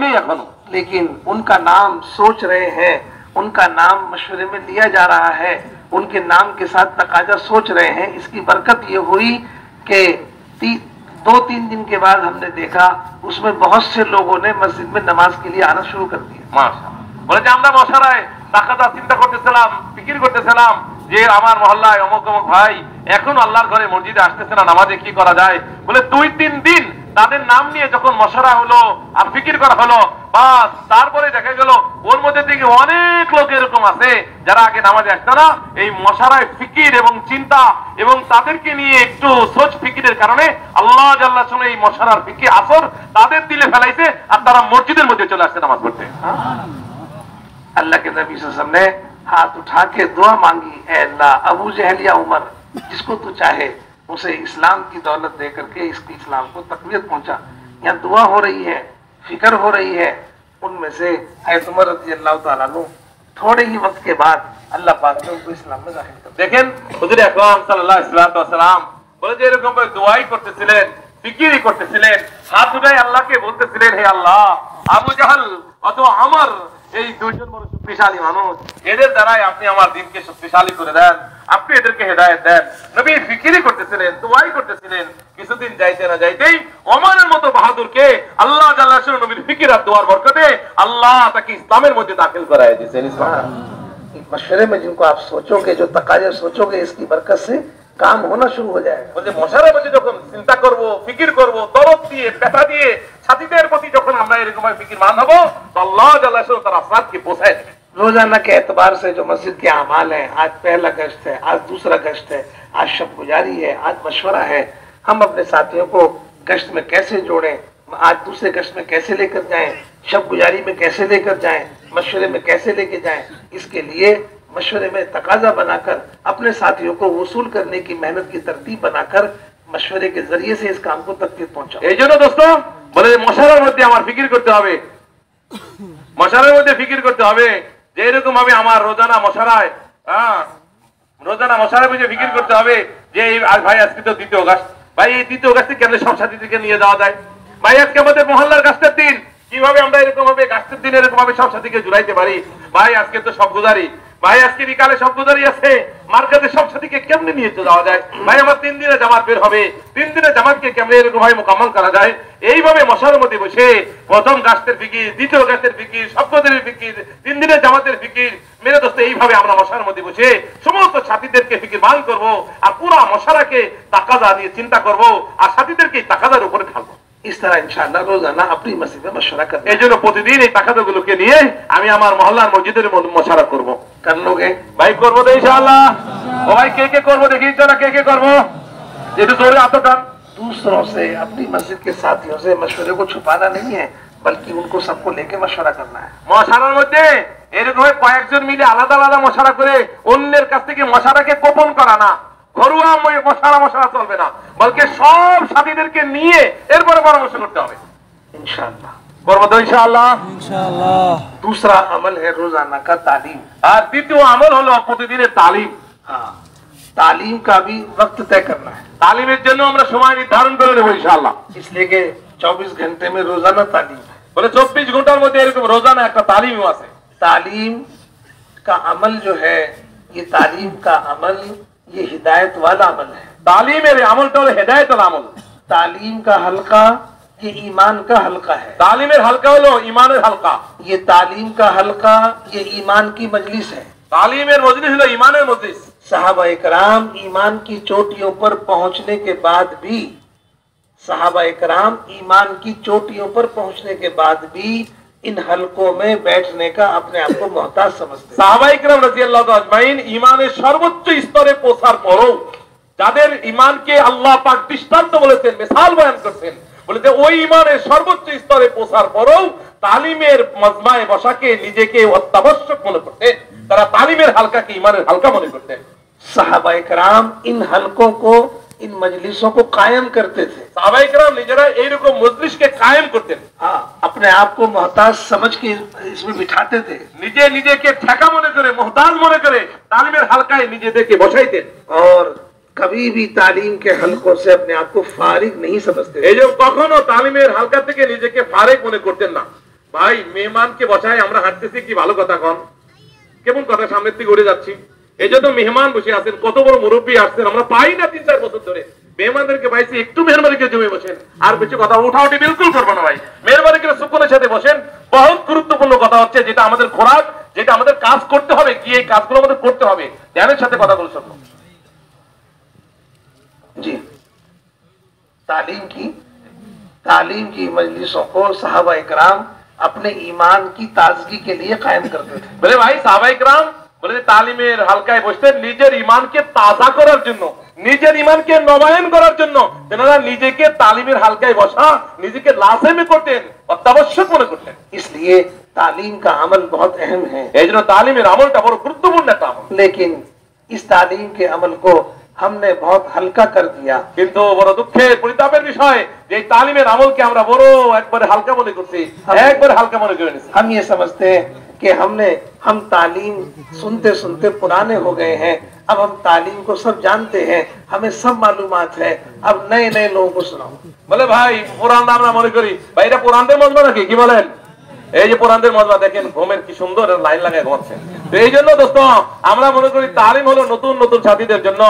Speaker 2: নাই এখনো,
Speaker 1: लेकिन उनका नाम सोच रहे हैं, उनका नाम मशवरे में लिया जा रहा है, उनके नाम के साथ तकाजा सोच रहे हैं। इसकी बरकत ये हुई कि 2-3 दिन के बाद हमने देखा उसमें बहुत से लोगों ने मस्जिद में नमाज के लिए आना शुरू कर दिया।
Speaker 2: মাশাআল্লাহ। বলে যে আমরা মশালায় তাকাজা চিন্তা করতেছিলাম, ফিকির করতেছিলাম যে আমার মহল্লায় অমুক অমুক ভাই এখন আল্লাহর ঘরে মসজিদে আসতেছে না, নামাজে কি করা যায়। বলে 2-3 দিন তাদের নাম নিয়ে যখন মশারা হলো আর ফিকির করা হলো, বাস তারপরে দেখা গেল ওর মধ্যে থেকে অনেক লোক এরকম আছে যারা আগে নামাজে আসতো না, এই মশারায় ফিকির এবং চিন্তা এবং তাদেরকে নিয়ে একটু সোচ ফিকিরের কারণে আল্লাহ জাল্লাহ শুনে এই মশারার ফিকির আসর তাদের দিলে ফেলাইছে আর তারা মসজিদের মধ্যে চলে আসছে নামাজ পড়তে।
Speaker 1: अल्लाह के नबी सल्लल्लाहु अलैहि वसल्लम ने हाथ उठा के दुआ मांगी, ऐ अल्लाह अबू जहल या उमर जिसको तू चाहे उसे इस्लाम की दौलत दे करके इसकी इस्लाम को तकवीत पहुंचा। यहाँ दुआ हो रही है, फिक्र हो रही है। उनमें से हज़रत उमर रज़ी अल्लाह ताला अन्हु थोड़े ही वक्त के बाद अल्लाह पाक ने उनको इस्लाम में दाखिल कर दिया।
Speaker 2: দেখেন হুজুর আকরাম সাল্লাল্লাহু আলাইহি ওয়াসাল্লাম বলে যে এরকম ভাবে দোয়াই করতেছিলেন, ফিকিরই করতেছিলেন, হাত উঠায় আল্লাহকে বলতেছিলেন, হে আল্লাহ আবু জাহল অথবা আমার এই দুইজন বড় শক্তিশালী মানুষ, এদের দ্বারাই আপনি আমার দিনকে শক্তিশালী করে দেন, আপনি এদেরকে হেদায়েত দেন। নবী ফিকিরই করতেছিলেন, দোয়াই করতেছিলেন। কিছুদিন যাইতে না যাইতেই ওমরের মতো বাহাদুরকে আল্লাহ জাল্লাহ শুনে নবীর ফিকির আর দোয়ার বরকতে আল্লাহ তাকে ইসলামের মধ্যে দাখিল করায় দিয়েছেন।
Speaker 1: मशवरे में जिनको आप सोचोगे, जो तकाजे सोचोगे, इसकी बरकत से काम होना शुरू हो जाएगा।
Speaker 2: বলছে মশারার মধ্যে যখন চিন্তা করব, ফিকির করব, দরদ দিয়ে ব্যথা দিয়ে সাথীদের প্রতি যখন আমরা এরকম ফিকির মান হবো তো আল্লাহ জাল্লাহ শুনে তার আসরাতকে পৌঁছায় দেবে।
Speaker 1: रोजाना के एतबार से जो मस्जिद के अमाल है, आज पहला गश्त है, आज दूसरा गश्त है, आज शब गुजारी है, आज मशवरा है, हम अपने साथियों को गश्त में कैसे जोड़ें, आज दूसरे गश्त में कैसे लेकर जाएं, शब गुजारी में कैसे लेकर जाएं, मशवरे में कैसे लेके जाएं, इसके लिए मशवरे में तकाजा बनाकर अपने साथियों को वसूल करने की मेहनत की तरतीब बनाकर मशवरे के जरिए से इस काम को तक पहुंचा।
Speaker 2: এই জন্য দোস্ত বলে মশারার মধ্যে আমার ফিকির করতে হবে, মশারার মধ্যে ফিকির করতে হবে যে এরকম ভাবে আমার রোজানা মশারায় রোজানা মশারার মধ্যে ফিকির করতে হবে যে ভাই আজকে তো 2 আগস্ট, ভাই এই 2 আগস্টে কেমনে সব সাথীদেরকে নিয়ে যাওয়া যায়, ভাই আজকে আমাদের মহল্লার গাছের দিন, কিভাবে আমরা এরকম ভাবে গাছের দিন এরকম ভাবে সব সাথীকে জুড়াইতে পারি, ভাই আজকে তো সব গুজারি, ভাই আজকে বিকালে সব গুজারি আছে, মার্কেটে সব সাথীকে কেমনে নিয়ে যাওয়া যায়, ভাই আমার 3 দিনে জামাত বের হবে, 3 দিনে জামাতকে কেমনে এরকম ভাবে মোকাম্মল করা যায়। এইভাবে মশার মধ্যে বসে প্রথম গাছের ফিকির, দ্বিতীয় গাছের ফিকির, সপ্তদের ফিকির, 3 দিনের জামাতের ফিকির, মেরে দোস্ত এইভাবে আমরা মশার মধ্যে বসে সমস্ত সাথীদেরকে ফিকির মান করব, আর পুরো মশারাকে তাকাদা নিয়ে চিন্তা করব, আর সাথীদেরকে তাকাদার উপরে ঢালবো।
Speaker 1: इस तरह इंशाअल्लाह रोजाना अपनी मस्जिद में मशवरा कर।
Speaker 2: এই জন্য প্রতিদিন এই তাকাদাগুলোকে নিয়ে আমি আমার মহল্লার মসজিদের মশারা করব।
Speaker 1: कर लोगे
Speaker 2: ভাই করবো তো ইনশাআল্লাহ। ও ভাই কে কে করবো দেখি না, কে কে করবো একটু জোরে আতটান।
Speaker 1: दूसरों से अपनी मस्जिद के साथियों से मशवरे को छुपाना नहीं है, बल्कि उनको सबको लेके मशवरा करना है।
Speaker 2: মশারার মধ্যে এরকম কয়েকজন মিলে আলাদা আলাদা মশারা করে অন্যের কাছ থেকে মশারাকে গোপন করা না, ঘরোয়া মশারা চলবে না, বলকে সব সাথীদেরকে নিয়ে এরপরে পরামর্শ করতে হবে।
Speaker 1: इंशाअल्लाह
Speaker 2: করবো তো ইনশাআল্লাহ।
Speaker 3: ইনশাআল্লাহ।
Speaker 1: दूसरा अमल है रोजाना का तालीम।
Speaker 2: আর দ্বিতীয় আমল হলো প্রতিদিনের তালিম।
Speaker 1: हाँ, तालीम का भी वक्त तय करना है,
Speaker 2: তালিমের জন্য আমরা সময় নির্ধারণ করে নেবো ইনশাআল্লাহ।
Speaker 1: इसलिए कि 24 घंटे में रोजाना तालीम है।
Speaker 2: বলে 24 ঘন্টার মধ্যে এরকম রোজানা একটা তালিমও আছে।
Speaker 1: तालीम का अमल जो है, ये तालीम का अमल ये हिदायत वाला अमल है।
Speaker 2: তালিমের আমলটা হলো হেদায়েতুল আমল।
Speaker 1: तालीम का हल्का ये ईमान का हल्का है।
Speaker 2: তালিমের হালকা হলো ঈমানের হালকা।
Speaker 1: ये तालीम का हल्का ये ईमान की मजलिस है।
Speaker 2: তালিমের মজলিস হলো ঈমানের মজলিস।
Speaker 1: सहाबा इकराम ईमान की चोटियों पर पहुंचने के बाद भी, सहाबा इकराम ईमान की चोटियों पर पहुंचने के बाद भी इन हलकों में बैठने का अपने आप को मोहताज समझते हैं।
Speaker 2: সাহাবায়ে কিরাম রাদিয়াল্লাহু আজমাইন ঈমানের সর্বোচ্চ স্তরে পৌঁছার পরও যাদের ঈমানকে আল্লাহ পাক দৃষ্টান্ত বলেছেন, মিসাল বয়ান করছেন, বলেছে ওই ঈমানের সর্বোচ্চ স্তরে পৌঁছার পরও তালিমের মজমায়ে বসাকে নিজেকে অত্যাবশ্যক মনে করতেন, তারা তালিমের হালকাকে ঈমানের হালকা মনে করতেন।
Speaker 1: सहाबा इकराम इन हलकों को, इन मजलिसों को कायम करते थे।
Speaker 2: সাহাবায়ে কিরাম নিজেরা এইরকম মজলিসকে কায়েম করতেন।
Speaker 1: हाँ, अपने आप को मोहताज समझ के इसमें बिठाते थे।
Speaker 2: নিজে নিজেকে ঠেকা মনে করে, মোহতাজ মনে করে তালিমের হালকায় নিজেদেরকে বসাইতেন।
Speaker 1: और कभी भी तालीम के हलकों से अपने आप को फारिग नहीं समझते थे।
Speaker 2: এই যে কখনো তালিমের হালকা থেকে নিজেকে ফারেক মনে করতেন না। ভাই মেহমানকে বসায় আমরা হাঁটতেছি, কি ভালো কথা কন, কেমন কথা সামনের দিকে উড়ে যাচ্ছি। এই জন্য মেহমান বসে আছেন, কত বড় মুরব্বী আসছেন, আমরা পাই না 3-4 বছর ধরে। মেহমানদেরকে পাইছি, একটু মেহরবানি করে জমে বসেন, আর বেশি কথা উঠাউঠি বিলকুল করবো না ভাই। মেহরবানি করে সুকুনের সাথে বসেন। বহুত গুরুত্বপূর্ণ কথা হচ্ছে, যেটা আমাদের খোরাক, যেটা আমাদের কাজ করতে হবে, কি এই কাজগুলো আমাদের করতে হবে, ধ্যানের সাথে কথাগুলো শুনুন।
Speaker 1: जी, तालीम की मजलिसों को सहाबा इकराम अपने ईमान की ताजगी के लिए कायम करते थे।
Speaker 2: বলে ভাই সাহাবায়ে কিরাম বলে তালিমের হালকায় বসতেন নিজের ঈমানকে তাজা করার জন্য, নিজের ঈমানকে নবায়ন করার জন্য। তেনারা নিজেকে তালিমের হালকায় বসা, নিজেকে লাজিমি করতেন, অত্যাবশ্যক মনে করতেন।
Speaker 1: इसलिए तालीम का अमल बहुत अहम है।
Speaker 2: এই জন্য তালিমের আমলটা বড় গুরুত্বপূর্ণ একটা আমল।
Speaker 1: लेकिन इस तालीम के अमल को हमने बहुत हल्का कर दिया।
Speaker 2: কিন্তু বড় দুঃখের পরিতাপের বিষয় যে এই তালিমের আমলকে আমরা বড় একবারে হালকা মনে করছি, একবারে হালকা মনে করে নিয়েছি।
Speaker 1: हम ये समझते हैं कि हम तालीम सुनते सुनते पुराने हो गए हैं, अब हम तालीम को सब जानते हैं, हमें सब मालूमात है, अब नए नए लोगों को सुनाओ।
Speaker 2: বলে ভাই পুরানটা আমরা মনে করি, ভাই এটা পুরানদের মজমা নাকি, কি বলেন? এই যে পুরানদের মজমা দেখেন, ঘুমের কি সুন্দর লাইন লাগায় ঘুমাচ্ছে। তো এই জন্য দোস্ত আমরা মনে করি তালিম হলো নতুন নতুন সাথীদের জন্য।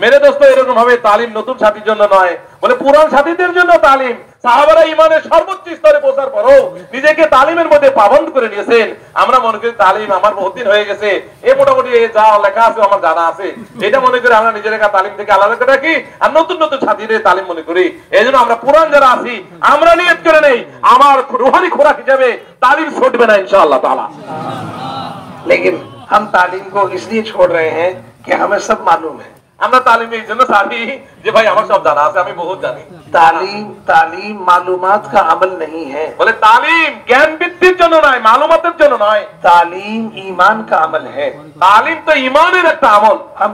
Speaker 2: মেরে দোস্ত এরকম ভাবে তালিম নতুন সাথীর জন্য নয়, বলে পুরান সাথীদের জন্য তালিম। সাহাবারা ঈমানের সর্বোচ্চ স্তরে পৌঁছার পরও নিজেকে তালিমের মধ্যে পাবন্দ করে নিয়েছেন। আমরা মনে করি তালিম আমার বহুত দিন হয়ে গেছে, এ মোটামুটি যা লেখা আছে আমার জানা আছে, এটা মনে করি আমরা নিজেরা তালিম থেকে আলাদা করে রাখি, আর নতুন নতুন সাথীদের তালিম মনে করি। এই জন্য আমরা পুরান যারা আছি আমরা নিয়ত করে নেই আমার রুহানি খোরাক হিসেবে তালিম ছুটবে না ইনশাআল্লাহ তাআলা।
Speaker 1: लेकिन हम तालीम को इसलिए छोड़ रहे हैं कि हमें सब मालूम है।
Speaker 2: আমরা তালিমে এই জন্য ছাড়ি যে ভাই আমার সব জানা আছে, আমি বহুত জানি।
Speaker 1: तालीम मालूमात का अमल नहीं है।
Speaker 2: बोले तालीम ज्ञान বৃদ্ধির জন্য নয়, মালুমাতের জন্য নয়।
Speaker 1: तालीम ईमान का अमल है।
Speaker 2: तालीम तो ईमाনের একটা আমল।
Speaker 1: हम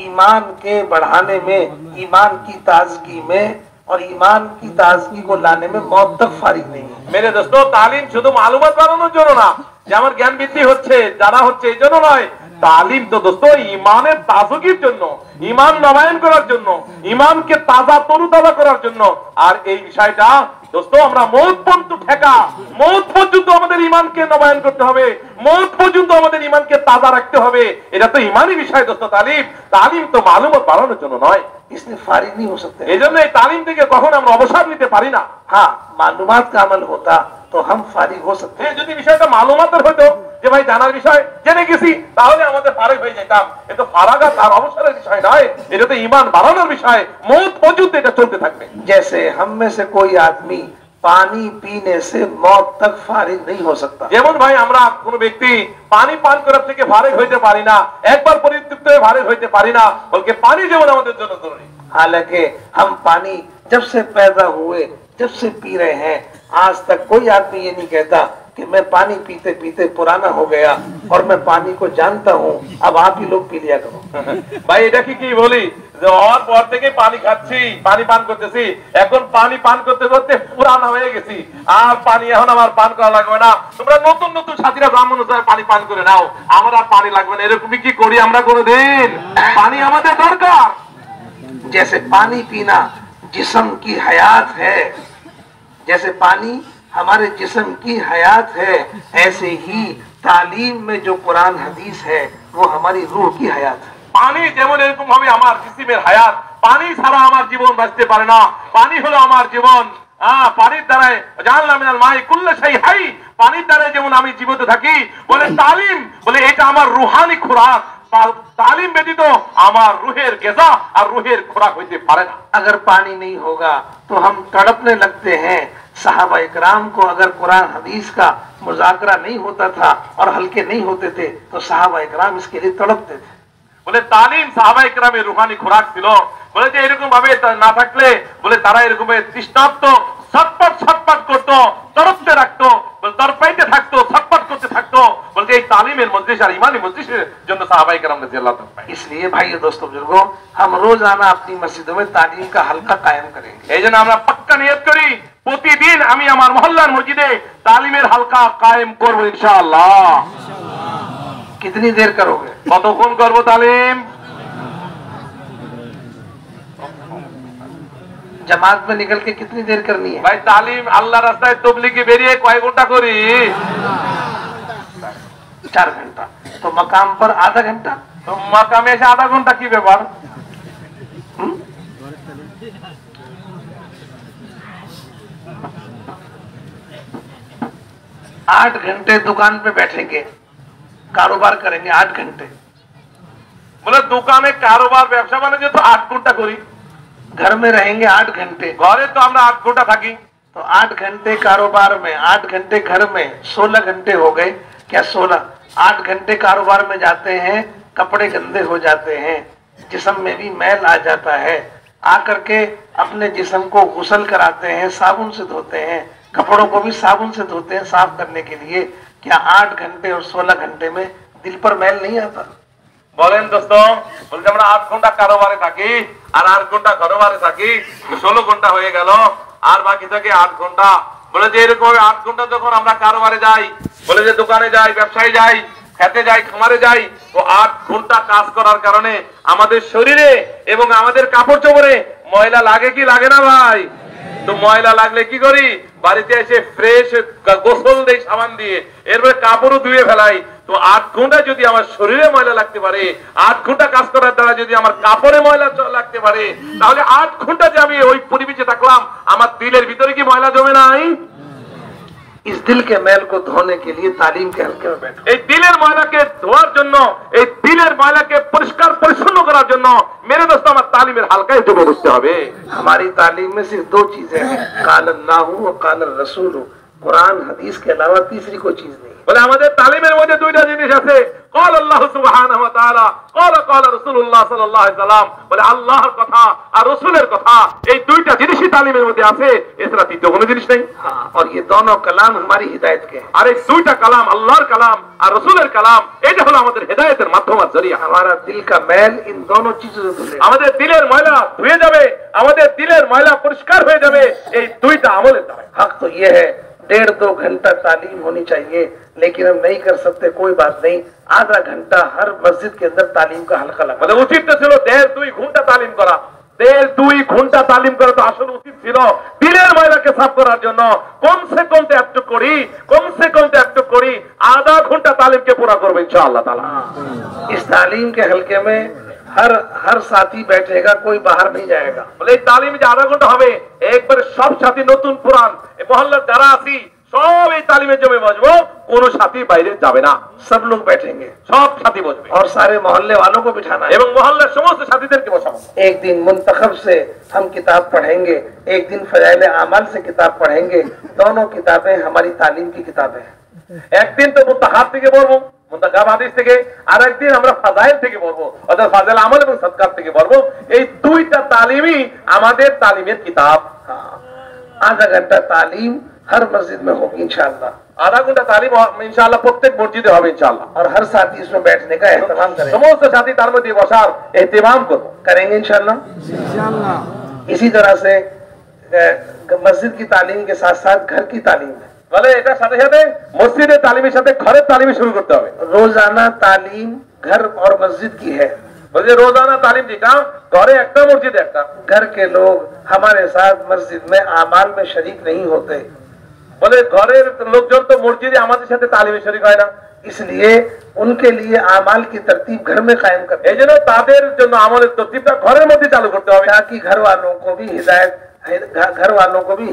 Speaker 1: ईमान के बढ़ाने में, ईमान की ताजगी में और ईमान की ताजगी को लाने में मौत तक फारिग नहीं है।
Speaker 2: मेरे दोस्तों, तालीम শুধু মালুমাত বাড়ানোর জন্য না, যে আমার জ্ঞান বৃদ্ধি হচ্ছে, জানা হচ্ছে এই জন্য নয়। তালিম তো দোস্ত ইমানের তাজগির জন্য, ইমান নবায়ন করার জন্য, ইমানকে তাজা তরুতাজা করার জন্য। আর এই বিষয়টা দোস্ত আমরা মওত পর্যন্ত মওত পর্যন্ত আমাদের ইমানকে নবায়ন করতে হবে, মওত পর্যন্ত আমাদের ইমানকে তাজা রাখতে হবে। এটা তো ইমানই বিষয় দোস্ত। তালিম তো মালুমাত বাড়ানোর জন্য নয়।
Speaker 1: इसलिए फारिग नहीं हो सकते।
Speaker 2: এই জন্য এই তালিম থেকে কখনো আমরা অবসর নিতে পারি না।
Speaker 1: हाँ, मालूमात का अमल होता तो हम फारिग हो सकते।
Speaker 2: যদি বিষয়টা মালুমাতের হতো, যে ভাই জানার বিষয় জেনে গেছি, তাহলে আমাদের ফারিগ হয়ে যেতাম। এটা ফারাগাত আর অবসরের বিষয় নয়, এটা তো ঈমান বাড়ানোর বিষয়। মওত পর্যন্ত এটা চলতে থাকবে।
Speaker 1: जैसे हम में से कोई आदमी पानी पीने से मौत तक फारिग नहीं हो सकता।
Speaker 2: যেমন ভাই আমরা কোন ব্যক্তি পানি পান করার থেকে ফারিগ হইতে পারি না, একবার পরিতৃপ্ত হয়ে ফারিগ হইতে পারি না, বলকে পানি যেমন আমাদের জন্য জরুরি।
Speaker 1: हालांकि हम पानी जब से पैदा हुए, जब से पी रहे हैं, आज तक कोई आदमी ये नहीं कहता कि मैं पानी पीते पीते पुराना हो गया और मैं पानी को जानता हूँ, अब आप ही लोग पी लिया करो।
Speaker 2: ভাই এটা কি বলি, যে হওয়ার পর থেকে পানি খাচ্ছি, পানি পান করতেছি, এখন পানি পান করতে করতে পুরানা হয়ে গেছি, আর পানি এখন আমার পান করা লাগবে না। তোমরা নতুন নতুন সাথীরা ব্রাহ্মণ হিসেবে পানি পান করে নাও, আমার আর পানি লাগবে না। এরকমই কি করি আমরা কোনোদিন? পানি আমাদের দরকার।
Speaker 1: जैसे पानी पीना जिस्म की हयात है, जैसे पानी हमारे जिस्म की हयात है, ऐसे ही तालीम में जो कुरान हदीस है वो हमारी रूह की हयात है।
Speaker 2: পানি যেমন এরকম ভাবে আমার জিসিমের হায়াত, পানি ছাড়া আমার জীবন বাঁচতে পারে না। পানি হলো আমার জীবন। পানির দ্বারাই জানলাম মিনাল মাই কুল্লু শাই হাই, পানির দ্বারাই যেমন আমি জীবিত থাকি। বলে তালিম, বলে এটা আমার রুহানি খোরাক। तालीम व्यतीत আমার রুহের গিজা আর রুহের খোরাক হইতে পারে না।
Speaker 1: अगर पानी नहीं होगा तो हम तड़पने लगते हैं। सहाबा इकराम को अगर कुरान हदीस का मुज़ाकरा नहीं होता था और हल्के नहीं होते थे तो सहाबा इकराम इसके लिए तड़पते थे।
Speaker 2: বলে তালিম সাহাবা ইকরামের রুহানি খোরাক ছিল। বলে যে এরকম ভাবে না থাকলে বলে তারা এরকম তৃষ্ণার্ত ছটপট করতো, তড়পতে রাখতো, তড়পাইতে থাকতো, ছটপট করতে থাকতো। বলতে এই তালিমের মজলিস আর ইমানি মজলিসের জন্য সাহাবা ইকরাম রাদিয়াল্লাহু তাআলা।
Speaker 1: इसलिए भाइयों दोस्तों बुजुर्गों, हम रोजाना अपनी मस्जिदों में तालीम का हल्का कायम करेंगे।
Speaker 2: এই জন্য আমরা পাক্কা নিয়ত করি, প্রতিদিন আমি আমার মহল্লার মসজিদে তালিমের হালকা কায়েম করব ইনশাআল্লাহ।
Speaker 1: कितनी देर करोगे?
Speaker 2: কতক্ষণ করব তালিম?
Speaker 1: जमात में निकल के कितनी देर करनी है?
Speaker 2: ভাই তালিম আল্লাহ রাস্তায় তবলিগে বেরিয়ে কয় ঘন্টা করি?
Speaker 1: 4 घंटा। तो मकाम पर आधा घंटा।
Speaker 2: তো মাকামে এসে আধা ঘন্টা কি ব্যাপার?
Speaker 1: 8 घंटे दुकान पे बैठेंगे, कारोबार करेंगे 8 घंटे।
Speaker 2: বলে দোকানে কারোবার ব্যবসা বাণিজ্য তো 8 ঘন্টা করি।
Speaker 1: घर में रहेंगे 8 घंटे।
Speaker 2: ঘরে তো আমরা 8 ঘন্টা থাকি।
Speaker 1: तो 8 घंटे कारोबार में, 8 घंटे घर में, 16 घंटे हो गए। क्या 16? 8 घंटे कारोबार में जाते हैं, कपड़े गंदे हो जाते हैं, जिस्म में भी मैल आ जाता है। आकर के अपने जिस्म को गुसल कराते हैं, साबुन से धोते हैं, कपड़ों को भी साबुन से धोते हैं साफ करने के लिए। क्या 8 घंटे और 16 घंटे में दिल पर मैल नहीं आता?
Speaker 2: বলেন দোস্ত, বলতে আমরা 8 ঘন্টা কারোবারে থাকি আর 8 ঘন্টা ঘরবারে থাকি, 16 ঘন্টা হয়ে গেল, আর বাকি থাকে 8 ঘন্টা। বলে যে এরকম 8 ঘন্টা যখন আমরা কারোবারে যাই, বলে যে দোকানে যাই, ব্যবসায় যাই, খেতে যাই, খামারে যাই, তো 8 ঘন্টা কাজ করার কারণে আমাদের শরীরে এবং আমাদের কাপড় চোপড়ে ময়লা লাগে কি লাগে না ভাই? তো ময়লা লাগলে কি করি? বাড়িতে এসে ফ্রেশ গোসল দেই সাবান দিয়ে, এরপরে কাপড়ও ধুয়ে ফেলাই। তো 8 ঘন্টা যদি আমার শরীরে ময়লা লাগতে পারে, 8 ঘন্টা কাজ করার দ্বারা যদি আমার কাপড়ে ময়লা লাগতে পারে, তাহলে 8 ঘন্টা যে আমি ওই পরিবেশে থাকলাম, আমার দিলের ভিতরে কি ময়লা জমে নাই?
Speaker 1: इस दिल के मैल को धोने के लिए तालीम के हल्के में बैठो।
Speaker 2: এই দিলের ময়লাকে ধোয়ার জন্য, এই দিলের ময়লাকে পরিষ্কার পরিচ্ছন্ন করার জন্য मेरे दोस्तों আমার তালিমের হালকায় ডুবে বসতে হবে।
Speaker 1: हमारी तालीम में सिर्फ 2 चीजें हैं, काल अल्लाह और काल रसूल। कुरान हदीस के अलावा तीसरी कोई चीज नहीं।
Speaker 2: বলে আমাদের তালিমের মধ্যে 2টা জিনিস আছে, قال الله سبحانه وتعالى قال রাসূলুল্লাহ সাল্লাল্লাহু আলাইহি সাল্লাম বলে আল্লাহর কথা আর রাসূলের কথা এই দুইটা জিনিসই তালিমের মধ্যে আছে এছাড়া তৃতীয় কোনো জিনিস নেই
Speaker 1: और ये दोनों कलाम हमारी हिदायत के हैं।
Speaker 2: আর এই দুইটা কালাম আল্লাহর কালাম আর রাসূলের কালাম এটা হলো আমাদের হেদায়েতের মাধ্যম আর জরিয়া
Speaker 1: हमारा दिल का मैल इन दोनों चीजों से धुले।
Speaker 2: আমাদের দিলের ময়লা ধুয়ে যাবে আমাদের দিলের ময়লা পরিষ্কার হয়ে যাবে এই দুইটা আমলের দ্বারা
Speaker 1: हक तो ये है 1.5-2 घंटा तालीम होनी चाहिए, लेकिन हम नहीं कर सकते, कोई बात नहीं। आधा घंटा हर मस्जिद के अंदर तालीम का हल्का लगा।
Speaker 2: মানে উচিত ছিল 1.5-2 ঘন্টা তালিম করা 1.5-2 ঘন্টা তালিম করা তো আসলে উচিত ছিল দিলের ময়লাকে সাফ করার জন্য কমসে কম একটু করি আধা ঘন্টা তালিমকে পুরা করবে ইনশাআল্লাহ তাআলা।
Speaker 1: इस तालीम के हल्के में हर साथी बैठेगा, कोई बाहर नहीं जाएगा।
Speaker 2: বলে এই তালিম যে আধা ঘন্টা হবে একবারে সব সাথী নতুন পুরান এই মহল্লার যারা আছি সব এই তালিমের জমে বসবো, কোন সাথী বাইরে যাবে না,
Speaker 1: सब लोग बैठेंगे
Speaker 2: সব সাথী বসবে
Speaker 1: और सारे मोहल्ले वालों को बिठाना है।
Speaker 2: এবং মহল্লার সমস্ত সাথীদেরকে বসাবো।
Speaker 1: एक दिन मुंतखब से हम किताब पढ़ेंगे, एक दिन फजाइल आमाल से किताब पढ़ेंगे। दोनों किताबें हमारी तालीम की किताबें हैं।
Speaker 2: একদিন তো মুতাহাদ থেকে পড়বো, মুতাকাব হাদিস থেকে, আর একদিন আমরা ফাজাইল থেকে পড়বো, অর্থাৎ ফাজাইল আমল এবং সাদকাত থেকে পড়বো। এই দুইটা তালিমই আমাদের তালিমের কিতাব।
Speaker 1: आधा घंटा तालीम हर मस्जिद में होगी इंशाअल्लाह,
Speaker 2: আধা ঘন্টা তালিম ইনশাআল্লাহ প্রত্যেক মসজিদে হবে ইনশাআল্লাহ।
Speaker 1: और हर साथी इसमें बैठने का एहतमाम करेंगे।
Speaker 2: সমস্ত সাথী তার মধ্যে বসার ইহতিমাম করবো
Speaker 1: करेंगे इंशाअल्लाह। इसी तरह से मस्जिद की तालीम के साथ साथ घर की तालीम है।
Speaker 2: বলে এটার সাথে সাথে মসজিদের তালিমের সাথে ঘরের তালিম শুরু করতে হবে।
Speaker 1: रोजाना तालीम घर और मस्जिद की है।
Speaker 2: বলে রোজানা তালিম যেটা ঘরে একটা মসজিদে একটা।
Speaker 1: घर के लोग हमारे साथ मस्जिद में आमाल में शरीक नहीं होते,
Speaker 2: বলে ঘরের লোকজন তো মসজিদে আমাদের সাথে তালিমে শরীক হয় না,
Speaker 1: इसलिए उनके लिए आमाल की तरतीब घर में कायम करते
Speaker 2: এই জন্য তাদের জন্য আমলের তরতিবটা ঘরের মধ্যে চালু করতে হবে,
Speaker 1: ताकि घर वालों को भी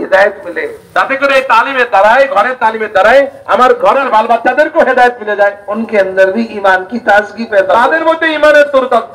Speaker 1: हिदायत मिले।
Speaker 2: যাতে করে এই তালিমের দ্বারাই ঘরের তালিমের দ্বারাই আমার ঘরের বাল বাচ্চাদেরকেও হেদায়েত মিলে যায়,
Speaker 1: उनके अंदर भी ईमान की ताजगी पैदा हो,
Speaker 2: তাদের মধ্যে ইমানের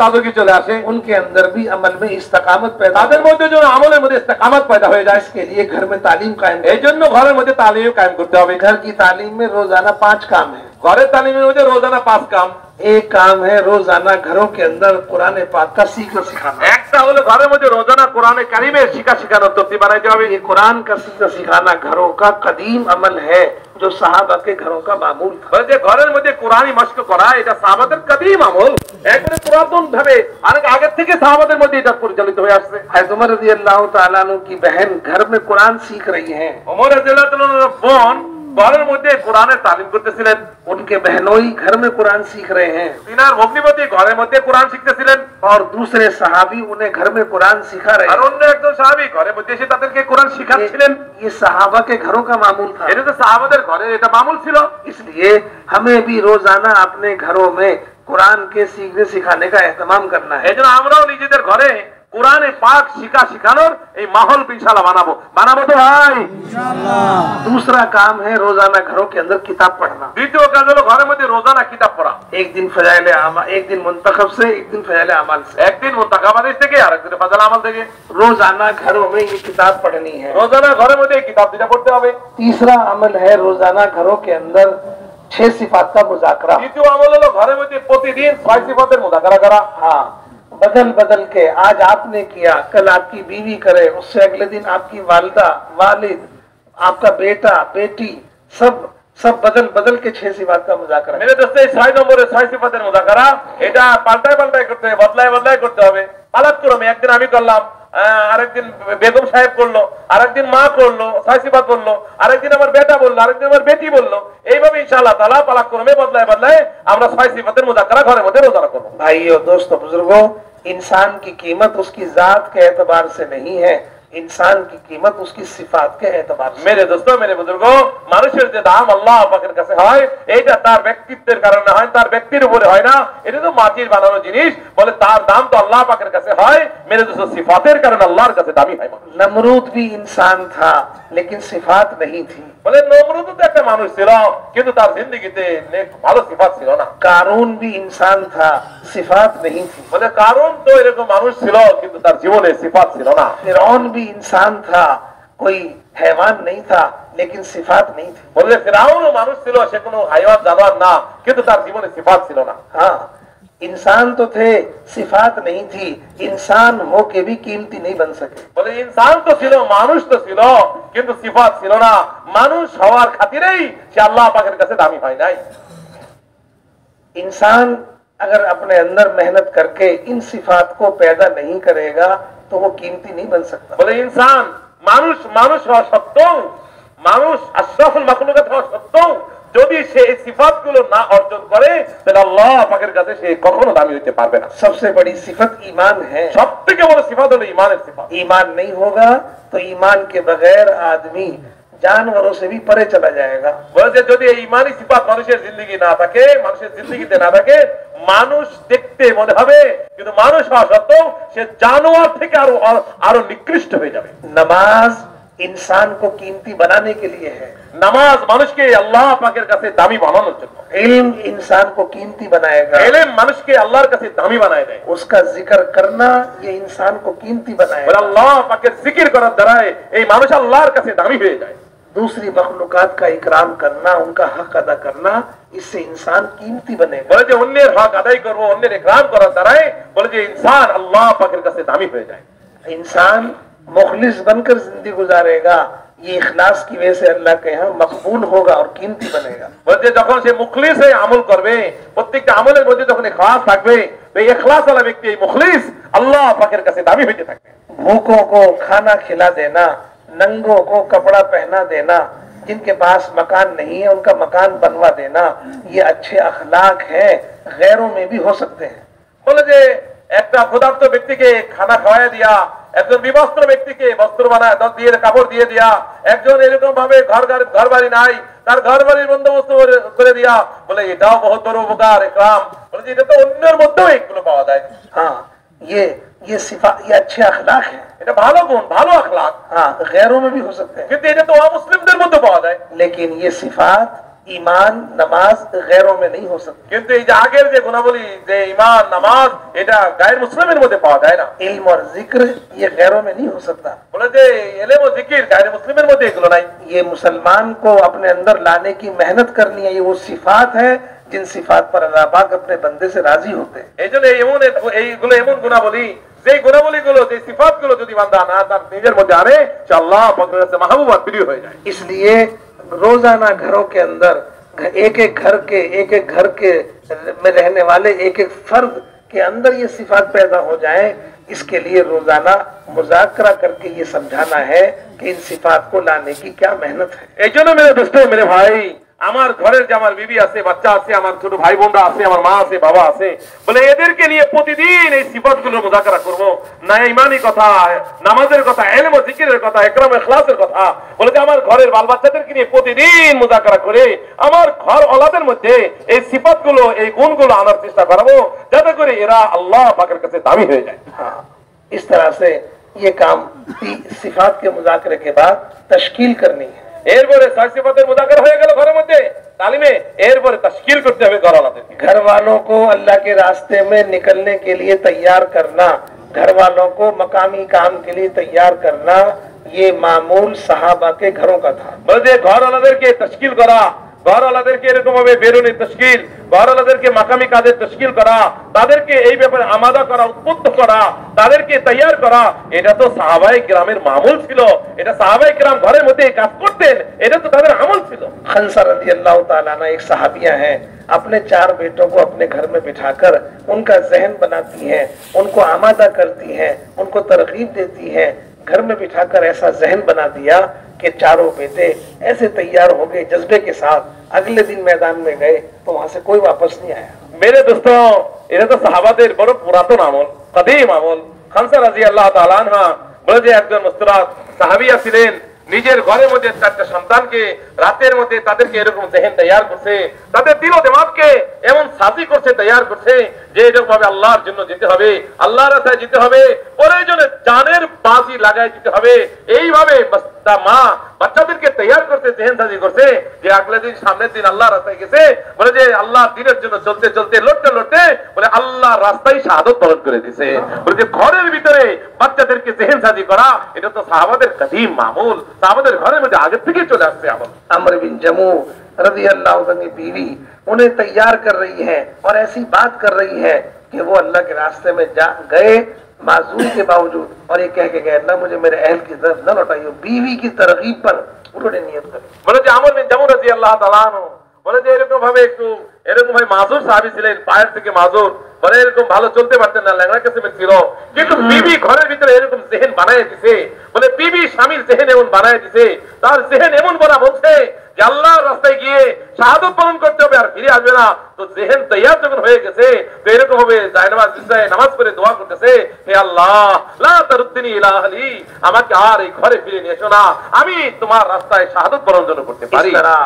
Speaker 2: তাজগি চলে আসে,
Speaker 1: उनके अंदर भी अमल में इस्तकामत पैदा
Speaker 2: তাদের মধ্যে যেন আমলের মধ্যে ইস্তেকামত পয়দা হয়ে যায়।
Speaker 1: इसके लिए घर में तालीम कायम।
Speaker 2: এই জন্য ঘরের মধ্যে তালিম কায়েম করতে হবে।
Speaker 1: घर की तालीम में रोजाना 5 काम है।
Speaker 2: ঘরের তালিমের মধ্যে রোজানা 5 কাম।
Speaker 1: एक काम है रोजाना घरों के अंदर कुरान पाक का सीखना सिखाना।
Speaker 2: একটা হলো ঘরের মধ্যে রোজানা কোরআনে কারিমের শিখানোর তরতিব বানাইতে হবে।
Speaker 1: ये कुरान का सीखना सिखाना घरों का कदीम अमल है, जो सहाबा के घरों का मामूल था।
Speaker 2: বলে যে ঘরের মধ্যে কোরআনী মশক করা এটা সাহাবাদের কদীম আমল, একবারে পুরাতন ভাবে অনেক আগে থেকে সাহাবাদের মধ্যে এটা পরিচালিত হয়ে আসছে।
Speaker 1: हज़रत उमर रज़ियल्लाहु ताला अन्हु की बहन घर में कुरान सीख रही हैं।
Speaker 2: ওমর রাদিয়াল্লাহু তাআলার বোন ঘরের মধ্যে কোরআনের তালিম করতেছিলেন,
Speaker 1: उनके बहनोई घर में कुरान सीख रहे हैं
Speaker 2: তিনার ভগ্নিপতি ঘরের মধ্যে কোরআন শিখতেছিলেন,
Speaker 1: और दूसरे सहाबी उन्हें घर में कुरान सिखा रहे
Speaker 2: আর
Speaker 1: हैं।
Speaker 2: অন্য একজন সাহাবী ঘরের মধ্যে এসে তাদেরকে কোরআন শিখাচ্ছিলেন।
Speaker 1: ये सहाबा के घरों का मामूल था।
Speaker 2: এটা তো সাহাবাদের ঘরের এটা মামুল ছিল।
Speaker 1: इसलिए हमें भी रोजाना अपने घरों में कुरान के सीखने सिखाने का एहतमाम करना है।
Speaker 2: এই জন্য আমরাও নিজেদের ঘরে কোরআনে পাক শিখানোর এই মাহौल ইনশাআল্লাহ বানাবো তো ভাই
Speaker 3: ইনশাআল্লাহ।
Speaker 1: दूसरा काम है रोजाना घरों के अंदर किताब पढ़ना।
Speaker 2: দ্বিতীয় কাজ হলো ঘরের মধ্যে রোজানা কিতাব পড়া।
Speaker 1: एक दिन फजाइल आमाल, एक दिन मुंतखब से, एक दिन फजाइल आमाल से।
Speaker 2: একদিন মুতাকাব হাদিস থেকে আর একদিন ফাজাল আমল থেকে।
Speaker 1: रोजाना घरों में ये किताब पढ़नी है।
Speaker 2: রোজানা ঘরের মধ্যে এই কিতাব দুটো পড়তে হবে।
Speaker 1: तीसरा अमल है रोजाना घरों के अंदर 6 सिफात का मुजाकरा।
Speaker 2: দ্বিতীয় আমল হলো ঘরের মধ্যে প্রতিদিন 6 সিফাতের মুযাকারা করা।
Speaker 1: हाँ, बदल बदल के आज आपने किया, कल आपकी बीवी करे, उससे अगले दिन आपकी वालिदा, वालिद, आपका बेटा, बेटी, सब बदल बदल के 6 सिफात का मुजाकरा।
Speaker 2: मेरे दोस्तों 6 নম্বরে 6 সিফাতের মুযাকারা এটা পাল্টায় করতে হবে, বদলায় করতে হবে। পালাক্রমে একদিন আমি করলাম, আরেকদিন বেগম সাহেব করলো, আরেকদিন মা করলো, 6 সিফাত বললো, আরেকদিন আমার বেটা বললো, আরেকদিন আমার বেটি বললো। এইভাবে ইনশাআল্লাহ তাআলা পালাক্রমে বদলায় আমরা 6 সিফাতের মুযাকারা ঘরের মধ্যে রোজানা করব।
Speaker 1: भाइयों, दोस्तों, बुजुर्गों, इंसान की कीमत उसकी जात के एतबार से नहीं है, इंसान की कीमत उसकी सिफात के एतबार से।
Speaker 2: मेरे दोस्तों, मेरे बुजुर्गों, মানুষের যে দাম আল্লাহ পাকের কাছে হয় এটা তার ব্যক্তিত্বের কারণে হয়, তার ব্যক্তির উপরে হয় না। এটা তো মাটির বানানো জিনিস, বলে তার দাম তো আল্লাহ পাকের কাছে হয়। मेरे दोस्तों, সিফাতের কারণে আল্লাহর কাছে দামি হয়।
Speaker 1: नमरूद भी इंसान था, लेकिन सिफात नहीं थी।
Speaker 2: বলে নমরুদ তো একটা মানুষ ছিল, কিন্তু তার জিন্দেগিতে ভালো সিফাত ছিল না।
Speaker 1: कारून भी इंसान था, सिफात नहीं थी।
Speaker 2: বলে কারণ তো এরকম মানুষ ছিল, কিন্তু তার জীবনে সিফাত ছিল না।
Speaker 1: फिरौन भी इंसान था, कोई हैवान नहीं था, लेकिन सिफात नहीं थी।
Speaker 2: বলে যে ফিরাউনও মানুষ ছিল, সে কোনো হাইওয়ান জানোয়ার না, কিন্তু তার জীবনে সিফাত ছিল না।
Speaker 1: हाँ, इंसान तो थे, सिफात नहीं थी। इंसान होके भी कीमती नहीं बन सके।
Speaker 2: বলে ইনসান তো ছিল, মানুষ তো ছিল, কিন্তু সিফাত ছিল না। মানুষ হওয়ার খাতিরেই সে আল্লাহ পাকের কাছে দামি হয় নাই।
Speaker 1: इंसान अगर अपने अंदर मेहनत करके इन सिफात को पैदा नहीं करेगा तो वो कीमती नहीं बन सकता।
Speaker 2: বলে ইনসান মানুষ মানুষ হওয়া সত্ত্বেও, মানুষ আশরাফুল মাখলুকাত হওয়া সত্ত্বেও যদি সে এই সিফাতগুলো না অর্জন করে, তাহলে আল্লাহ পাকের কাছে সে কখনো দামি হতে পারবে না।
Speaker 1: सबसे बड़ी सिफत ईमान है।
Speaker 2: সবথেকে বড় সিফাত হলো ঈমানের সিফাত।
Speaker 1: ईमान नहीं होगा तो ईमान के बगैर आदमी जानवरों से भी परे चला जाएगा।
Speaker 2: বলে যে যদি এই ঈমানি সিফাত মানুষের জিন্দেগি না থাকে, মানুষের জিন্দেগিতে না থাকে, মানুষ দেখতে মনে হবে, কিন্তু মানুষ হওয়া সত্ত্বেও সে জানোয়ার থেকে আরো নিকৃষ্ট হয়ে যাবে।
Speaker 1: नमाज इंसान को कीमती बनाने के लिए है।
Speaker 2: নামাজ মানুষকে আল্লাহ পাকের কাছে দামি বানানোর জন্য।
Speaker 1: इल्म इंसान को कीमती बनाएगा।
Speaker 2: ইলম মানুষকে আল্লাহর কাছে দামি বানায় দেয়।
Speaker 1: उसका जिक्र करना ये इंसान को कीमती
Speaker 2: বলে
Speaker 1: बनाएगा।
Speaker 2: আল্লাহ পাকের জিকির করার দ্বারাই এই মানুষ আল্লাহর কাছে দামি হয়ে যায়।
Speaker 1: दूसरी मखलूकात का इकराम करना, उनका हक अदा करना, इससे इंसान कीमती बनेगा।
Speaker 2: বলে যে অন্যের হক আদায় করবো, অন্যের ইকরাম করার দ্বারাই বলে যে ইনসান আল্লাহ পাকের কাছে দামি হয়ে যায়।
Speaker 1: इंसान मुखलिस बनकर जिंदगी गुजारेगा, ये इखलास की वजह से अल्लाह के यहाँ मकबूल होगा और कीमती बनेगा।
Speaker 2: বলে যে যখন সে মুখলিস হয়ে আমল করবে, প্রত্যেকটা আমলের মধ্যে যখন ইখলাস থাকবে, তো এই ইখলাস वाला ব্যক্তি, এই মুখলিস আল্লাহ পাকের কাছে দামি হতে থাকবে।
Speaker 1: भूखों को खाना खिला देना, नंगों को कपड़ा पहना देना, जिनके पास मकान नहीं है उनका मकान बनवा देना, ये अच्छे अखलाक हैं, गैरों में भी हो सकते हैं।
Speaker 2: বলে যে একটা ক্ষুধার্ত ব্যক্তিকে খানা খাওয়ায় দিয়া, একজন বিবস্ত্র ব্যক্তিকে বস্ত্র বানায় দিয়ে কাপড় দিয়ে দিয়া, একজন এরকম ভাবে ঘর বাড়ি নাই, তার ঘর বাড়ির বন্দোবস্ত করে দিয়া, বলে এটাও বহুত বড় উপকার, ইকরাম। বলে যে এটা তো অন্যের মধ্যেও এগুলো পাওয়া যায়।
Speaker 1: हाँ, ये सिफा, ये अच्छे अखलाक है।
Speaker 2: এটা ভালো গুণ, ভালো আখলাক।
Speaker 1: हाँ, गैरों में भी हो सकते हैं,
Speaker 2: কিন্তু এটা তো অমুসলিমদের মধ্যে পাওয়া যায়।
Speaker 1: लेकिन ये सिफात ईमान नमाज गैरों में नहीं हो सकती।
Speaker 2: কিন্তু এই যে আগের যে গুণাবলী, যে ঈমান নামাজ, এটা গায়ের মুসলিমের মধ্যে পাওয়া যায় না।
Speaker 1: इल्म और जिक्र ये गैरों में नहीं हो सकता।
Speaker 2: বলে যে ইলম ও জিকির গায়ের মুসলিমের মধ্যে এগুলো নাই।
Speaker 1: ये मुसलमान को अपने अंदर लाने की मेहनत करनी है। ये वो सिफात है जिन सिफात पर अल्लाह पाक अपने बंदे से राजी होते हैं।
Speaker 2: এই জন্য এইগুলো এমন গুণাবলী, যে গুণাবলীগুলো, যে সিফাতগুলো যদি বান্দা না তার নিজের মধ্যে আনে, সে আল্লাহ পাকের কাছে মাহবুব আর প্রিয় হয়ে যায়।
Speaker 1: इसलिए रोजाना घरों के अंदर एक एक घर के में रहने वाले एक एक फर्द के अंदर ये सिफात पैदा हो जाए, इसके लिए रोजाना मुज़ाकरा करके ये समझाना है कि इन सिफात को लाने की क्या मेहनत है।
Speaker 2: এই জন্য মেরে দোস্ত, মেরে ভাই, আমার ঘরের যে আমার বিবি আছে, বাচ্চা আছে, আমার ছোট ভাই বোনরা আছে, আমার মা আছে, বাবা আছে, বলে এদেরকে নিয়ে প্রতিদিন এই সিফাতগুলোর মুযাকারা করব। না ঈমানি কথা, নামাজের কথা, ইলম ও জিকিরের কথা, ইকরাম ইখলাসের কথা, বলে যে আমার ঘরের বাল বাচ্চাদেরকে নিয়ে প্রতিদিন মুযাকারা করে আমার ঘর ওলাদের মধ্যে এই সিফাতগুলো, এই গুণগুলো আনার চেষ্টা করব, যাতে করে এরা আল্লাহ পাকের কাছে দামি হয়ে যায়।
Speaker 1: हाँ, इस तरह से ये काम सिफात के मुज़ाकरे के बाद तश्कील करनी है।
Speaker 2: এরপরে ছয় সিফাতের মুযাকারা হয়ে গেল ঘরের মধ্যে তালিমে, এরপরে তাশকিল করতে হবে ঘর ওলাদেরকে।
Speaker 1: घर वालों को अल्लाह के रास्ते में निकलने के लिए तैयार करना, घर वालों को मकामी काम के लिए तैयार करना, ये मामूल सहाबा के घरों का था।
Speaker 2: বলে যে ঘর ওলাদেরকে তাশকিল করা, ঘর ওলাদেরকে এরকম ভাবে বেরোনি তাশকিল, ঘর ওলাদেরকে মাকামি কাজের তাশকিল করা, তাদেরকে এই ব্যাপারে আমাদা করা, উদ্বুদ্ধ করা, তাদেরকে তৈয়ার করা, এটা তো সাহাবায়ে কিরামের মামুল ছিল। এটা সাহাবায়ে কিরাম ঘরের মধ্যে কাজ করতেন, এটা তো তাদের আমল ছিল।
Speaker 1: खंसा रज़ियल्लाहु ताला अन्हा एक सहाबिया हैं, अपने 4 बेटों को अपने घर में बिठाकर उनका जहन बनाती हैं, उनको आमादा करती हैं, उनको तरगीब देती हैं। घर में बिठाकर ऐसा जहन बना दिया कि चारों बेटे ऐसे तैयार हो गए जज्बे के साथ। अगले दिन मैदान में गए तो वहां से कोई वापस नहीं आया।
Speaker 2: मेरे दोस्तों, এটা তো সাহাবাদের বড় পুরাতন আমল, কদিম আমল। খানসা রাদিয়াল্লাহু তাআলা আনহা বলে যে একজন মুস্তারাদ সাহাবিয়া ছিলেন, নিজের ঘরের মধ্যে 4টা সন্তানকে রাতের মধ্যে তাদেরকে এরকম জেহেন তৈয়ার করছে, তাদের দিল ও দিমাগকে এমন সাজি করছে, তৈয়ার করছে যে এরকম ভাবে আল্লাহর জন্য যেতে হবে, আল্লাহর রাস্তায় যেতে হবে, প্রয়োজনে জানের বাজি লাগাই দিতে হবে। এইভাবে মা বাচ্চাদেরকে তৈয়ার করতে, জেহেন সাজি করছে যে আগলে দিন, সামনের দিন আল্লাহর রাস্তায় গেছে, বলে যে আল্লাহর দিনের জন্য চলতে চলতে, লড়তে লড়তে, বলে আল্লাহর রাস্তায় শাহাদত বরণ করে দিছে। বলে যে ঘরের ভিতরে বাচ্চাদেরকে জেহেন সাজি করা এটা তো সাহাবাদের কদিম মামুল, সাহাবাদের ঘরের মধ্যে আগে থেকে চলে আসছে আমল।
Speaker 1: अमर बिन जमू रज़ी अल्लाह अन्हु की बीवी उन्हें तैयार कर रही है और ऐसी बात कर रही है कि वो अल्लाह के रास्ते में जा गए माजूर के बावजूद, और ये कह के गए अल्लाह मुझे मेरे अहल की तरफ न लौटाइयो। बीवी की तरगीब पर उन्होंने नियत करी।
Speaker 2: বলে যে আমর বিন জামু রাদিয়াল্লাহু তাআলা আনহু বলে যে এরকম ভাবে এরকম ভাবে মাজুর সাহাবী ছিলেন, পায়ের থেকে মাজুর, বলে এরকম ভালো চলতে পারতেন না, ল্যাংড়া কিসিমের ছিল, কিন্তু বিবি ঘরের ভিতরে এরকম জেহেন বানায় দিছে। বলে বিবি স্বামীর জেহেন এমন বানায় দিছে, তার জেহেন এমন বলা বলছে যে আল্লাহর রাস্তায় গিয়ে শাহাদাত পালন করতে হবে আর ফিরে আসবে না। তো জেহেন তৈয়ার যখন হয়ে গেছে তো এরকম হবে জায়নামাজ বিছায় নামাজ পড়ে দোয়া করতেছে, হে আল্লাহ লা তারুদ্দিনি ইলা আহলি, আমাকে আর এই ঘরে ফিরে নিয়ে এসো না, আমি তোমার রাস্তায় শাহাদাত পালন করতে পারি।
Speaker 1: इस तरह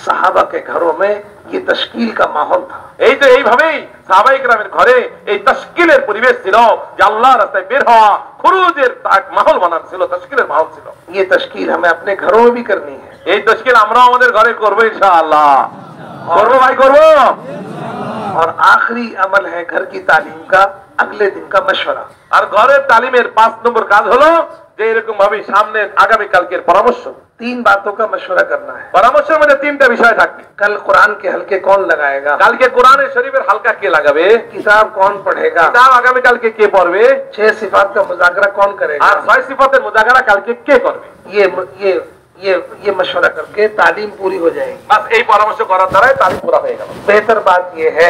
Speaker 1: साहबा के घरों में ये तश्कील का माहौल था।
Speaker 2: এই তো এইভাবেই সাহাবায়ে কেরামের ঘরে এই তাশকিলের পরিবেশ ছিল যে আল্লাহর রাস্তায় বের হওয়া খুরুজের এক মাহল বানানো ছিল, তাশকিলের মাহল ছিল।
Speaker 1: ये तश्कील हमें अपने घरों में भी करनी है।
Speaker 2: এই তাশকিল আমরা আমাদের ঘরে করব ইনশাআল্লাহ। করব ভাই, করব।
Speaker 1: और आखिरी अमल है घर की तालीम का अगले दिन का मशवरा।
Speaker 2: আর ঘরের তালিমের 5 নম্বর কাজ হলো যে এরকম ভাবে সামনে আগামী কালকের পরামর্শ।
Speaker 1: 3 बातों का मशवरा करना है।
Speaker 2: পরামর্শের মধ্যে 3টা বিষয় থাকবে।
Speaker 1: कल कुरान के हल्के कौन लगाएगा,
Speaker 2: কালকে কোরআনে শরীফের হালকা কে লাগাবে,
Speaker 1: किताब कौन पढ़ेगा,
Speaker 2: কিতাব আগামী কালকে কে পড়বে,
Speaker 1: 6 सिफात का मुजाकरा कौन करेगा,
Speaker 2: আর 6 সিফাতের মুজাকারা কালকে কে করবে।
Speaker 1: ये मशवरा करके तालीम पूरी हो जाएगी।
Speaker 2: বাস এই পরামর্শ করার দ্বারাই তালিম পুরা হয়ে গেল।
Speaker 1: बेहतर बात यह है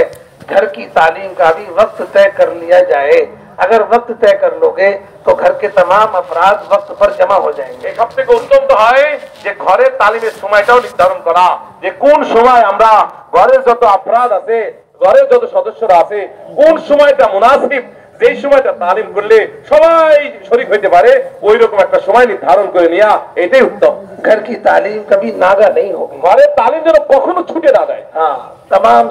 Speaker 1: घर की तालीम का भी वक्त तय कर लिया जाए। अगर वक्त तय कर लोगे तो घर के तमाम अफराद वक्त पर जमा हो जाएंगे।
Speaker 2: এই সবথেকে উত্তম তো হয় যে ঘরের তালিমের সময়টাও নির্ধারণ করা, যে কোন সময় আমরা ঘরের যত আফরাদ আছে, ঘরের যত সদস্যরা আছে, কোন সময়টা মুনাসিব, যেই সময়টা তালিম করলে সবাই শরীক হইতে পারে, ওই রকম একটা সময় নির্ধারণ করে নেওয়া এটাই উত্তম।
Speaker 1: घर की तालीम कभी नागा नहीं होगी।
Speaker 2: ঘরের তালিম যেন কখনো ছুটে না যায়।
Speaker 1: हाँ, तमाम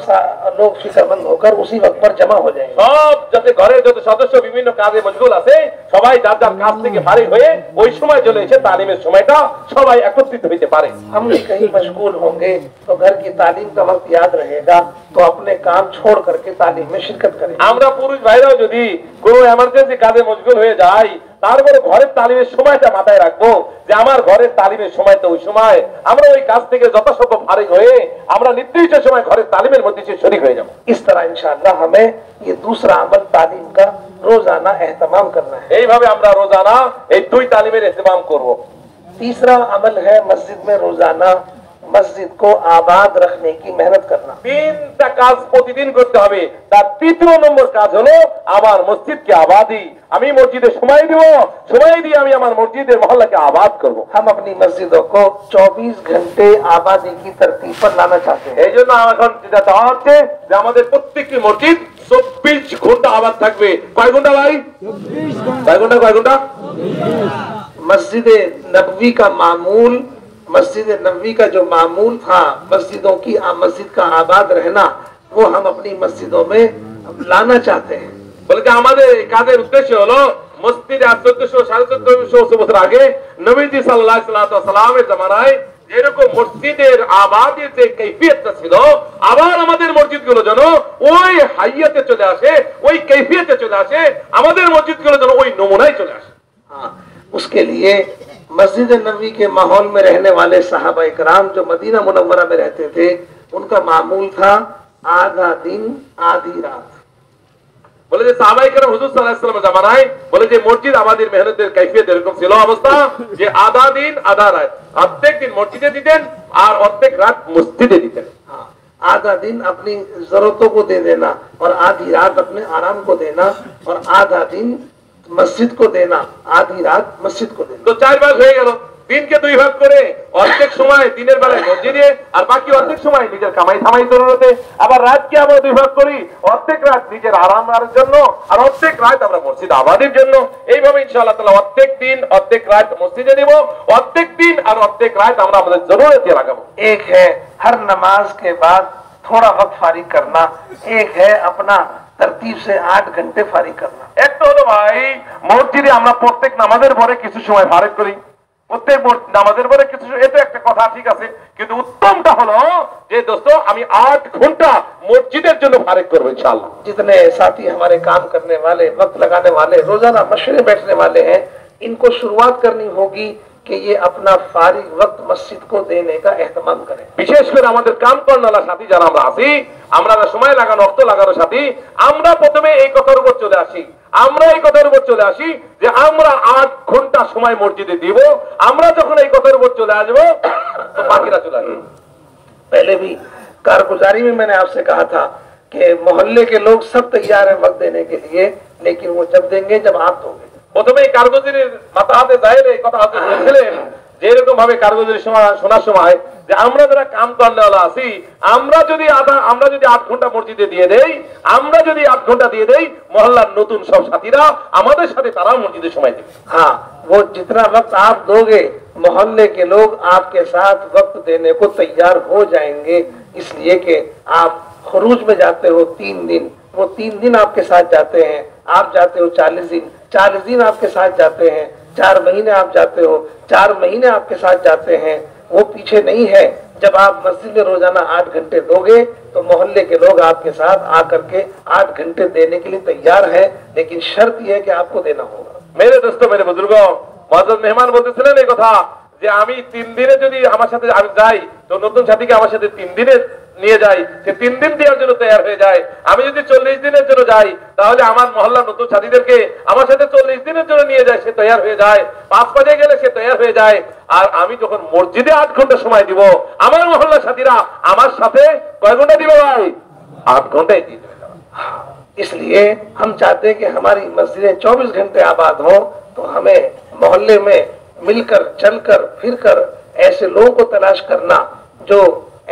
Speaker 1: लोग फिक्रमंद होकर उसी वक्त पर जमा हो जाएंगे।
Speaker 2: সব যাতে ঘরের যত সদস্য বিভিন্ন কাজে মশগুল আছে সবাই যার যার কাজ থেকে ফারিগ হয়ে ওই সময় চলে এসে তালিমের সময়টা সবাই একত্রিত হইতে পারে।
Speaker 1: हम कहीं मशगूल होंगे तो घर की तालीम का वक्त याद रहेगा, तो अपने काम छोड़ करके तालीम में शिरकत करें।
Speaker 2: আমরা পুরুষ ভাইরাও যদি কোনো এমার্জেন্সি কাজে মশগুল হয়ে যাই, তারপরে ঘরের তালিমের সময়টা মাথায় রাখবো যে আমার ঘরের তালিমের সময় তো ওই সময়, আমরা ওই কাজ থেকে যথাসম্ভব ফারিগ হয়ে আমরা নির্দিষ্ট সময় ঘরের তালিমের মধ্যে শরীক হয়ে যাব।
Speaker 1: इस तरह इंशाअल्लाह हमें ये दूसरा अमल तालीम का रोजाना एहतमाम करना है।
Speaker 2: এইভাবে আমরা রোজানা এই 2 তালিমের ইহতিমাম করব।
Speaker 1: तीसरा अमल है मस्जिद में रोजाना मस्जिद को आबाद रखने की मेहनत करना।
Speaker 2: 3টা কাজ প্রতিদিন করতে হবে। তার 3য় নম্বর কাজ হলো আমার মসজিদকে আবাদি। আমি মসজিদে সময় দিব, সময় দিয়ে আমি আমার মসজিদের মহল্লাকে আবাদ করব।
Speaker 1: हम अपनी मस्जिदों को 24 घंटे आबादी की तरतीब पर लाना चाहते हैं।
Speaker 2: এই जন্য এখন যেটা চাওয়া হচ্ছে যে আমাদের প্রত্যেকটি মসজিদ 24 ঘন্টা আবাদ থাকবে। কয় ঘন্টা ভাই? 24 কয় ঘন্টা?
Speaker 1: मस्जिद नबवी का मामूल, मस्जिद नबवी का जो मामूल था मस्जिदों की मस्जिद का आबाद रहना, वो हम अपनी मस्जिदों में लाना चाहते हैं।
Speaker 2: বলে যে আমাদের এই কাজের উদ্দেশ্য হলো মসজিদে 1400 1450 বছর আগে নবীজি সাল্লাল্লাহু আলাইহি ওয়াসাল্লামের জামানায় যেরকম মসজিদের আবাদের যে কাইফিয়তটা ছিল, আবার আমাদের মসজিদগুলো যেন ওই হাইয়াতে চলে আসে, ওই কাইফিয়তে চলে আসে, আমাদের মসজিদগুলো যেন ওই নমুনায় চলে আসে।
Speaker 1: हाँ, उसके लिए मस्जिद नबवी के माहौल में रहने वाले सहाबा इकराम जो मदीना मुनव्वरा में रहते थे, उनका मामूल था आधा दिन आधी रात।
Speaker 2: বলে যে সাহাবায়ে কেরাম হুজুর সাল্লাল্লাহু আলাইহি ওয়াসাল্লামের জামানায় বলে যে মসজিদ আমাদের মেহনতের কাইফিয়ত এরকম ছিল অবস্থা যে আধা দিন আধা রাত, অর্ধেক দিন মসজিদে দিতেন আর অর্ধেক রাত মসজিদে দিতেন।
Speaker 1: हाँ, आधा दिन अपनी जरूरतों को दे देना और आधी रात अपने आराम को देना, और आधा दिन मस्जिद को देना, आधी रात मस्जिद को देना।
Speaker 2: তো 4 ভাগ হয়ে গেল। দিনকে 2 ভাগ করে অর্ধেক সময় দিনের বেলায় মসজিদে আর বাকি অর্ধেক সময় নিজের কামাই থামাই জরুরতে, আবার রাতকে আমরা 2 ভাগ করি, অর্ধেক রাত নিজের আরামের জন্য আর অর্ধেক রাত আমরা মসজিদ আবাদের জন্য। এইভাবে ইনশাআল্লাহ তাআলা অর্ধেক দিন অর্ধেক রাত মসজিদে দেব, অর্ধেক দিন আর অর্ধেক রাত আমরা আমাদের জরুরতে লাগাবো।
Speaker 1: एक है हर नमाज के बाद थोड़ा वक्त फारिग करना, एक है अपना तरतीब से 8 घंटे फारिग करना।
Speaker 2: একটা হলো ভাই মসজিদে আমরা প্রত্যেক নামাজের পরে কিছু সময় ফারিগ করি, প্রত্যেক নামাজের পরে কিছু, এটা একটা কথা ঠিক আছে, কিন্তু উত্তমটা হলো যে দোস্ত আমি 8 ঘন্টা মসজিদের জন্য ফারেক করবো ইনশাআল্লাহ।
Speaker 1: जितने साथी हमारे काम करने वाले, वक्त लगाने वाले, रोजाना मशवरे बैठने वाले हैं, इनको शुरुआत करनी होगी कि ये अपना फारिग वक्त मस्जिद को देने का एहतमाम करें।
Speaker 2: বিশেষ করে আমাদের কাম কর্মওয়ালা সাথী যারা আমরা আছি, আমরা সময় লাগানো অর্থ লাগানো সাথী, আমরা প্রথমে এই কথার উপর চলে আসি, যে আমরা 8 ঘন্টা সময় মসজিদে দিব। আমরা যখন এই কথার উপর চলে আসবো তো বাকিরা চলে আসবে।
Speaker 1: पहले भी कारगुजारी में मैंने आपसे कहा था कि मोहल्ले के लोग सब तैयार हैं वक्त देने के लिए, लेकिन वो जब देंगे जब आप दोगे।
Speaker 2: প্রথমে কারগুজারির মাথা হাতে যাইলে এই কথা আপনি বলেছিলেন যে এরকম ভাবে কারগুজারি শোনার সময় যে আমরা যারা কাম কর্মওয়ালা আছি, আমরা যদি 8 ঘন্টা মসজিদে দিয়ে দেই, মহল্লার নতুন সব সাথীরা আমাদের সাথে তারাও মসজিদে সময় দেবে।
Speaker 1: हाँ, वो जितना वक्त आप दोगे मोहल्ले के लोग आपके साथ वक्त देने को तैयार हो जाएंगे। इसलिए कि आप खरूज में जाते हो 3 दिन, वो 3 दिन आपके साथ जाते हैं। आप जाते हो 40 दिन आपके साथ जाते हैं। 4 महीने आप जाते हो, 4 महीने आपके साथ जाते हैं। वो पीछे नहीं है। जब आप मस्जिद में रोजाना 8 घंटे दोगे तो मोहल्ले के लोग आपके साथ आकर के 8 घंटे देने के लिए तैयार है, लेकिन शर्त यह है कि आपको देना होगा।
Speaker 2: मेरे दोस्तों, मेरे बुजुर्गों, মহাজন মেহমান বলতেছিলেন এই কথা যে আমি 3 দিনে যদি আমার সাথে আমি যাই তো নতুন সাথীকে আমার সাথে 3 দিনে নিয়ে যাই, সে 3 দিন দেওয়ার জন্য তৈরি হয়ে যায়। আমি যদি 40 দিনের জন্য যাই তাহলে আমার মহল্লার নতুন সাথীদেরকে আমার সাথে 40 দিনের জন্য নিয়ে যায়, সে তৈরি হয়ে যায়। 5 বাজে গেলে সে তৈরি হয়ে যায়। আর আমি যখন মসজিদে 8 ঘন্টা সময় দিব, আমার মহল্লার সাথীরা আমার সাথে কয় ঘন্টা দিবে ভাই? 8 ঘন্টাই দিয়ে দেবে।
Speaker 1: इसलिए हम चाहते हैं कि हमारी मस्जिदें 24 घंटे आबाद हों, तो हमें मोहल्ले में मिलकर, चलकर, फिरकर ऐसे लोगों को तलाश करना, जो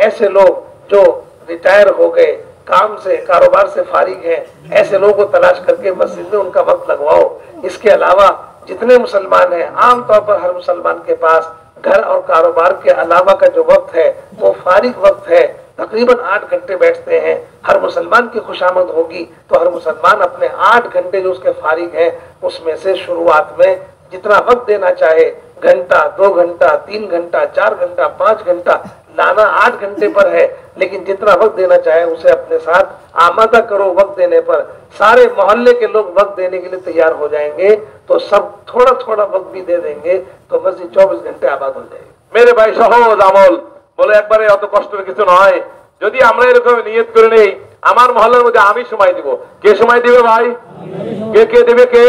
Speaker 1: ऐसे लोग जो रिटायर हो गए, काम से, कारोबार से फारिग हैं, ऐसे लोगों को तलाश करके मस्जिद में उनका वक्त लगवाओ। इसके अलावा जितने मुसलमान हैं, आमतौर पर हर मुसलमान के पास घर और कारोबार के अलावा का जो वक्त है वो फारिग वक्त है। तकरीबन 8 घंटे बैठते हैं। हर मुसलमान की खुशामद होगी तो हर मुसलमान अपने 8 घंटे जो उसके फारिग हैं उसमें से शुरुआत में जितना वक्त देना चाहे, घंटा, 2 घंटा, 3 घंटा, 4 घंटा, 5 घंटा, लाना 8 घंटे पर है, लेकिन जितना वक्त देना चाहे उसे अपने साथ आमादा करो। वक्त देने पर सारे मोहल्ले के लोग वक्त देने के लिए तैयार हो जाएंगे, तो सब थोड़ा थोड़ा वक्त भी दे देंगे तो मस्जिद 24 घंटे आबाद हो जाएगी।
Speaker 2: मेरे भाई সহজ আমল বলে একবারে অত কষ্টের কিছু নয়। যদি আমরা এরকম নিয়ত করে নেই আমার মহল্লার মধ্যে আমি সময় দিব, কে সময় দিবে ভাই? কে দেবে? কে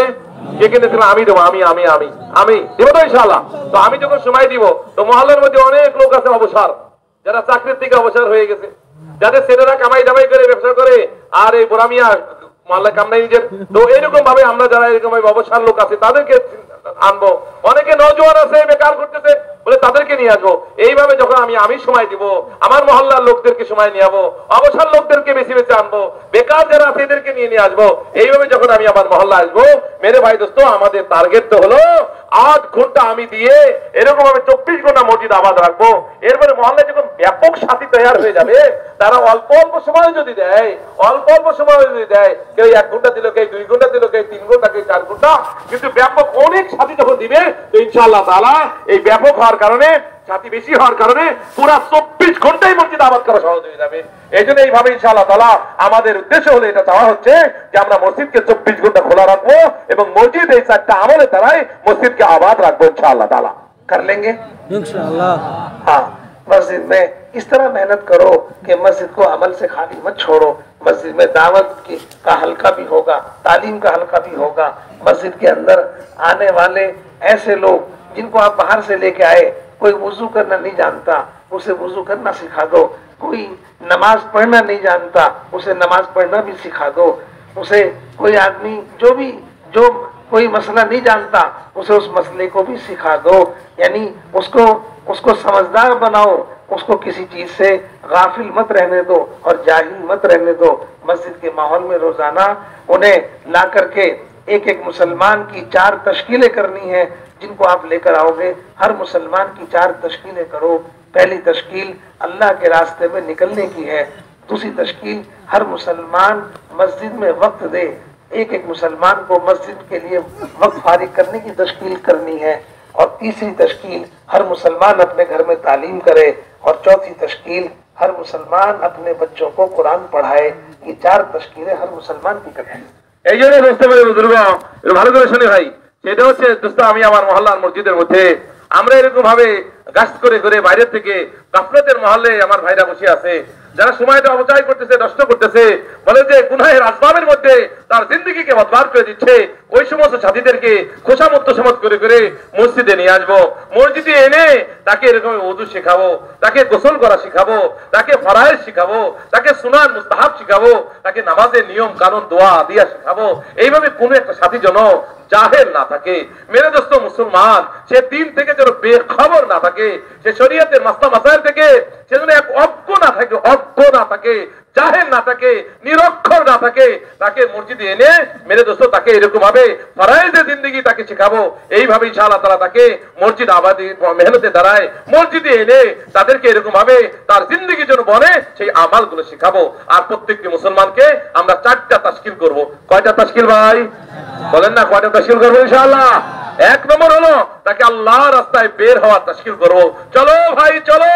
Speaker 2: দিবে? আমি দেবো। আমি দেবো তো ইনশাআল্লাহ। তো আমি যখন সময় দিব তো মহল্লার মধ্যে অনেক লোক আছে অবসর, যারা চাকরির থেকে অবসর হয়ে গেছে, যাদের ছেলেরা কামাই দামাই করে ব্যবসা করে আর এই বোরামিয়া মহল্লা কাম নাই নিজের। তো এরকম ভাবে আমরা যারা এরকম অবসর লোক আছে তাদেরকে আনবো। অনেকে নওজোয়ান আছে বেকার করতেছে, বলে তাদেরকে নিয়ে আসবো। এইভাবে যখন আমি সময় দিব, আমার মহল্লার লোকদেরকে সময় নিয়ে যাবো, অবসর লোকদেরকে বেশি বেশি আনবো, বেকার যারা আছে এদেরকে নিয়ে আসবো। এইভাবে যখন আমি আমার মহল্লা আসবো, মেরে ভাই দোস্ত, আমাদের টার্গেট তো হলো 8 ঘন্টা আমি দিয়ে এরকম ভাবে 24 ঘন্টা মসজিদ আবাদ রাখবো। এরপরে মহল্লায় যখন ব্যাপক সাথী তৈরি হয়ে যাবে, তারা অল্প অল্প সময় যদি দেয়, কেউ 1 ঘন্টা দিল, কেউ 2 ঘন্টা দিল, কেউ 3 ঘন্টা, কেউ 4 ঘন্টা, কিন্তু ব্যাপক অনেক সাথী যখন দিবে তো ইনশাআল্লাহ তাআলা এই ব্যাপক হওয়ার কারণে, সাথী বেশি হওয়ার কারণে পুরা 24 ঘন্টাই মসজিদ আবাদ করা সহজ হয়ে যাবে। এই জন্য এইভাবে ইনশাআল্লাহ তাআলা আমাদের উদ্দেশ্য হলো এটা চাওয়া হচ্ছে যে আমরা মসজিদকে 24 ঘন্টা খোলা রাখবো এবং মসজিদ এই 4টা আমলের দ্বারাই মসজিদকে আবাদ রাখবো इनशाअल्लाह ताला।
Speaker 1: कर लेंगे
Speaker 3: इंशाअल्लाह।
Speaker 1: हाँ, मस्जिद में इस तरह मेहनत करो कि मस्जिद को अमल से खाली मत छोड़ो। मस्जिद में दावत का हल्का भी होगा, तालीम का हल्का भी होगा। मस्जिद के अंदर आने वाले ऐसे लोग जिनको आप बाहर से लेके आए, कोई वुजू करना नहीं जानता, उसे वुजू करना सिखा दो। कोई नमाज पढ़ना नहीं जानता, उसे नमाज पढ़ना भी सिखा दो। उसे कोई आदमी जो कोई मसला नहीं जानता, उसे उस मसले को भी सिखा दो। यानी उसको समझदार बनाओ, उसको किसी चीज से गाफिल मत रहने दो और जाहिल मत रहने दो। मस्जिद के माहौल में रोजाना उन्हें ला करके एक मुसलमान की 4 तश्कीलें करनी है, जिनको आप लेकर आओगे। हर मुसलमान की 4 तश्कीलें करो। पहली तश्कील अल्लाह के रास्ते में निकलने की है। दूसरी तश्कील हर मुसलमान मस्जिद में वक्त दे। एक मुसलमान को मस्जिद के लिए वक्त फारिग करने की तश्कील करनी है। और तीसरी तश्कील हर मुसलमान अपने घर में तालीम करे। और चौथी तश्कील हर मुसलमान अपने बच्चों को कुरान पढ़ाए। ये 4 तशकीलें हर मुसलमान की करते हैं।
Speaker 2: এই জন্য বুঝতে পারি বুজুর্গ, ভালো করে শুনে ভাই, সেটা হচ্ছে দোস্ত আমি আমার মহল্লার মসজিদের মধ্যে আমরা এরকম ভাবে গাছ করে করে বাইরে থেকে গাফলতের মহল্লে আমার ভাইরা বসে আছে, যারা সময়টা অপচয় করতেছে, নষ্ট করতেছে, বলে যে গুনাহের আসবাবের মধ্যে তার জিন্দগিকে বদবার করে দিচ্ছে, ওই সমস্ত সাথীদেরকে খোসামুক্ত সমাজ করে করে মসজিদে নিয়ে আসবো। মসজিদে এনে তাকে এরকম ওযু শেখাবো, তাকে গোসল করা শিখাবো, তাকে ফরায়েজ শিখাবো, তাকে সুনান মুস্তাহাব শিখাবো, তাকে নামাজের নিয়ম কানুন দোয়া দিয়া শিখাবো। এইভাবে কোন একটা সাথী যেন জাহেল না থাকে। মেরে দোস্ত মুসলমান সে দিন থেকে যেন বেখবর না থাকে, সে শরীয়তের মাসলা মাসাইল থেকে সে যেন এক অজ্ঞ না থাকে, অজ্ঞ না থাকে, জাহেল না থাকে, নিরক্ষর না থাকে। তাকে মসজিদে এনে মেরে দোস্ত তাকে এরকম ভাবে ফরায়েজে জিন্দেগি তাকে শেখাবো। এইভাবে ইনশাআল্লাহ তাআলা তাকে মসজিদ আবাদি মেহনতে দাঁড়ায় মসজিদে এনে তাদেরকে এরকম ভাবে তার জিন্দেগি যেন বনে সেই আমালগুলো শেখাবো। আর প্রত্যেকটি মুসলমানকে আমরা 4টা তাশকিল করব। কয়টা তাশকিল ভাই বলেন না? কয়টা তাশকিল করবো ইনশাআল্লাহ? 1 নম্বর হলো তাকে আল্লাহর রাস্তায় বের হওয়ার তাশকিল করবো। চলো ভাই চলো,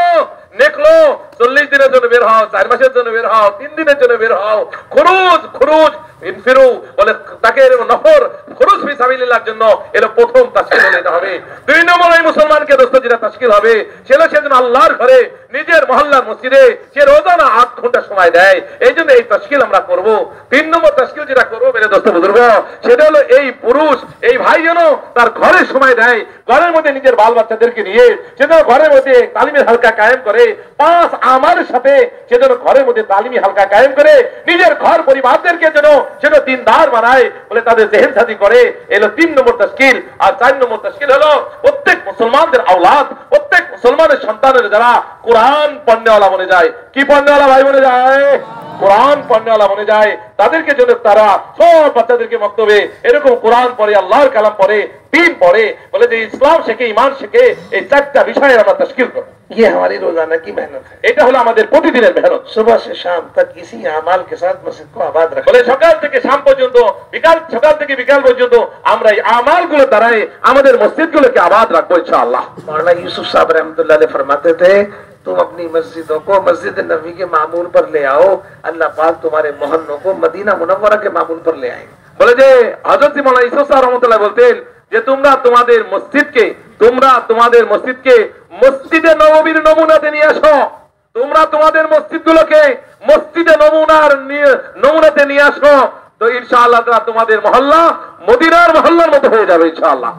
Speaker 2: নিকলো, 40 দিনের জন্য বের হও, 4 মাসের জন্য বের হও, 3 দিনের জন্য বের হও, খুরুজ খুরুজ ইনফিরু বলে তাকে নফর খুরুজ ফি সাবিলিল্লাহর জন্য এর প্রথম তাশকিল হলে এটা হবে। 2 নম্বর এই মুসলমানকে দোস্ত যেটা তাশকিল হবে সেটা সে যেন আল্লাহর ঘরে নিজের মহল্লার মসজিদে সে রোজানা 8 ঘন্টা সময় দেয়। এই জন্য এই তাশকিল আমরা করব। 3 নম্বর তাশকিল যেটা করবো মেরে দোস্ত বুজুর্গ, সেটা হলো এই পুরুষ এই ভাই যেন তার ঘরে সময় দেয়, ঘরের মধ্যে নিজের বাল বাচ্চাদেরকে নিয়ে সে যেন ঘরের মধ্যে তালিমের হালকা কায়েম করে। 5 আমালের সাথে সে যেন ঘরের মধ্যে তালিমি হালকা কায়েম করে নিজের ঘর পরিবারদেরকে যেন সেটা দিনদার বানায়, বলে তাদের জেহেন সাথী করে। এলো 3 নম্বর তাশকিল। আর 4 নম্বর তাশকিল হলো প্রত্যেক মুসলমানদের আওলাদ, প্রত্যেক মুসলমানের সন্তানের যারা কোরআন পড়নেওয়ালা বনে যায়। কি পড়নেওয়ালা ভাই বনে যায়? কোরআন পড়নেওয়ালা বনে যায়। তাদেরকে জন্য তারা সব বাচ্চাদেরকে মক্তবে এরকম কোরআন পড়ে, আল্লাহর কালাম পড়ে, দিন পড়ে, বলে যে ইসলাম শেখে, ঈমান শেখে। এই 4টা বিষয়ে আমরা তাশকিল করব।
Speaker 1: ये हमारी रोजाना की मेहनत है।
Speaker 2: এটা হলো আমাদের প্রতিদিনের মেহনত।
Speaker 1: सुबह से शाम तक इसी अमाल के साथ मस्जिद को आबाद रखें।
Speaker 2: বলে সকাল থেকে শাম পর্যন্ত, সকাল থেকে বিকাল পর্যন্ত আমরা এই আমালগুলো দ্বারাই আমাদের মসজিদগুলোকে আবাদ রাখবো ইনশাআল্লাহ।
Speaker 1: मौलाना यूसुफ साहब रहमतुल्लाह अलैह फरमाते थे, तुम अपनी मस्जिदों को मस्जिद नबी के मामूल पर ले आओ, अल्लाह पाक तुम्हारे मोहल्लों को मदीना मुनव्वरा के मामूल पर ले आएंगे।
Speaker 2: বলে যে হযরত মৌলানা ইউসুফ সাহেব রহমাতুল্লাহ বলতেন যে তোমরা তোমাদের মসজিদকে মসজিদে নববীর নমুনাতে নিয়ে আসো। তোমরা তোমাদের মসজিদগুলোকে মসজিদে নমুনাতে নিয়ে আসো, তো ইনশাআল্লাহ তাআলা তোমাদের মহল্লা মদিনার মহল্লার মতো হয়ে যাবে ইনশাআল্লাহ।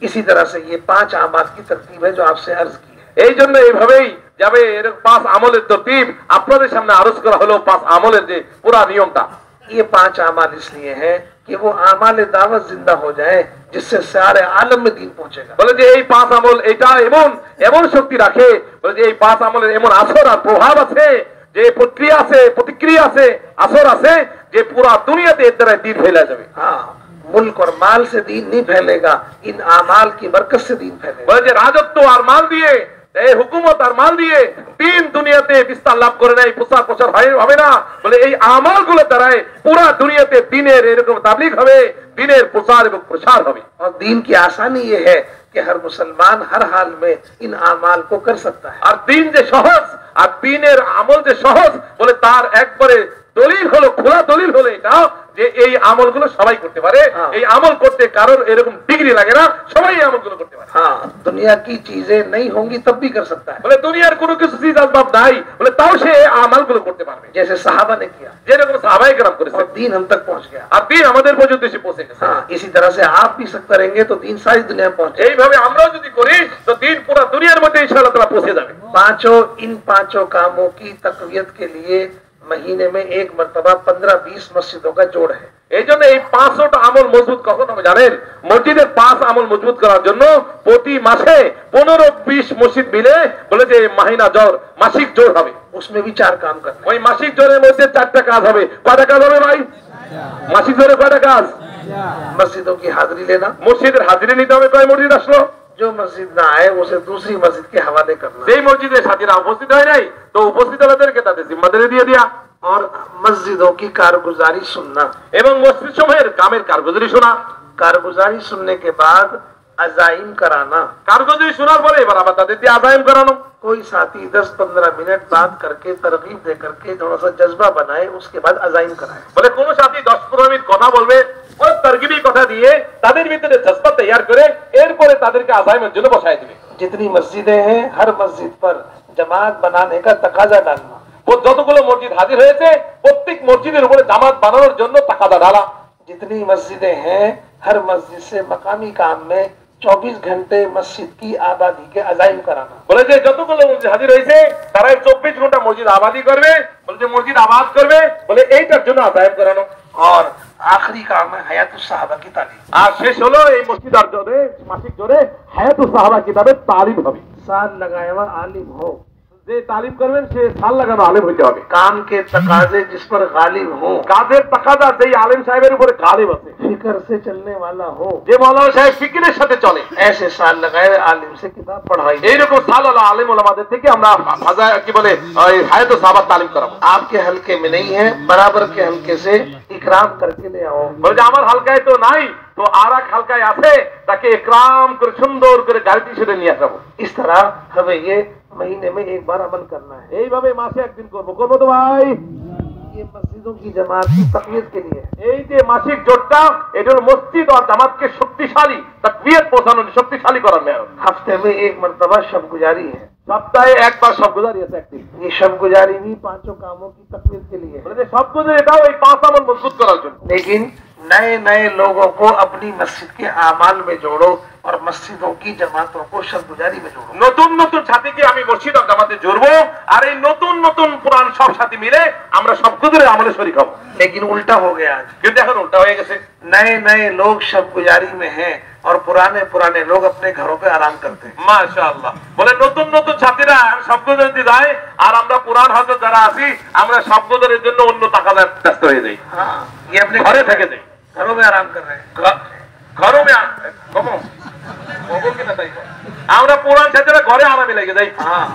Speaker 1: इसी तरह से ये 5 अमाल की तरतीब है जो आपसे अर्ज की है।
Speaker 2: এই জন্য এইভাবেই যাবে। এরকম 5 আমলের তরতিব আপনাদের সামনে আরজ করা হলো। 5 আমলের যে পুরা নিয়মটা,
Speaker 1: ये 5 अमाल इसलिए है कि वो अमाल दावत जिंदा हो जाए, जिससे सारे आलम में दीन पहुंचेगा।
Speaker 2: বলে যে এই 5 আমল এটা এমন শক্তি রাখে, বলে যে এই 5 আমলের এমন আসর আর প্রভাব আছে, যে প্রতিক্রিয়া আছে, আসর আছে, যে পুরা দুনিয়াতে এর দ্বারা দীন ফেলা যাবে।
Speaker 1: हाँ, मुल्क और माल से दीन नहीं फैलेगा, इन अमाल की बरकत से दीन फैलेगा।
Speaker 2: বলে যে রাজত্ব আর মাল দিয়ে, এই হুকুমত আর মাল দিয়ে দিন দুনিয়াতে বিস্তার লাভ করে নাই, প্রচার প্রসার হবে না। বলে এই আমালগুলো দ্বারাই পুরা দুনিয়াতে দিনের এরকম তাবলীগ হবে, দিনের প্রচার এবং প্রসার হবে।
Speaker 1: और दीन की आसानी ये है कि हर मुसलमान हर हाल में इन अमाल को कर सकता है।
Speaker 2: আর দিন যে সহজ, আর দিনের আমল যে সহজ, বলে তার একবারে দলিল হলো, খোলা দলিল হলো এটা যে এই আমলগুলো সবাই করতে পারে। এই আমল করতে কারোর এরকম ডিগ্রি লাগে না, সবাই এই আমলগুলো করতে পারে।
Speaker 1: हाँ, दुनिया की चीजें नहीं होंगी तब भी कर सकता है।
Speaker 2: বলে দুনিয়ার কোনো কিছু চিজ আসবাব নাই, বলে তাও সে এই আমলগুলো করতে পারবে,
Speaker 1: जैसे साहबा ने किया
Speaker 2: যেরকম সাহাবায়ে কেরাম করেছে।
Speaker 1: और दीन हम तक पहुंच गया।
Speaker 2: আর দিন আমাদের পর্যন্ত এসে পৌঁছে গেছে।
Speaker 1: हाँ, इसी तरह से आप भी सब करेंगे तो दीन सारी दुनिया में पहुंचे।
Speaker 2: এইভাবে আমরাও যদি করি তো দিন পুরো দুনিয়ার মধ্যে ইনশাআল্লাহ তাআলা পৌঁছে যাবে।
Speaker 1: इन पांचों कामों की तकवीयत के लिए महीने में एक मर्तबा 15-20 मस्जिदों का जोड़ है।
Speaker 2: এই জন্য এই 500টা আমল মজবুত কখন হবে জানেন? মসজিদের 5 আমল মজবুত করার জন্য প্রতি মাসে 15-20 মসজিদ মিলে বলে যে মাসিক জোর হবে।
Speaker 1: उसमें भी 4 काम करना है।
Speaker 2: ওই মাসিক জোরের মধ্যে 4টা কাজ হবে। কয়টা কাজ হবে ভাই? মাসিক জোরে কয়টা কাজ?
Speaker 1: मस्जिदों की हाजिरी लेना,
Speaker 2: মসজিদের হাজিরি নিতে হবে। কয় মসজিদ আসলো?
Speaker 1: जो मस्जिद ना आए उसे दूसरी मस्जिद के हवाले करना,
Speaker 2: যেই মসজিদের সাথীরা উপস্থিত হয় নাই তো উপস্থিত হলেদেরকে তাদের জিম্মাদারি দিয়ে দেয়া,
Speaker 1: और मस्जिदों की कारगुजारी सुनना।
Speaker 2: এবং মসজিদ সমূহের কামের কারগুজারি শোনা।
Speaker 1: कारगुजारी सुनने के बाद अजाइम कराना।
Speaker 2: কারো যদি শোনার পরে এবার আবার তাদের দিয়ে আজাইম করানো।
Speaker 1: कोई साथी 10-15 मिनट बात करके तरगीब दे करके थोड़ा सा जज्बा बनाए, उसके बाद अजाइम कराए।
Speaker 2: বলে কোন সাথী 10-15 মিনিট কথা বলবে, ওই তারগিবি কথা দিয়ে তাদের ভিতরে জজবা তৈয়ার করে এরপরে তাদেরকে আজাইমের জন্য বসায় দিবে।
Speaker 1: जितनी मस्जिदें हैं हर मस्जिद पर जमात बनाने का तकाजा डालना।
Speaker 2: ও যতগুলো মসজিদ হাজির হয়েছে প্রত্যেক মসজিদের উপরে জামাত বানানোর জন্য তাকাদা ঢালা।
Speaker 1: जितनी मस्जिदें हैं हर मस्जिद से मकामी काम में 24 घंटे मस्जिद की आबादी के अजाइम कराना।
Speaker 2: বলে যে যতগুলো মসজিদ হাজির হয়েছে তারাই 24 ঘন্টা মসজিদ আবাদি করবে, বলে যে মসজিদ আবাদ করবে, বলে এইটার জন্য আজাইম করানো।
Speaker 1: और आखिरी काम है हयातुस साहबा की तालीम।
Speaker 2: আর শেষ হলো এই মসজিদ আর জোরে মাসিক জোরে হায়াতুস সাহাবা কিতাবের তালিম হবে।
Speaker 1: साल लगाए हुआ आलिम हो,
Speaker 2: যে তালিম করবেন সে সাল লাগানো আলেম হইতে হবে।
Speaker 1: काम के तकाजे जिस पर गालिब हो,
Speaker 2: কাজের তাকাদা যেই আলেম সাহেবের উপরে গালিব আছে,
Speaker 1: फिक्र से चलने वाला हो,
Speaker 2: যে মাওলানা সাহেব ফিকিরের সাথে চলে,
Speaker 1: ऐसे साल लगाए हुए आलिम से किताब पढ़ाई।
Speaker 2: এইরকম সাল আলা আলেম ওলামাদের থেকে আমরা ভাষা কি বলে হায়াতুস সাহাবা তালিম করাবো।
Speaker 1: आपके हल्के में नहीं है, बराबर के हल्के से इकराम करके ले आओ।
Speaker 2: বলে যে আমার হালকায় তো নাই, তো আর এক হালকায় আছে, তাকে ইকরাম করে সুন্দর করে গাড়িতে সেটা নিয়ে আসবো।
Speaker 1: इस तरह हमें ये महीने में एक बार अमल करना है।
Speaker 2: এইভাবে মাসে একদিন করবো। করবো তো ভাই?
Speaker 1: ये मस्जिदों की जमात की तकवीत के लिए है।
Speaker 2: এই যে মাসিক জোটটা এটা হলো মসজিদ আর জামাতকে শক্তিশালী তাকবিয়ত পৌঁছানোর শক্তিশালী করার মেয়র।
Speaker 1: हफ्ते में एक मरतबा शब गुजारी है।
Speaker 2: সপ্তাহে একবার সব গুজারি আছে একদিন।
Speaker 1: ये शब गुजारी भी 5 कामों की तकवीत के लिए है।
Speaker 2: বলে যে সব গুজারি এটাও এই 5 আমল মজবুত করার জন্য।
Speaker 1: लेकिन नए नए लोगों को अपनी मस्जिद के आमाल में जोड़ो और मस्जिदों की जमातों को शब गुजारी में जोड़ो।
Speaker 2: নতুন নতুন সাথীকে আমি মসজিদ আর জামাতে জড়বো, আর এই নতুন নতুন পুরান সব সাথী মিলে আমরা সব গুজারি আমলে শরীক হব।
Speaker 1: लेकिन उल्टा हो गया आज।
Speaker 2: কিন্তু এখন উল্টা হয়ে গেছে।
Speaker 1: नए नए लोग शब गुजारी में हैं और पुराने पुराने लोग अपने घरों पे आराम करते हैं।
Speaker 2: মাশাআল্লাহ। বলে নতুন নতুন সাথীরা সব গুজারিতে যায়, আর আমরা পুরান হযরত যারা আছি আমরা সব গুজারির জন্য অন্য টাকাদার ব্যস্ত হয়ে যাই।
Speaker 1: हाँ, ये अपने
Speaker 2: ঘরে থেকে যাই,
Speaker 1: घरों में आराम कर रहे हैं।
Speaker 2: ঘরও মে আমরা পুরান সাথীরা ঘরে আরামে লেগে যাই।
Speaker 1: हाँ,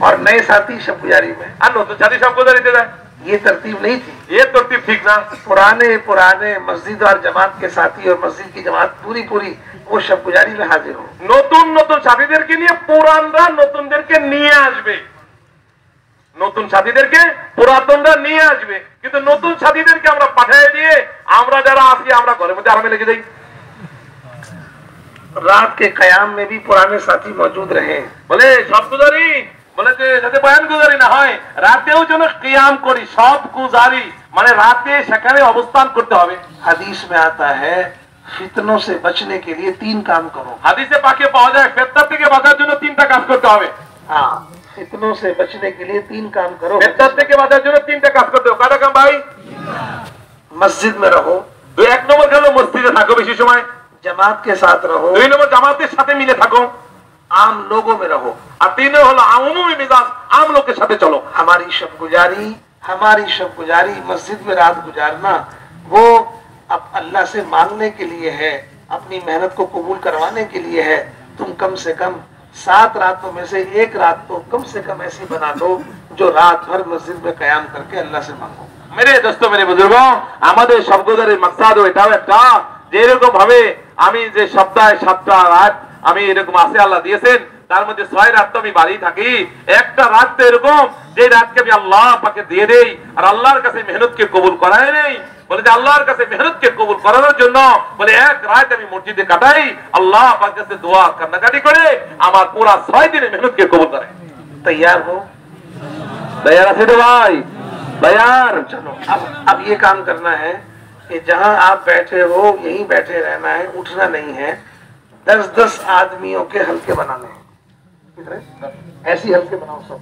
Speaker 1: और नए साथी शब गुजारी में।
Speaker 2: আর নতুন সাথী সব গুজারিতে যায়।
Speaker 1: ये तरतीब नहीं थी।
Speaker 2: ये तरतीब ठीक ना।
Speaker 1: पुराने पुराने मस्जिद और जमात के साथी और मस्जिद की जमात पूरी पूरी वो शब गुजारी में हाजिर हो।
Speaker 2: নতুন নতুন সাথীদেরকে নিয়ে পুরানরা নতুনদেরকে নিয়ে আসবে, নতুন সাথীদেরকে পুরাতনরা নিয়ে আসবে, কিন্তু নতুন সাথীদেরকে আমরা পাঠিয়ে দিয়ে আমরা যারা আছি আমরা ঘরের মধ্যে আরামে লেগে যাই।
Speaker 1: रात के कयाम में भी पुराने साथी मौजूद रहे।
Speaker 2: বলে সব গুজারি, বলে যে যাতে বয়ান গুজারি না হয়, রাতেও যেন কিয়াম করি। সব গুজারি মানে রাতে সেখানে অবস্থান করতে হবে।
Speaker 1: हदीस में आता है फितनों से बचने के लिए 3 काम करो।
Speaker 2: হাদিসে পাকে পাওয়া যায় ফিতনা থেকে বাঁচার জন্য 3টা কাজ করতে হবে।
Speaker 1: हाँ, फितनों से बचने के लिए 3 काम करो।
Speaker 2: ফিতনা থেকে বাঁচার জন্য 3টা কাজ করতে হবে। কাটা কাম ভাই?
Speaker 1: मस्जिद में रहो,
Speaker 2: 1 নম্বর হলো মসজিদে থাকো বেশি সময়।
Speaker 1: जमात के साथ रहो,
Speaker 2: 2 নম্বর জামাতের সাথে মিলে থাকো।
Speaker 1: आम लोगों में रहो।
Speaker 2: আর 3 হলো আমুমি মিজাজ, आम लोगों के साथ चलो।
Speaker 1: हमारी शब गुजारी मस्जिद में रात गुजारना वो अब अल्लाह से मांगने के लिए है, अपनी मेहनत को कबूल करवाने के लिए है। तुम कम से कम 7 रातों में से 1 रात तो कम से कम ऐसी बना लो जो रात भर मस्जिद में कयाम करके अल्लाह से मांगो।
Speaker 2: मेरे दोस्तों, मेरे बुजुर्गों, আমাদের সবগুলোর মাকসাদ এটাও একটা যে এরকম ভাবে আমি যে সপ্তাহে 7টা রাত আমি এরকম আছে আল্লাহ দিয়েছেন, তার মধ্যে 6 রাত তো আমি বাড়ি থাকি। একটা রাত তো এরকম যে রাতকে আমি আল্লাহ পাকে দিয়ে দেই আর আল্লাহর কাছে মেহনতকে কবুল করাই নেই। বলে যে আল্লাহর কাছে মেহনতকে কবুল করানোর জন্য বলে 1 রাত আমি মসজিদে কাটাই, আল্লাহ পাকের কাছে দোয়া কান্নাকাটি করে আমার পুরা 6 দিনে মেহনতকে কবুল করে।
Speaker 1: तैयार हो?
Speaker 2: तैयार আছে তো ভাই? तैयार।
Speaker 1: चलो अब ये काम करना है कि जहां आप बैठे हो यहीं बैठे रहना है, उठना नहीं है। 10-10 आदमियों के हल्के बनाने हैं। ऐसी हल्के बनाओ सब।